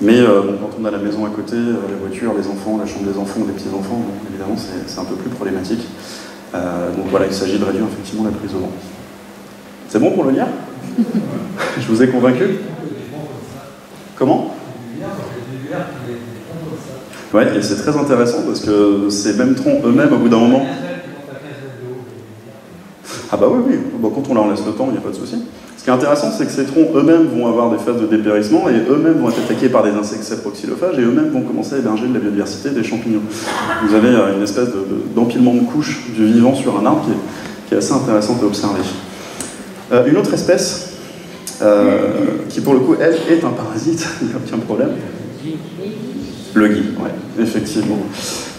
Mais quand on a la maison à côté, la voiture, les enfants, la chambre des enfants, les petits-enfants, évidemment, c'est un peu plus problématique. Donc voilà, il s'agit de réduire effectivement la prise au vent. C'est bon pour le lire? Je vous ai convaincu? Comment? Ouais, et c'est très intéressant parce que ces mêmes troncs eux-mêmes, au bout d'un moment... Ah bah oui, bon, quand on leur laisse le temps, il n'y a pas de souci. Ce qui est intéressant, c'est que ces troncs eux-mêmes vont avoir des phases de dépérissement et eux-mêmes vont être attaqués par des insectes saproxylophages et eux-mêmes vont commencer à héberger de la biodiversité des champignons. Vous avez une espèce d'empilement de couches du vivant sur un arbre qui est assez intéressante à observer. Une autre espèce, qui pour le coup, elle, est un parasite, il n'y a aucun problème. Le gui, ouais, effectivement.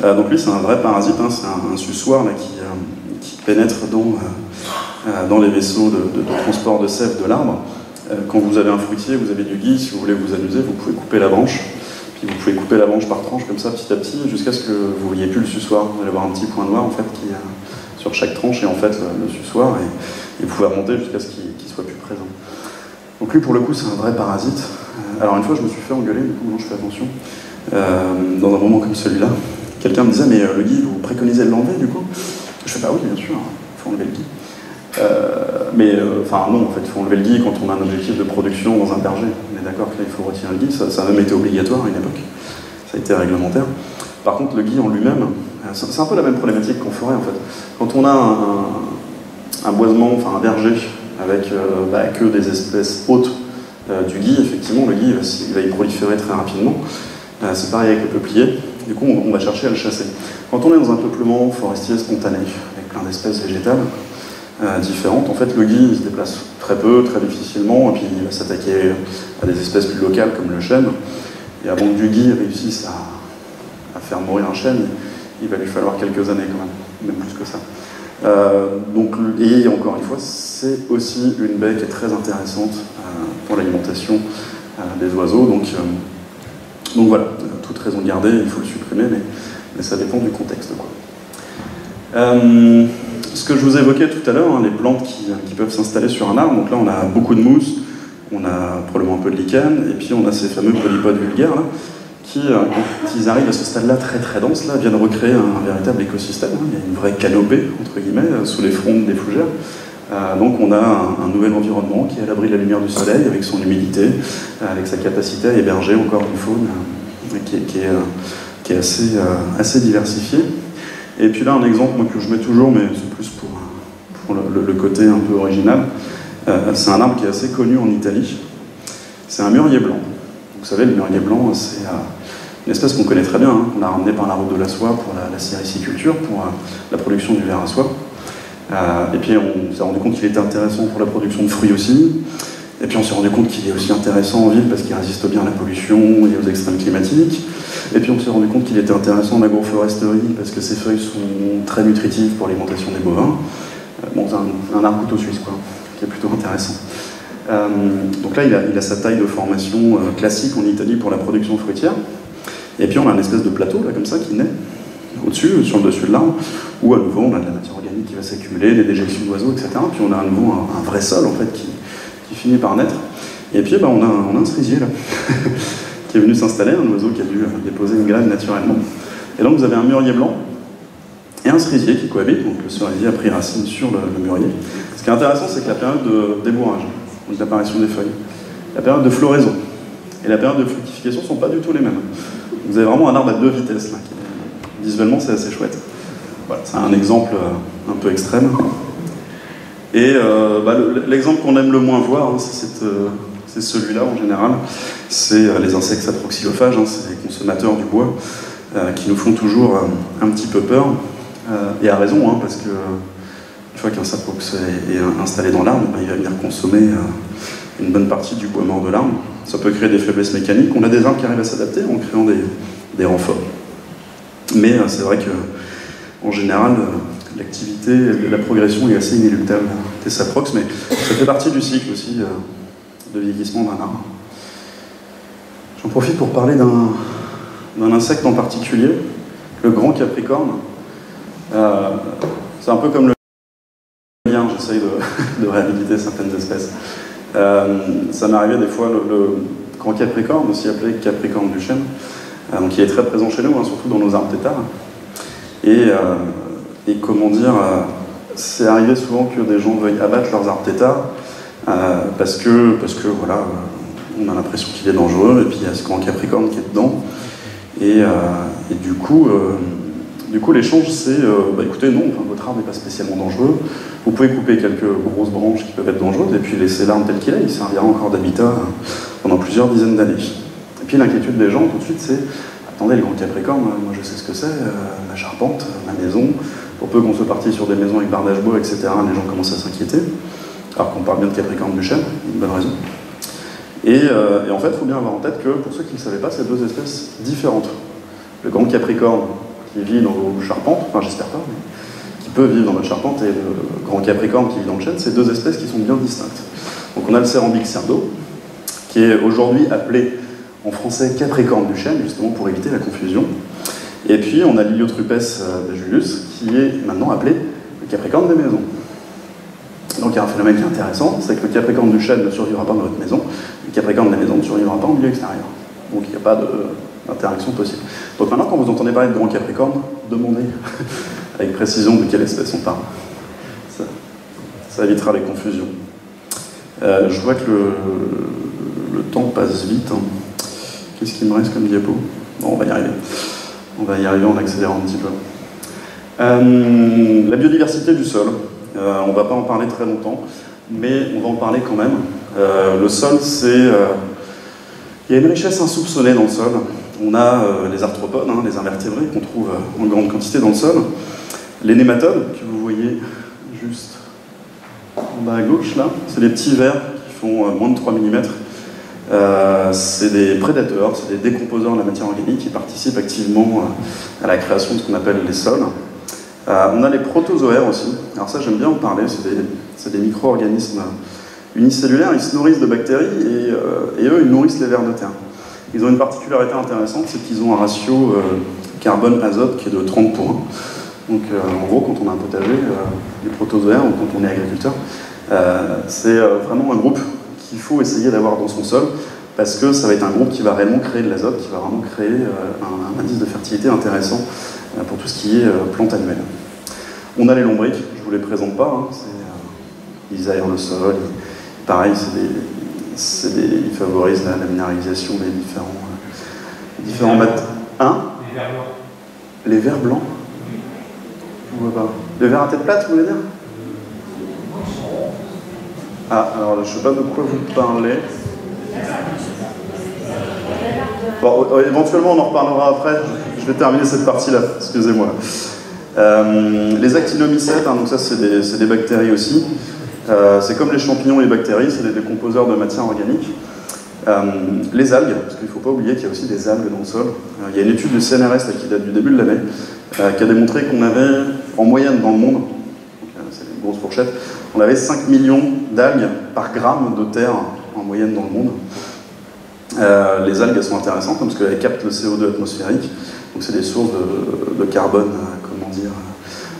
Donc lui, c'est un vrai parasite, hein, c'est un suçoir là, qui pénètre dans les vaisseaux de transport de sève de l'arbre. Quand vous avez un fruitier, vous avez du gui, si vous voulez vous amuser, vous pouvez couper la branche, puis vous pouvez couper la branche par tranche comme ça, petit à petit, jusqu'à ce que vous ne voyez plus le suçoir. Vous allez avoir un petit point noir en fait sur chaque tranche, et en fait le suçoir, et vous pouvez remonter jusqu'à ce qu'il soit plus présent. Donc lui, pour le coup, c'est un vrai parasite. Alors une fois, je me suis fait engueuler, du coup, maintenant je fais attention. Dans un moment comme celui-là, quelqu'un me disait, mais le gui, vous préconisez de l'enlever, du coup? Je fais, bah oui, bien sûr, il faut enlever le gui. Non, en fait, il faut enlever le gui quand on a un objectif de production dans un verger. On est d'accord que là, il faut retirer le gui, ça a même été obligatoire à une époque, ça a été réglementaire. Par contre, le gui en lui-même, c'est un peu la même problématique qu'en forêt, en fait. Quand on a un boisement, enfin un verger, avec que des espèces hautes du gui, effectivement, le gui, il va y proliférer très rapidement. C'est pareil avec le peuplier, du coup, on va chercher à le chasser. Quand on est dans un peuplement forestier spontané, avec plein d'espèces végétales, différentes. En fait, le gui il se déplace très peu, très difficilement, et puis il va s'attaquer à des espèces plus locales comme le chêne. Et avant que du gui réussisse à faire mourir un chêne, il va lui falloir quelques années quand même plus que ça. Et encore une fois, c'est aussi une baie qui est très intéressante pour l'alimentation des oiseaux. Donc voilà, toute raison de garder, il faut le supprimer, mais ça dépend du contexte, quoi. Ce que je vous évoquais tout à l'heure, hein, les plantes qui peuvent s'installer sur un arbre, donc là on a beaucoup de mousse, on a probablement un peu de lichen, et puis on a ces fameux polypodes vulgaires là, qui, quand ils arrivent à ce stade-là très très dense, là, viennent recréer un véritable écosystème. Hein. Il y a une vraie canopée, entre guillemets, sous les frondes des fougères. Donc on a un nouvel environnement qui est à l'abri de la lumière du soleil, avec son humidité, avec sa capacité à héberger encore une faune qui est assez diversifiée. Et puis là, un exemple moi, que je mets toujours, mais c'est plus pour le côté un peu original, c'est un arbre qui est assez connu en Italie. C'est un mûrier blanc. Vous savez, le mûrier blanc, c'est une espèce qu'on connaît très bien, hein, qu'on a ramené par la route de la soie pour la sériciculture, pour la production du verre à soie. Et puis on s'est rendu compte qu'il était intéressant pour la production de fruits aussi. Et puis on s'est rendu compte qu'il est aussi intéressant en ville parce qu'il résiste bien à la pollution et aux extrêmes climatiques. Et puis on s'est rendu compte qu'il était intéressant en agroforesterie parce que ses feuilles sont très nutritives pour l'alimentation des bovins. Bon, c'est un arbre couteau suisse, quoi, qui est plutôt intéressant. Donc là, il a sa taille de formation classique en Italie pour la production fruitière. Et puis on a une espèce de plateau, là, comme ça, qui naît au-dessus, sur le dessus de l'arbre, où à nouveau on a de la matière organique qui va s'accumuler, des déjections d'oiseaux, etc. Puis on a à nouveau un vrai sol, en fait, qui finit par naître. Et puis on a un cerisier, là, qui est venu s'installer, un oiseau qui a dû déposer une graine naturellement. Et donc vous avez un mûrier blanc et un cerisier qui cohabitent, donc le cerisier a pris racine sur le mûrier. Ce qui est intéressant, c'est que la période de débourrage, donc l'apparition des feuilles, la période de floraison et la période de fructification ne sont pas du tout les mêmes. Vous avez vraiment un arbre à deux vitesses, là, visuellement c'est assez chouette. Voilà, c'est un exemple un peu extrême. Et l'exemple qu'on aime le moins voir, hein, c'est celui-là en général, c'est les insectes saproxylophages, hein, c'est les consommateurs du bois, qui nous font toujours un petit peu peur, et à raison, hein, parce que une fois qu'un saprox est installé dans l'arbre, il va venir consommer une bonne partie du bois mort de l'arbre. Ça peut créer des faiblesses mécaniques. On a des arbres qui arrivent à s'adapter en créant des renforts. Mais c'est vrai que, en général, l'activité, la progression est assez inéluctable. Et ça proxe, mais ça fait partie du cycle aussi de vieillissement d'un arbre. J'en profite pour parler d'un insecte en particulier, le grand capricorne. C'est un peu comme le lien, j'essaye de réhabiliter certaines espèces. Ça m'est arrivé des fois, le grand capricorne, aussi appelé capricorne du chêne, donc il est très présent chez nous, hein, surtout dans nos arbres têtards. Et comment dire, c'est arrivé souvent que des gens veuillent abattre leurs arbres têtards parce que voilà, on a l'impression qu'il est dangereux, et puis il y a ce grand capricorne qui est dedans. Et du coup, l'échange, c'est écoutez, non, enfin, votre arbre n'est pas spécialement dangereux. Vous pouvez couper quelques grosses branches qui peuvent être dangereuses, et puis laisser l'arbre tel qu'il est, il servira encore d'habitat pendant plusieurs dizaines d'années. Et puis l'inquiétude des gens, tout de suite, c'est attendez, le grand capricorne, moi je sais ce que c'est, la charpente, ma maison. Pour peu qu'on soit parti sur des maisons avec bardage bois, etc., les gens commencent à s'inquiéter. Alors qu'on parle bien de capricorne du chêne, une bonne raison. Et en fait, il faut bien avoir en tête que, pour ceux qui ne le savaient pas, c'est deux espèces différentes. Le grand capricorne qui vit dans vos charpentes, enfin j'espère pas, mais qui peut vivre dans votre charpente, et le grand capricorne qui vit dans le chêne, c'est deux espèces qui sont bien distinctes. Donc on a le cérambique cerdo, qui est aujourd'hui appelé en français capricorne du chêne, justement pour éviter la confusion. Et puis on a l'Iliotrupes de Julius, qui est maintenant appelé le capricorne des maisons. Donc il y a un phénomène qui est intéressant, c'est que le capricorne du chêne ne survivra pas dans votre maison, le capricorne des maisons ne survivra pas en milieu extérieur. Donc il n'y a pas d'interaction possible. Donc maintenant, quand vous entendez parler de grand capricorne, demandez avec précision de quelle espèce on parle. Ça évitera les confusions. Je vois que le temps passe vite. Hein. Qu'est-ce qu'il me reste comme diapo? Bon, on va y arriver. On va y arriver en accélérant un petit peu. La biodiversité du sol. On ne va pas en parler très longtemps, mais on va en parler quand même. Le sol, c'est... il y a une richesse insoupçonnée dans le sol. On a les arthropodes, hein, les invertébrés qu'on trouve en grande quantité dans le sol. Les nématodes, que vous voyez juste en bas à gauche, là, c'est des petits vers qui font moins de 3 mm. C'est des prédateurs, c'est des décomposeurs de la matière organique qui participent activement à la création de ce qu'on appelle les sols. On a les protozoaires aussi. Alors ça, j'aime bien en parler, c'est des micro-organismes unicellulaires, ils se nourrissent de bactéries et eux, ils nourrissent les vers de terre. Ils ont une particularité intéressante, c'est qu'ils ont un ratio carbone-azote qui est de 30 pour 1. Donc en gros, quand on a un potager, les protozoaires, ou quand on est agriculteur, c'est vraiment un groupe qu'il faut essayer d'avoir dans son sol, parce que ça va être un groupe qui va réellement créer de l'azote, qui va vraiment créer un indice de fertilité intéressant pour tout ce qui est plantes annuelles. On a les lombriques, je ne vous les présente pas, hein, ils aèrent le sol, pareil, ils favorisent la minéralisation des différents matériaux. Hein? Les vers blancs. Les vers blancs? Je ne vois pas. Les vers à tête plate, vous voulez dire? Ah, alors je ne sais pas de quoi vous parlez. Bon, éventuellement on en reparlera après, je vais terminer cette partie-là, excusez-moi. Les actinomycètes, hein, donc ça c'est des bactéries aussi. C'est comme les champignons et les bactéries, c'est des décomposeurs de matière organique. Les algues, parce qu'il ne faut pas oublier qu'il y a aussi des algues dans le sol. Il y a une étude du CNRS qui date du début de l'année, qui a démontré qu'on avait, en moyenne dans le monde, c'est une grosse fourchette, on avait 5 millions d'algues par gramme de terre en moyenne dans le monde. Les algues, elles sont intéressantes parce qu'elles captent le CO2 atmosphérique, donc c'est des sources de carbone, comment dire,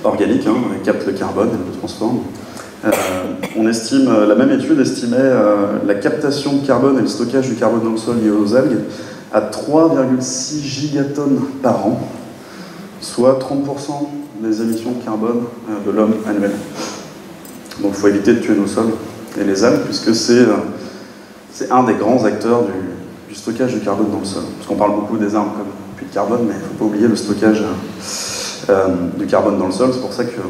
organique, hein. Elles captent le carbone, elles le transforment. On estime, la même étude estimait la captation de carbone et le stockage du carbone dans le sol lié aux algues à 3,6 gigatonnes par an, soit 30% des émissions de carbone de l'homme annuel. Donc il faut éviter de tuer nos sols et les algues, puisque c'est un des grands acteurs du stockage du carbone dans le sol. Parce qu'on parle beaucoup des arbres comme puits de carbone, mais il ne faut pas oublier le stockage du carbone dans le sol. C'est pour ça que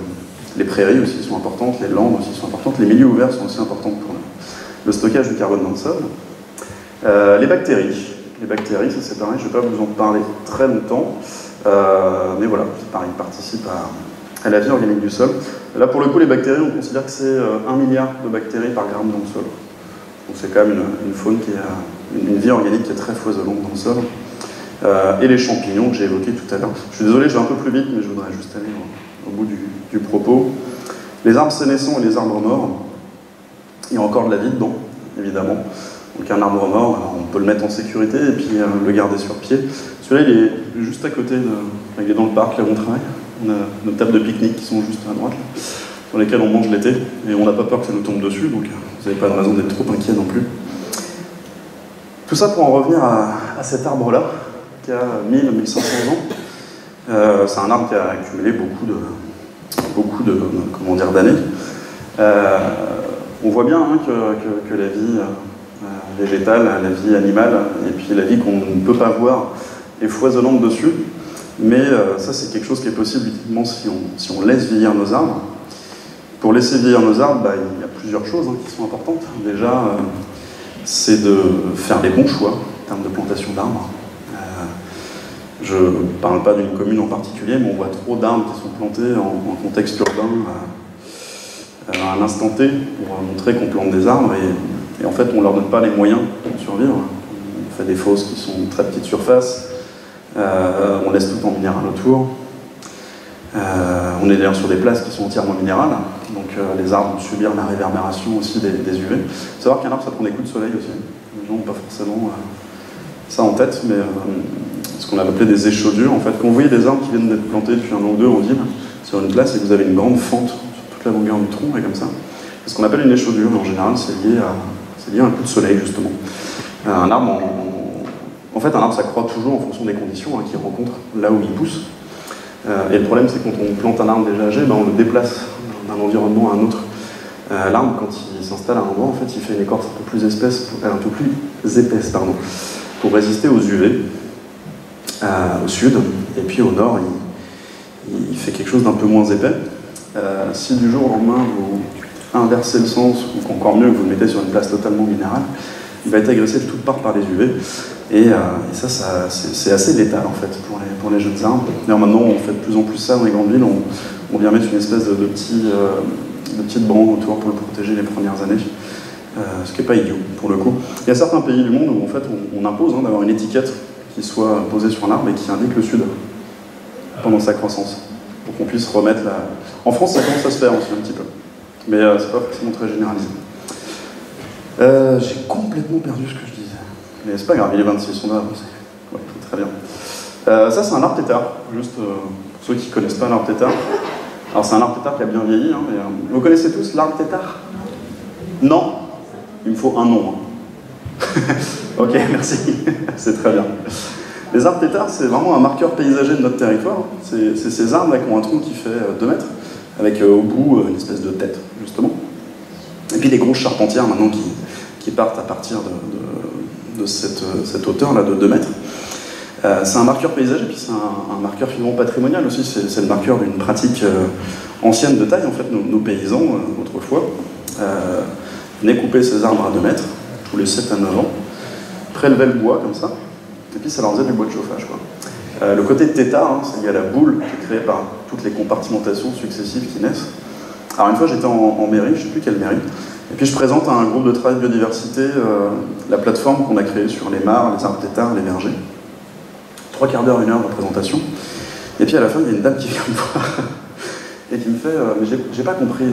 les prairies aussi sont importantes, les landes aussi sont importantes, les milieux ouverts sont aussi importants pour le stockage du carbone dans le sol. Les bactéries. Les bactéries, ça c'est pareil, je ne vais pas vous en parler très longtemps, mais voilà, c'est pareil, ils participent à la vie organique du sol. Là, pour le coup, les bactéries, on considère que c'est 1 milliard de bactéries par gramme dans le sol. Donc c'est quand même une faune qui a une vie organique qui est très foisonnante dans le sol. Et les champignons que j'ai évoqués tout à l'heure. Je suis désolé, je vais un peu plus vite, mais je voudrais juste aller au bout du propos. Les arbres sénescents et les arbres morts, il y a encore de la vie dedans, évidemment. Donc un arbre mort, on peut le mettre en sécurité et puis le garder sur pied. Celui-là, il est juste à côté, il est dans le parc, là où on travaille. On a nos tables de pique-nique qui sont juste à droite, là, sur lesquelles on mange l'été. Et on n'a pas peur que ça nous tombe dessus, donc vous n'avez pas de raison d'être trop inquiet non plus. Tout ça pour en revenir à cet arbre-là, qui a 1000-1500 ans. C'est un arbre qui a accumulé beaucoup de comment dire, d'années. On voit bien hein, que la vie végétale, la vie animale, et puis la vie qu'on ne peut pas voir est foisonnante dessus. Mais ça, c'est quelque chose qui est possible uniquement si on laisse vieillir nos arbres. Pour laisser vieillir nos arbres, il y a plusieurs choses hein, qui sont importantes. Déjà, c'est de faire les bons choix en termes de plantation d'arbres. Je ne parle pas d'une commune en particulier, mais on voit trop d'arbres qui sont plantés en contexte urbain à un instant T pour montrer qu'on plante des arbres et en fait on ne leur donne pas les moyens de survivre. On fait des fosses qui sont très petites surfaces, on laisse tout en minéral autour. On est d'ailleurs sur des places qui sont entièrement minérales, donc les arbres vont subir la réverbération aussi des UV. Il faut savoir qu'un arbre ça prend des coups de soleil aussi. Les gens n'ont pas forcément ça en tête, mais ce qu'on a appelé des échaudures. En fait, quand vous voyez des arbres qui viennent d'être plantés depuis un an ou deux en ville, sur une place, et que vous avez une grande fente sur toute la longueur du tronc, et comme ça, c'est ce qu'on appelle une échaudure, mais en général, c'est lié à un coup de soleil, justement. Un arbre, en fait, un arbre, ça croît toujours en fonction des conditions qu'il rencontre là où il pousse. Et le problème, c'est quand on plante un arbre déjà âgé, on le déplace d'un environnement à un autre. L'arbre, quand il s'installe à un endroit, en fait, il fait une écorce un peu plus épaisse, pour résister aux UV. Au sud, et puis au nord, il fait quelque chose d'un peu moins épais. Si du jour au lendemain, vous inversez le sens, ou encore mieux, que vous le mettez sur une place totalement minérale, il va être agressé de toutes parts par les UV, et ça c'est assez létal en fait pour les jeunes arbres. D'ailleurs maintenant, on fait de plus en plus ça dans les grandes villes, on vient mettre une espèce de petite bande autour pour le protéger les premières années. Ce qui n'est pas idiot, pour le coup. Il y a certains pays du monde où en fait on impose d'avoir une étiquette qui soit posée sur un arbre et qui indique le sud pendant sa croissance, pour qu'on puisse remettre la... En France, ça commence à se faire aussi un petit peu, mais c'est pas forcément très généralisé. J'ai complètement perdu ce que je disais, mais c'est pas grave, il est 26, on a avancé. Ouais, très bien. Ça, c'est un arbre tétard, juste pour ceux qui ne connaissent pas l'arbre tétard. Alors, c'est un arbre tétard qui a bien vieilli, hein, mais, vous connaissez tous l'arbre tétard? Non? Il me faut un nom. Hein. Ok, merci. C'est très bien. Les arbres tétards, c'est vraiment un marqueur paysager de notre territoire. C'est ces arbres là qui ont un tronc qui fait 2 mètres, avec au bout une espèce de tête, justement. Et puis des grosses charpentières maintenant qui partent à partir de cette hauteur-là de 2 mètres. C'est un marqueur paysager, puis c'est un marqueur finalement patrimonial aussi. C'est le marqueur d'une pratique ancienne de taille. En fait, nos paysans, autrefois, venaient couper ces arbres à 2 mètres, tous les 7 à 9 ans, prélevaient le bois comme ça, et puis ça leur faisait du bois de chauffage, quoi. Le côté tétard, hein, c'est lié à la boule qui est créée par toutes les compartimentations successives qui naissent. Alors une fois j'étais en mairie, je ne sais plus quelle mairie, et puis je présente à un groupe de travail de biodiversité la plateforme qu'on a créée sur les mares, les arbres tétards, les vergers. 3 quarts d'heure, 1 heure de présentation. Et puis à la fin, il y a une dame qui vient me voir et qui me fait mais j'ai pas compris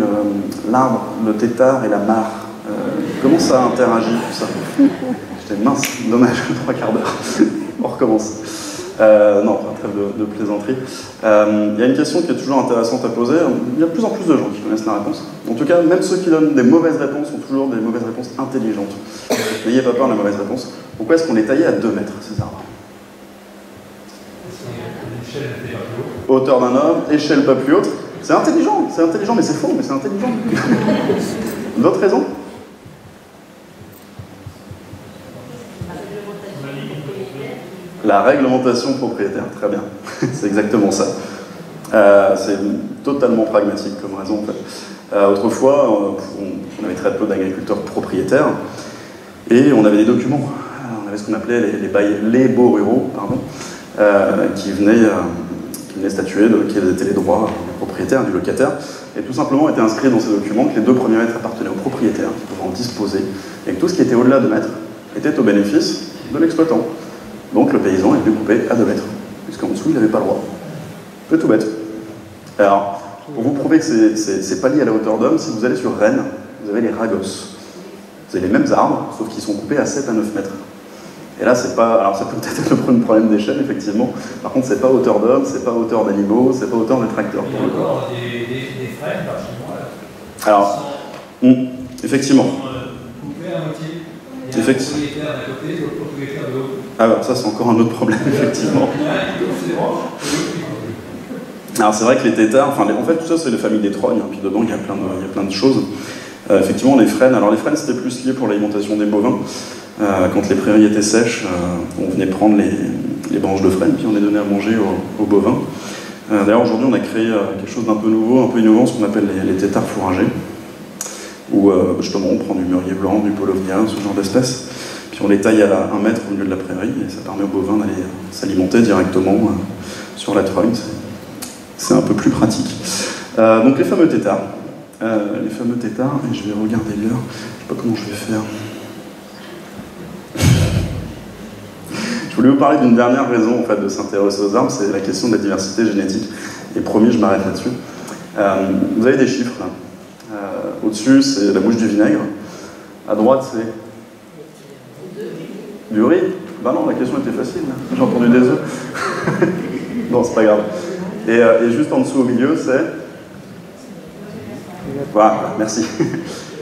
l'arbre, le tétard et la mare. Comment ça interagit tout ça? J'étais mince, dommage, 3 quarts d'heure. On recommence. Non, pas trêve de plaisanterie. Il y a une question qui est toujours intéressante à poser. Il y a de plus en plus de gens qui connaissent la réponse. En tout cas, même ceux qui donnent des mauvaises réponses ont toujours des mauvaises réponses intelligentes. N'ayez pas peur des mauvaises réponses. Pourquoi est-ce qu'on les taillait à 2 mètres, ces arbres? Hauteur d'un homme, échelle pas plus haute. C'est intelligent, mais c'est faux, mais c'est intelligent. D'autres raisons? La réglementation propriétaire, très bien. C'est exactement ça. C'est totalement pragmatique comme raison, en fait. Autrefois, on avait très peu d'agriculteurs propriétaires, et on avait des documents. On avait ce qu'on appelait les baux ruraux, pardon, qui venaient statuer de quels étaient les droits du propriétaire, du locataire, et tout simplement était inscrit dans ces documents que les 2 premiers mètres appartenaient au propriétaire, qui pouvait en disposer, et que tout ce qui était au-delà de mètres était au bénéfice de l'exploitant. Donc le paysan est venu couper à 2 mètres, puisqu'en dessous il n'avait pas le droit. C'est tout bête. Alors, Pour vous prouver que c'est pas lié à la hauteur d'homme, si vous allez sur Rennes, vous avez les ragos. Vous avez les mêmes arbres, sauf qu'ils sont coupés à 7 à 9 mètres. Et là, c'est pas. Alors, ça peut peut-être être le problème d'échelle, effectivement. Par contre, c'est pas hauteur d'homme, c'est pas hauteur d'animaux, c'est pas hauteur de tracteurs. Il y a encore des freins par chez moi. Alors, effectivement. Coupés à moitié. Il y a un propriétaire d'un côté, l'autre propriétaire de l'autre. Ah, bah, ça, c'est encore un autre problème, effectivement. Alors, c'est vrai que les têtards, enfin, en fait, tout ça, c'est les familles des trognes, hein, puis dedans, il y a plein de choses. Effectivement, les frênes, alors les frênes, c'était plus lié pour l'alimentation des bovins. Quand les prairies étaient sèches, on venait prendre les branches de frêne, puis on les donnait à manger aux bovins. D'ailleurs, aujourd'hui, on a créé quelque chose d'un peu nouveau, un peu innovant, ce qu'on appelle les têtards fourragers, où justement, on prend du mûrier blanc, du paulownia, ce genre d'espèces, puis on les taille à 1 mètre au milieu de la prairie, et ça permet aux bovins d'aller s'alimenter directement sur la trogne. C'est un peu plus pratique. Donc les fameux têtards. Et je vais regarder l'heure, je sais pas comment je vais faire. Je voulais vous parler d'une dernière raison en fait, de s'intéresser aux arbres, c'est la question de la diversité génétique. Et promis, je m'arrête là-dessus. Vous avez des chiffres là. Au-dessus, c'est la mouche du vinaigre. À droite, c'est du riz. Bah non, la question était facile. J'ai entendu des œufs. Non, c'est pas grave. Et juste en dessous, au milieu, c'est... Voilà, merci.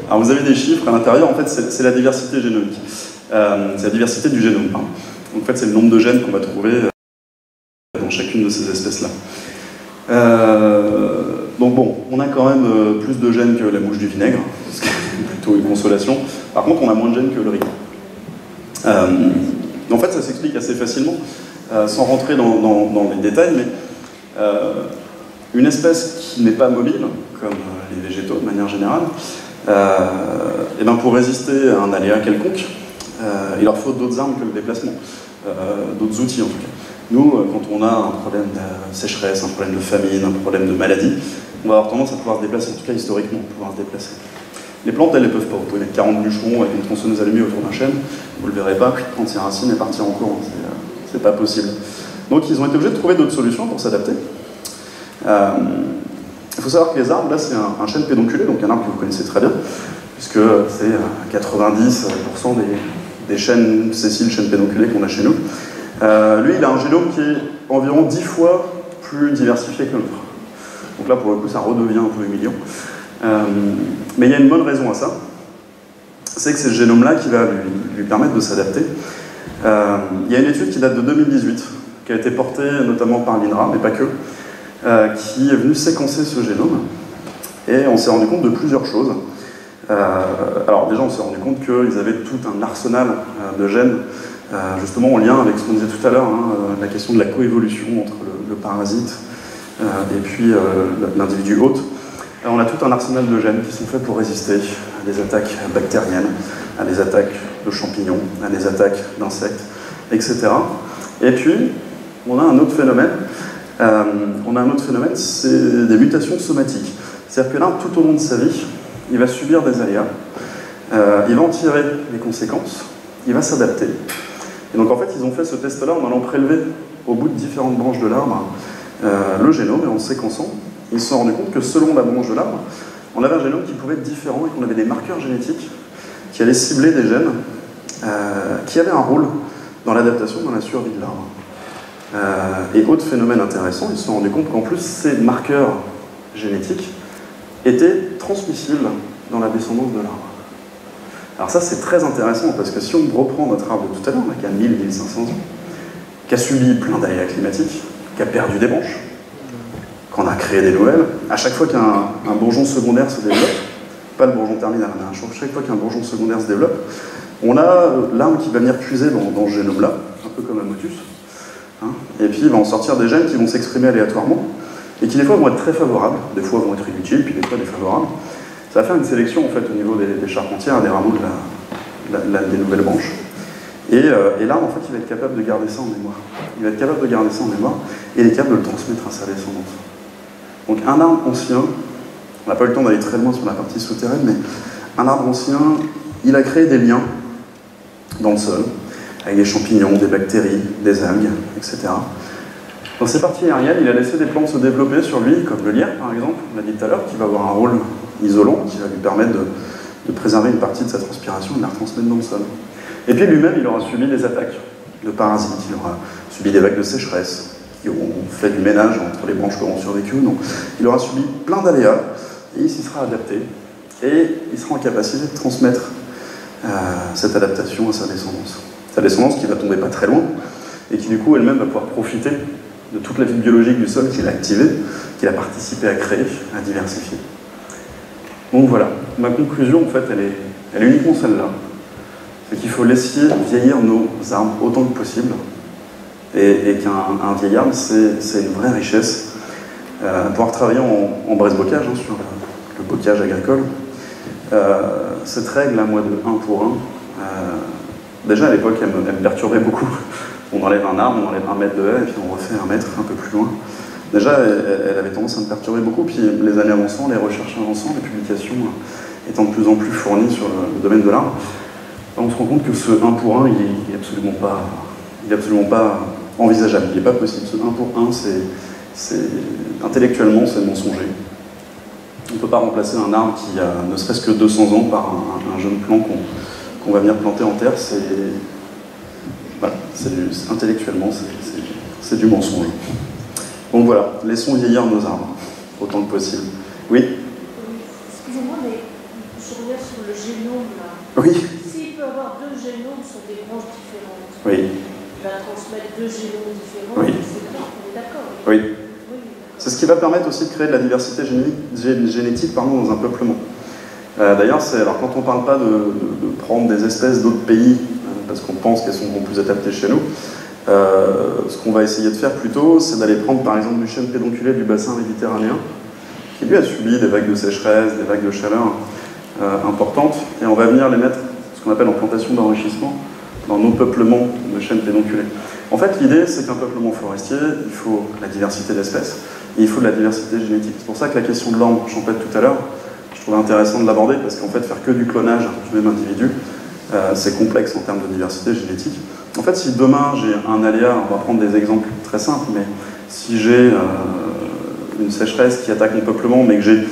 Alors vous avez des chiffres à l'intérieur, en fait, c'est la diversité génomique. C'est la diversité du génome, pardon. Donc, en fait, c'est le nombre de gènes qu'on va trouver dans chacune de ces espèces-là. Donc bon, on a quand même plus de gènes que la mouche du vinaigre, ce qui est plutôt une consolation. Par contre, on a moins de gènes que le riz. En fait, ça s'explique assez facilement, sans rentrer dans les détails, mais une espèce qui n'est pas mobile, comme les végétaux de manière générale, et ben pour résister à un aléa quelconque, il leur faut d'autres armes que le déplacement, d'autres outils en tout cas. Nous, quand on a un problème de sécheresse, un problème de famine, un problème de maladie, on va avoir tendance à pouvoir se déplacer, en tout cas historiquement, pouvoir se déplacer. Les plantes, elles ne peuvent pas. Vous pouvez mettre 40 bûcherons avec une tronçonneuse allumée autour d'un chêne, vous ne le verrez pas, puis prendre ses racines et partir en courant. C'est pas possible. Donc ils ont été obligés de trouver d'autres solutions pour s'adapter. Il faut savoir que les arbres, là, c'est un chêne pédonculé, donc un arbre que vous connaissez très bien, puisque c'est 90% des chênes sessiles, chênes pédonculés qu'on a chez nous. Lui, il a un génome qui est environ 10 fois plus diversifié que le nôtre. Donc là, pour le coup, ça redevient un peu humiliant. Mais il y a une bonne raison à ça. C'est que c'est ce génome-là qui va lui permettre de s'adapter. Il y a une étude qui date de 2018, qui a été portée notamment par l'INRA, mais pas que, qui est venue séquencer ce génome. Et on s'est rendu compte de plusieurs choses. Alors déjà, on s'est rendu compte qu'ils avaient tout un arsenal de gènes, justement en lien avec ce qu'on disait tout à l'heure, la question de la coévolution entre le parasite et puis l'individu hôte. On a tout un arsenal de gènes qui sont faits pour résister à des attaques bactériennes, à des attaques de champignons, à des attaques d'insectes, etc. Et puis, on a un autre phénomène. C'est des mutations somatiques. C'est-à-dire que l'arbre, tout au long de sa vie, il va subir des aléas, il va en tirer les conséquences, il va s'adapter. Et donc en fait, ils ont fait ce test-là en allant prélever au bout de différentes branches de l'arbre le génome, et en séquençant, ils se sont rendus compte que selon la branche de l'arbre, on avait un génome qui pouvait être différent et qu'on avait des marqueurs génétiques qui allaient cibler des gènes qui avaient un rôle dans l'adaptation, dans la survie de l'arbre. Et autre phénomène intéressant, ils se sont rendus compte qu'en plus, ces marqueurs génétiques étaient transmissibles dans la descendance de l'arbre. Alors ça, c'est très intéressant, parce que si on reprend notre arbre de tout à l'heure, qui a 1000-1500 ans, qui a subi plein d'aléas climatiques, qui a perdu des branches, qu'on a créé des nouvelles, à chaque fois qu'un bourgeon secondaire se développe, pas le bourgeon terminal, mais à chaque fois qu'un bourgeon secondaire se développe, on a l'arbre qui va venir puiser dans ce génome-là, un peu comme un motus, et puis il va en sortir des gènes qui vont s'exprimer aléatoirement, et qui des fois vont être très favorables, des fois vont être inutiles, puis des fois défavorables. Ça va faire une sélection en fait au niveau des charpentières, des rameaux des nouvelles branches. Et l'arbre, en fait, il va être capable de garder ça en mémoire. Il va être capable de garder ça en mémoire, et il est capable de le transmettre à sa descendance. Donc un arbre ancien, on n'a pas eu le temps d'aller très loin sur la partie souterraine, mais un arbre ancien, il a créé des liens dans le sol, avec des champignons, des bactéries, des algues, etc. Dans ses parties aériennes, il a laissé des plantes se développer sur lui, comme le lierre par exemple, on l'a dit tout à l'heure, qui va avoir un rôle isolant, qui va lui permettre de préserver une partie de sa transpiration et de la retransmettre dans le sol. Et puis lui-même, il aura subi des attaques de parasites, il aura subi des vagues de sécheresse, qui ont fait du ménage entre les branches qui auront survécu ou non. Il aura subi plein d'aléas, et il s'y sera adapté, et il sera en capacité de transmettre cette adaptation à sa descendance. Sa descendance qui va tomber pas très loin, et qui du coup elle-même va pouvoir profiter de toute la vie biologique du sol qu'il a activée, qu'il a participé à créer, à diversifier. Donc voilà, ma conclusion en fait elle est uniquement celle-là. C'est qu'il faut laisser vieillir nos arbres autant que possible, et qu'un vieil arbre c'est une vraie richesse. Pouvoir travailler en braise-bocage, sur le bocage agricole, cette règle à moi de 1 pour 1, déjà à l'époque elle me perturbait beaucoup. On enlève un arbre, on enlève 1 mètre de haie, et puis on refait 1 mètre un peu plus loin. Déjà, elle avait tendance à me perturber beaucoup, puis les années avançant, les recherches avançant, les publications étant de plus en plus fournies sur le domaine de l'arbre, on se rend compte que ce 1 pour 1, il est absolument pas envisageable, il n'est pas possible. Ce 1 pour 1, intellectuellement, c'est mensonger. On ne peut pas remplacer un arbre qui a ne serait-ce que 200 ans par un jeune plant qu'on va venir planter en terre. Voilà, intellectuellement, c'est du mensonge. Donc voilà, laissons vieillir nos arbres, autant que possible. Oui? Excusez-moi, mais je reviens sur le génome, là. Oui. S'il peut avoir 2 génomes sur des branches différentes, oui. Il va transmettre 2 génomes différents, oui. C'est clair, on est d'accord. Oui. C'est ce qui va permettre aussi de créer de la diversité génétique dans un peuplement. D'ailleurs, quand on ne parle pas de prendre des espèces d'autres pays, parce qu'on pense qu'elles sont plus adaptées chez nous, ce qu'on va essayer de faire plutôt, c'est d'aller prendre par exemple du chêne pédonculé du bassin méditerranéen, qui lui a subi des vagues de sécheresse, des vagues de chaleur importantes, et on va venir les mettre, ce qu'on appelle en plantation d'enrichissement, dans nos peuplements de chêne pédonculé. En fait, l'idée, c'est qu'un peuplement forestier, il faut la diversité d'espèces, et il faut de la diversité génétique. C'est pour ça que la question de l'orme champêtre tout à l'heure, je trouvais intéressant de l'aborder, parce qu'en fait, faire que du clonage du même individu, c'est complexe en termes de diversité génétique. En fait, si demain j'ai un aléa, on va prendre des exemples très simples, mais si j'ai une sécheresse qui attaque mon peuplement, mais que j'ai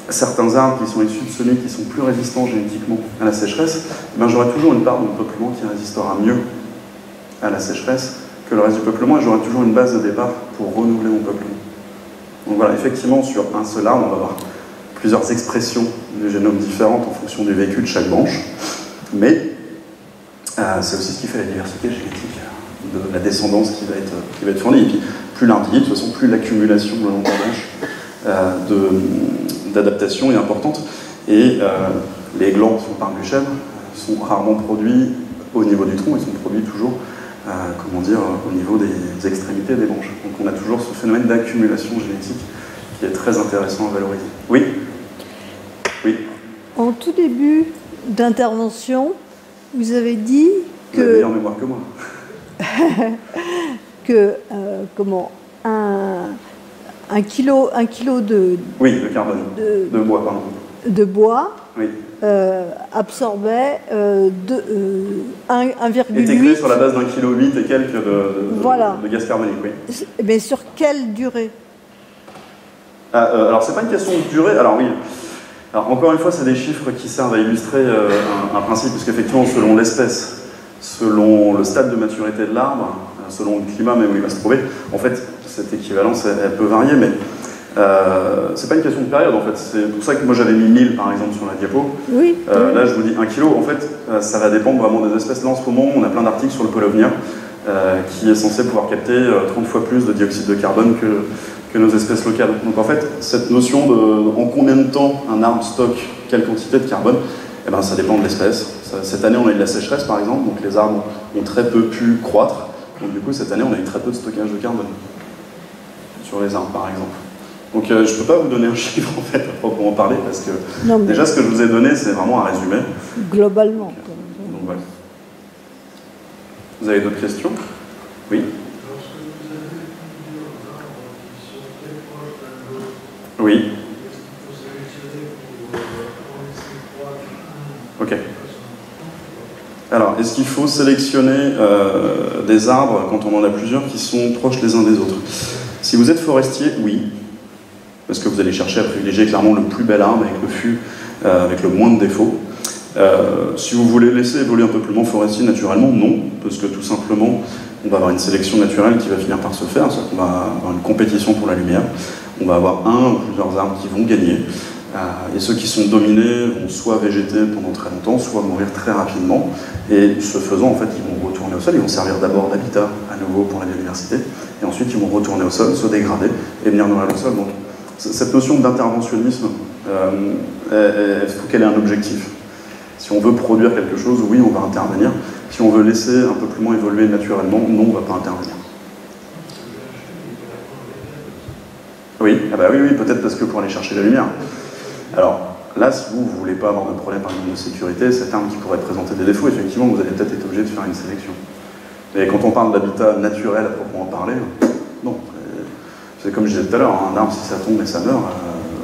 certains arbres qui sont issus de semis qui sont plus résistants génétiquement à la sécheresse, ben j'aurai toujours une part de mon peuplement qui résistera mieux à la sécheresse que le reste du peuplement, et j'aurai toujours une base de départ pour renouveler mon peuplement. Donc voilà, effectivement, sur un seul arbre, on va avoir plusieurs expressions du génome différentes en fonction du vécu de chaque branche, mais c'est aussi ce qui fait la diversité génétique de la descendance qui va être fournie. Et puis, plus l'arbre vieillit, de toute façon, plus l'accumulation le long de la branche d'adaptation est importante. Et les glands, si on parle du chêne, sont rarement produits au niveau du tronc, ils sont produits toujours au niveau des extrémités des branches. Donc on a toujours ce phénomène d'accumulation génétique qui est très intéressant à valoriser. Oui? Oui. En tout début d'intervention, vous avez dit que... Vous avez meilleure mémoire que moi. que un kilo de... Oui, de carbone. De bois, pardon. De bois, oui. Absorbait 1,8... était créé sur la base d'1,8 kg et quelques de gaz carbonique, oui. Mais sur quelle durée? Alors, c'est pas une question de durée, alors oui. Alors, encore une fois, c'est des chiffres qui servent à illustrer un principe, parce qu'effectivement, selon l'espèce, selon le stade de maturité de l'arbre, selon le climat même où il va se trouver, en fait, cette équivalence, elle peut varier, mais c'est pas une question de période, en fait. C'est pour ça que moi, j'avais mis 1000, par exemple, sur la diapo. Oui. Là, je vous dis 1 kg. En fait, ça va dépendre vraiment des espèces. Là, en ce moment, on a plein d'articles sur le paulownia, qui est censé pouvoir capter 30 fois plus de dioxyde de carbone que nos espèces locales. Donc en fait, cette notion de en combien de temps un arbre stocke quelle quantité de carbone, eh ben, ça dépend de l'espèce. Cette année, on a eu de la sécheresse, par exemple, donc les arbres ont très peu pu croître. Donc du coup, cette année, on a eu très peu de stockage de carbone sur les arbres, par exemple. Donc je ne peux pas vous donner un chiffre, en fait, à proprement parler, parce que déjà, ce que je vous ai donné, c'est vraiment un résumé. Globalement. Donc voilà. Vous avez d'autres questions? Oui? Oui. Ok. Alors, est-ce qu'il faut sélectionner des arbres, quand on en a plusieurs, qui sont proches les uns des autres. Si vous êtes forestier, oui, parce que vous allez chercher à privilégier clairement le plus bel arbre avec le fût, avec le moins de défauts. Si vous voulez laisser évoluer un peuplement forestier naturellement, non, parce que tout simplement, on va avoir une sélection naturelle qui va finir par se faire, c'est-à-dire qu'on va avoir une compétition pour la lumière, on va avoir un ou plusieurs arbres qui vont gagner, et ceux qui sont dominés vont soit végéter pendant très longtemps, soit mourir très rapidement, et ce faisant, en fait, ils vont retourner au sol, ils vont servir d'abord d'habitat à nouveau pour la biodiversité, et ensuite ils vont retourner au sol, se dégrader, et venir nourrir le sol. Donc, cette notion d'interventionnisme, il faut qu'elle ait un objectif. Si on veut produire quelque chose, oui, on va intervenir. Si on veut laisser un peu plus moins évoluer naturellement, non, on ne va pas intervenir. Oui, ah bah oui, peut-être parce que pour aller chercher la lumière. Alors là, si vous ne voulez pas avoir de problème par exemple de sécurité, cette arme qui pourrait présenter des défauts, effectivement, vous allez peut-être être obligé de faire une sélection. Mais quand on parle d'habitat naturel à proprement parler, non. C'est comme je disais tout à l'heure, un arbre, si ça tombe et ça meurt,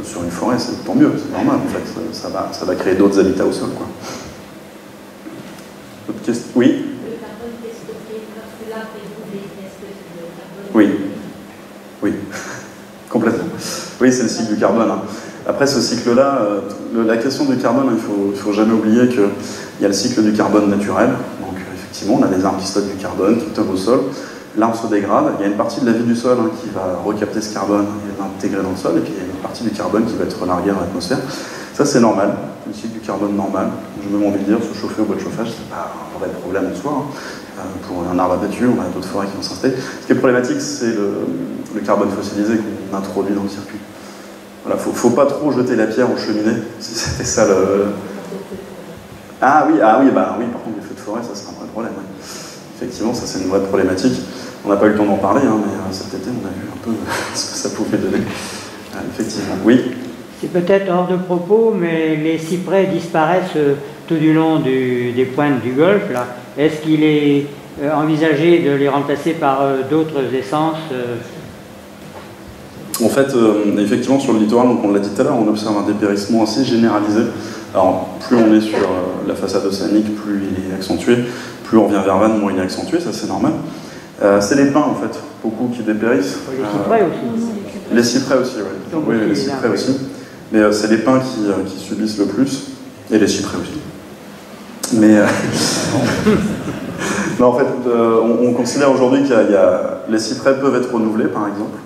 sur une forêt, c'est tant mieux, c'est normal en fait, ça va créer d'autres habitats au sol, quoi. Autre question? Oui? Le carbone qui est stocké, lorsque l'arbre est brûlé, est-ce que le carbone... Oui, complètement. Oui, c'est le cycle du carbone. Hein. Après ce cycle-là, la question du carbone, il ne faut jamais oublier qu'il y a le cycle du carbone naturel. Donc effectivement, on a des arbres qui stockent du carbone, qui tombent au sol. L'arbre se dégrade, il y a une partie de la vie du sol qui va recapter ce carbone et l'intégrer dans le sol, et puis il y a une partie du carbone qui va être relarguée dans l'atmosphère. Ça c'est normal, le cycle du carbone normal. Je me envie de dire, se chauffer au bois de chauffage, c'est pas un vrai problème en soi. Hein. Pour un arbre abattu, on a d'autres forêts qui vont s'installer. Ce qui est problématique, c'est le carbone fossilisé qu'on introduit dans le circuit. Voilà, faut pas trop jeter la pierre aux cheminées, si c'était ça le... Ah oui, par contre, les feux de forêt, ça c'est un vrai problème. Ouais. Effectivement, ça c'est une vraie problématique. On n'a pas eu le temps d'en parler, hein, mais cet été on a vu un peu ce que ça pouvait donner. Effectivement, oui. C'est peut-être hors de propos, mais les cyprès disparaissent tout du long des pointes du golfe. Là. Est-ce qu'il est envisagé de les remplacer par d'autres essences En fait, effectivement, sur le littoral, donc on l'a dit tout à l'heure, on observe un dépérissement assez généralisé. Alors, plus on est sur la façade océanique, plus il est accentué. Plus on revient vers Vannes, moins il est accentué, ça c'est normal. C'est les pins en fait, beaucoup qui dépérissent. Les cyprès aussi. Les cyprès aussi, oui. Oui, les cyprès aussi. Mais c'est les pins qui subissent le plus, et les cyprès aussi. Mais non, en fait, on considère aujourd'hui qu'il y a les cyprès peuvent être renouvelés, par exemple.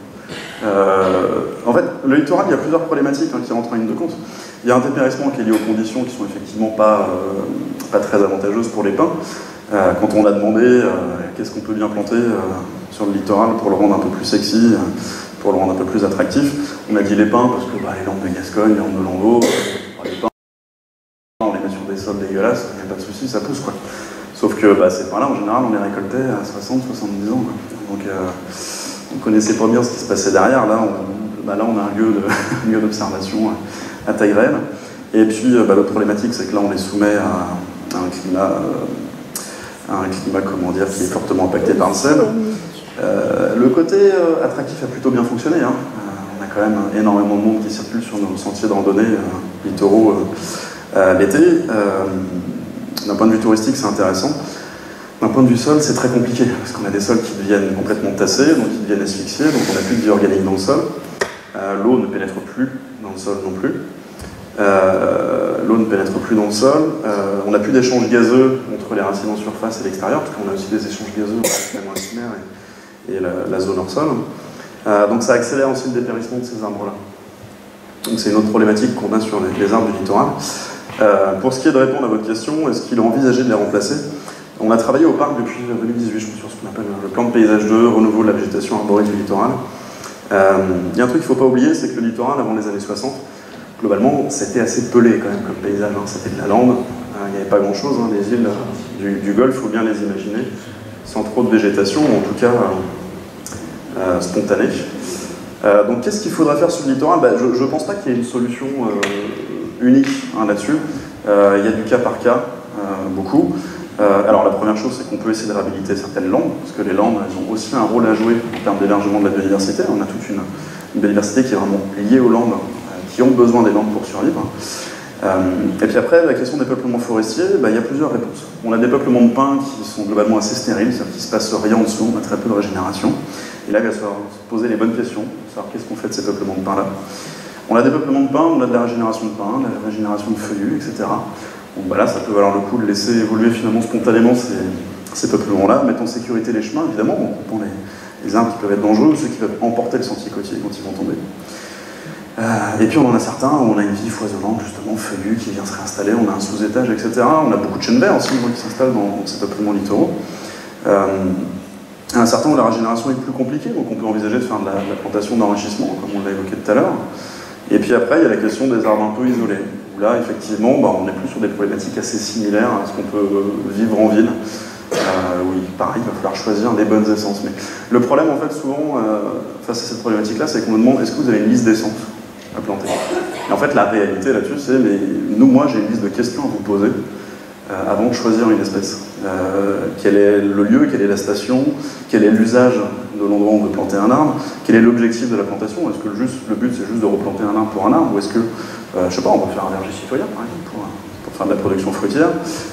En fait, le littoral, il y a plusieurs problématiques qui rentrent en ligne de compte. Il y a un dépérissement qui est lié aux conditions qui sont effectivement pas très avantageuses pour les pins. Quand on a demandé qu'est-ce qu'on peut bien planter sur le littoral pour le rendre un peu plus sexy, pour le rendre un peu plus attractif, on a dit les pins parce que les landes de Gascogne, les landes de Langeau, les pins, on les met sur des sols dégueulasses, il n'y a pas de souci, ça pousse quoi. Sauf que ces pins-là, en général, on les récoltait à 60-70 ans. Quoi. Donc on ne connaissait pas bien ce qui se passait derrière. Là, on a un lieu d'observation à taille réelle. Et puis l'autre problématique, c'est que là, on les soumet à un climat comment dire, qui est fortement impacté par le sel. Le côté attractif a plutôt bien fonctionné. Hein. On a quand même énormément de monde qui circule sur nos sentiers de randonnée littoraux l'été. D'un point de vue touristique, c'est intéressant. D'un point de vue sol, c'est très compliqué, parce qu'on a des sols qui deviennent complètement tassés, donc ils deviennent asphyxiés, donc on n'a plus de vie organique dans le sol. L'eau ne pénètre plus dans le sol non plus. L'eau ne pénètre plus dans le sol. On n'a plus d'échanges gazeux entre les racines en surface et l'extérieur, parce qu'on a aussi des échanges gazeux entre la moissonnière et la zone hors sol. Donc ça accélère aussi le dépérissement de ces arbres-là. Donc c'est une autre problématique qu'on a sur les arbres du littoral. Pour ce qui est de répondre à votre question, est-ce qu'il est envisagé de les remplacer? On a travaillé au parc depuis 2018, je pense, sur ce qu'on appelle le plan de paysage 2, renouveau de la végétation arborée du littoral. Il y a un truc qu'il ne faut pas oublier, c'est que le littoral, avant les années 60, globalement, c'était assez pelé quand même comme paysage. Hein. C'était de la lande, il n'y avait pas grand-chose. Hein. Les îles du Golfe, il faut bien les imaginer, sans trop de végétation, ou en tout cas spontanée. Donc qu'est-ce qu'il faudra faire sur le littoral? Je ne pense pas qu'il y ait une solution unique là-dessus. Il y a du cas par cas, beaucoup. Alors la première chose, c'est qu'on peut essayer de réhabiliter certaines landes, parce que les landes, elles ont aussi un rôle à jouer en termes d'élargissement de la biodiversité. On a toute une biodiversité qui est vraiment liée aux landes, qui ont besoin des landes pour survivre. Et puis après, la question des peuplements forestiers, il y a plusieurs réponses. On a des peuplements de pins qui sont globalement assez stériles, c'est-à-dire qu'il ne se passe rien en dessous, on a très peu de régénération. Et là, il va falloir se poser les bonnes questions, savoir qu'est-ce qu'on fait de ces peuplements de pins-là. On a des peuplements de pins, on a de la régénération de pins, de la régénération de feuillus, etc. Donc là, ça peut valoir le coup de laisser évoluer finalement spontanément ces peuplements-là, mettre en sécurité les chemins, évidemment, en coupant les arbres qui peuvent être dangereux ou ceux qui peuvent emporter le sentier côtier quand ils vont tomber. Et puis on en a certains où on a une vie foisonnante, justement, feuillue, qui vient se réinstaller, on a un sous-étage, etc. On a beaucoup de chênes verts aussi qui s'installent dans ces peuplements littoraux. Il y en a certains où la régénération est plus compliquée, donc on peut envisager de faire de la plantation d'enrichissement, comme on l'a évoqué tout à l'heure. Et puis après, il y a la question des arbres un peu isolés, où là, effectivement, on est plus sur des problématiques assez similaires à ce qu'on peut vivre en ville. Oui, pareil, il va falloir choisir les bonnes essences. Mais le problème, en fait, souvent, face à cette problématique-là, c'est qu'on nous demande est-ce que vous avez une liste d'essences à planter. Et en fait, la réalité là-dessus, c'est moi, j'ai une liste de questions à vous poser avant de choisir une espèce. Quel est le lieu, quelle est la station, quel est l'usage de l'endroit où on veut planter un arbre, quel est l'objectif de la plantation, est-ce que le but c'est juste de replanter un arbre pour un arbre, ou est-ce que, je sais pas, on va faire un verger citoyen par exemple pour faire de la production fruitière,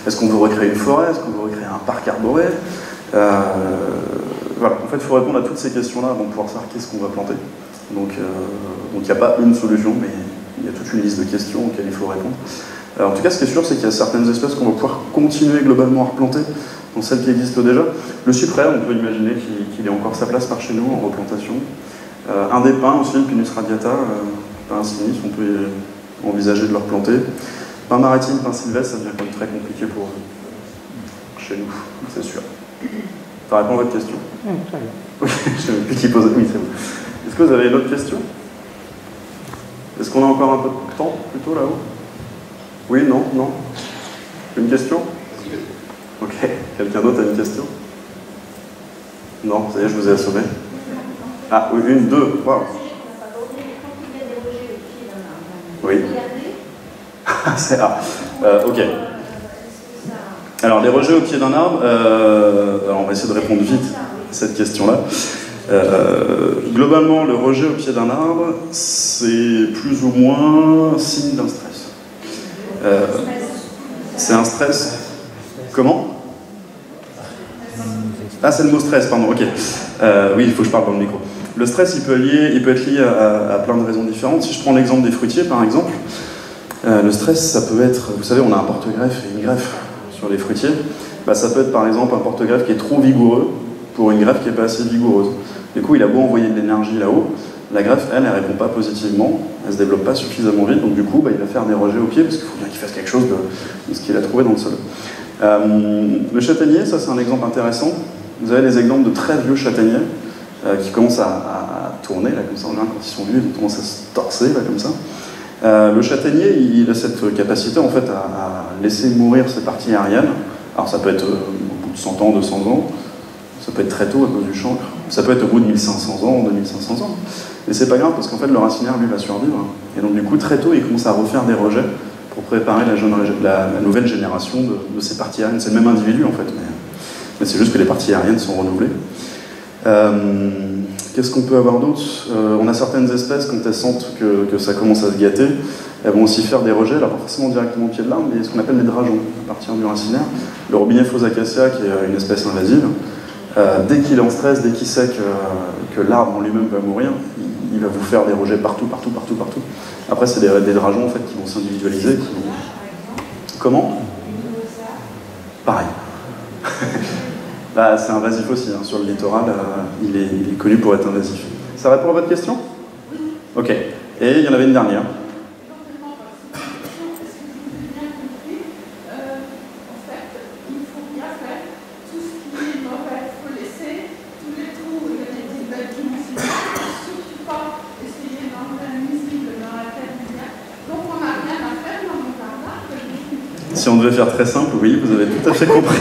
est-ce qu'on veut recréer une forêt, est-ce qu'on veut recréer un parc arboré, voilà, en fait il faut répondre à toutes ces questions-là avant de pouvoir savoir qu'est-ce qu'on va planter. Donc il n'y a pas une solution, mais il y a toute une liste de questions auxquelles il faut répondre. Alors, en tout cas, ce qui est sûr, c'est qu'il y a certaines espèces qu'on va pouvoir continuer globalement à replanter dans celles qui existent déjà. Le cyprès, on peut imaginer qu'il ait encore sa place par chez nous en replantation. Un des pins aussi, le Pinus radiata, pin sinis, on peut envisager de le replanter. Pin maritime, pin sylvestre, ça devient quand même très compliqué pour chez nous, c'est sûr. Ça répond à votre question? Oui, très bien. Oui, je sais plus qui pose. Oui, c'est bon. Est-ce que vous avez une autre question? Est-ce qu'on a encore un peu de temps, plutôt, là-haut? Oui, non, non. Une question? Ok. Quelqu'un d'autre a une question? Non, ça y est, je vous ai assommé. Ah, oui, une, deux. Waouh. Oui. C'est ok. Alors, les rejets au pied d'un arbre, alors on va essayer de répondre vite à cette question-là. Globalement, le rejet au pied d'un arbre, c'est plus ou moins signe d'un stress. C'est un stress. Comment? Ah, c'est le mot stress, pardon, ok. Oui, il faut que je parle dans le micro. Le stress, il peut être lié à plein de raisons différentes. Si je prends l'exemple des fruitiers, par exemple, le stress, ça peut être, vous savez, on a un porte-greffe et une greffe sur les fruitiers. Ça peut être, par exemple, un porte-greffe qui est trop vigoureux pour une greffe qui n'est pas assez vigoureuse. Du coup, il a beau envoyer de l'énergie là-haut, la greffe, elle répond pas positivement, elle se développe pas suffisamment vite, donc du coup, il va faire des rejets au pied, parce qu'il faut bien qu'il fasse quelque chose de ce qu'il a trouvé dans le sol. Le châtaignier, ça c'est un exemple intéressant. Vous avez des exemples de très vieux châtaigniers qui commencent à tourner, là, comme ça, quand ils sont vieux, ils commencent à se torser, là, comme ça. Le châtaignier, il a cette capacité, en fait, à laisser mourir ses parties aériennes. Alors ça peut être au bout de 100 ans, 200 ans, ça peut être très tôt à cause du chancre, ça peut être au bout de 1500 ans, 2500 ans. Mais c'est pas grave parce qu'en fait le racinaire lui va survivre. Et donc du coup très tôt il commence à refaire des rejets pour préparer la nouvelle génération de ces parties aériennes. C'est le même individu en fait, mais c'est juste que les parties aériennes sont renouvelées. Qu'est-ce qu'on peut avoir d'autre? On a certaines espèces, quand elles sentent que ça commence à se gâter, elles vont aussi faire des rejets, alors pas forcément directement au pied de l'arbre, mais ce qu'on appelle des drageons, à partir du racinaire. Le robinet Phlosacacia, qui est une espèce invasive, dès qu'il est en stress, dès qu'il sait que l'arbre en lui-même va mourir, il va vous faire des rejets partout. Après, c'est des drageons en fait, qui vont s'individualiser. Comment? Pareil. C'est invasif aussi, hein. Sur le littoral, il est connu pour être invasif. Ça répond à votre question? Ok. Et il y en avait une dernière. Si on devait faire très simple, oui, vous avez tout à fait compris.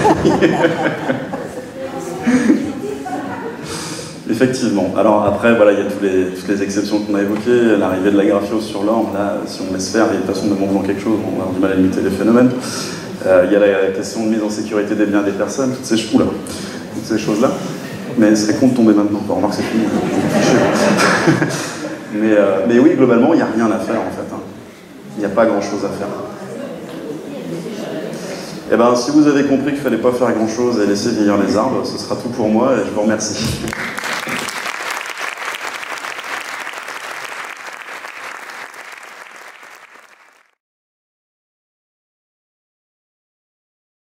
Effectivement. Alors après, voilà, il y a toutes les exceptions qu'on a évoquées, l'arrivée de la graphiose sur l'orme, là, si on laisse faire, et de toute façon, même en faisant quelque chose, on va avoir du mal à limiter les phénomènes. Il y a la question de mise en sécurité des biens des personnes, toutes ces choses-là. Mais ce serait con de tomber maintenant. On remarque que c'est fini. Mais oui, globalement, il n'y a rien à faire, en fait. Il n'y a pas grand-chose à faire. Eh ben, si vous avez compris qu'il ne fallait pas faire grand-chose et laisser vieillir les arbres, ce sera tout pour moi et je vous remercie.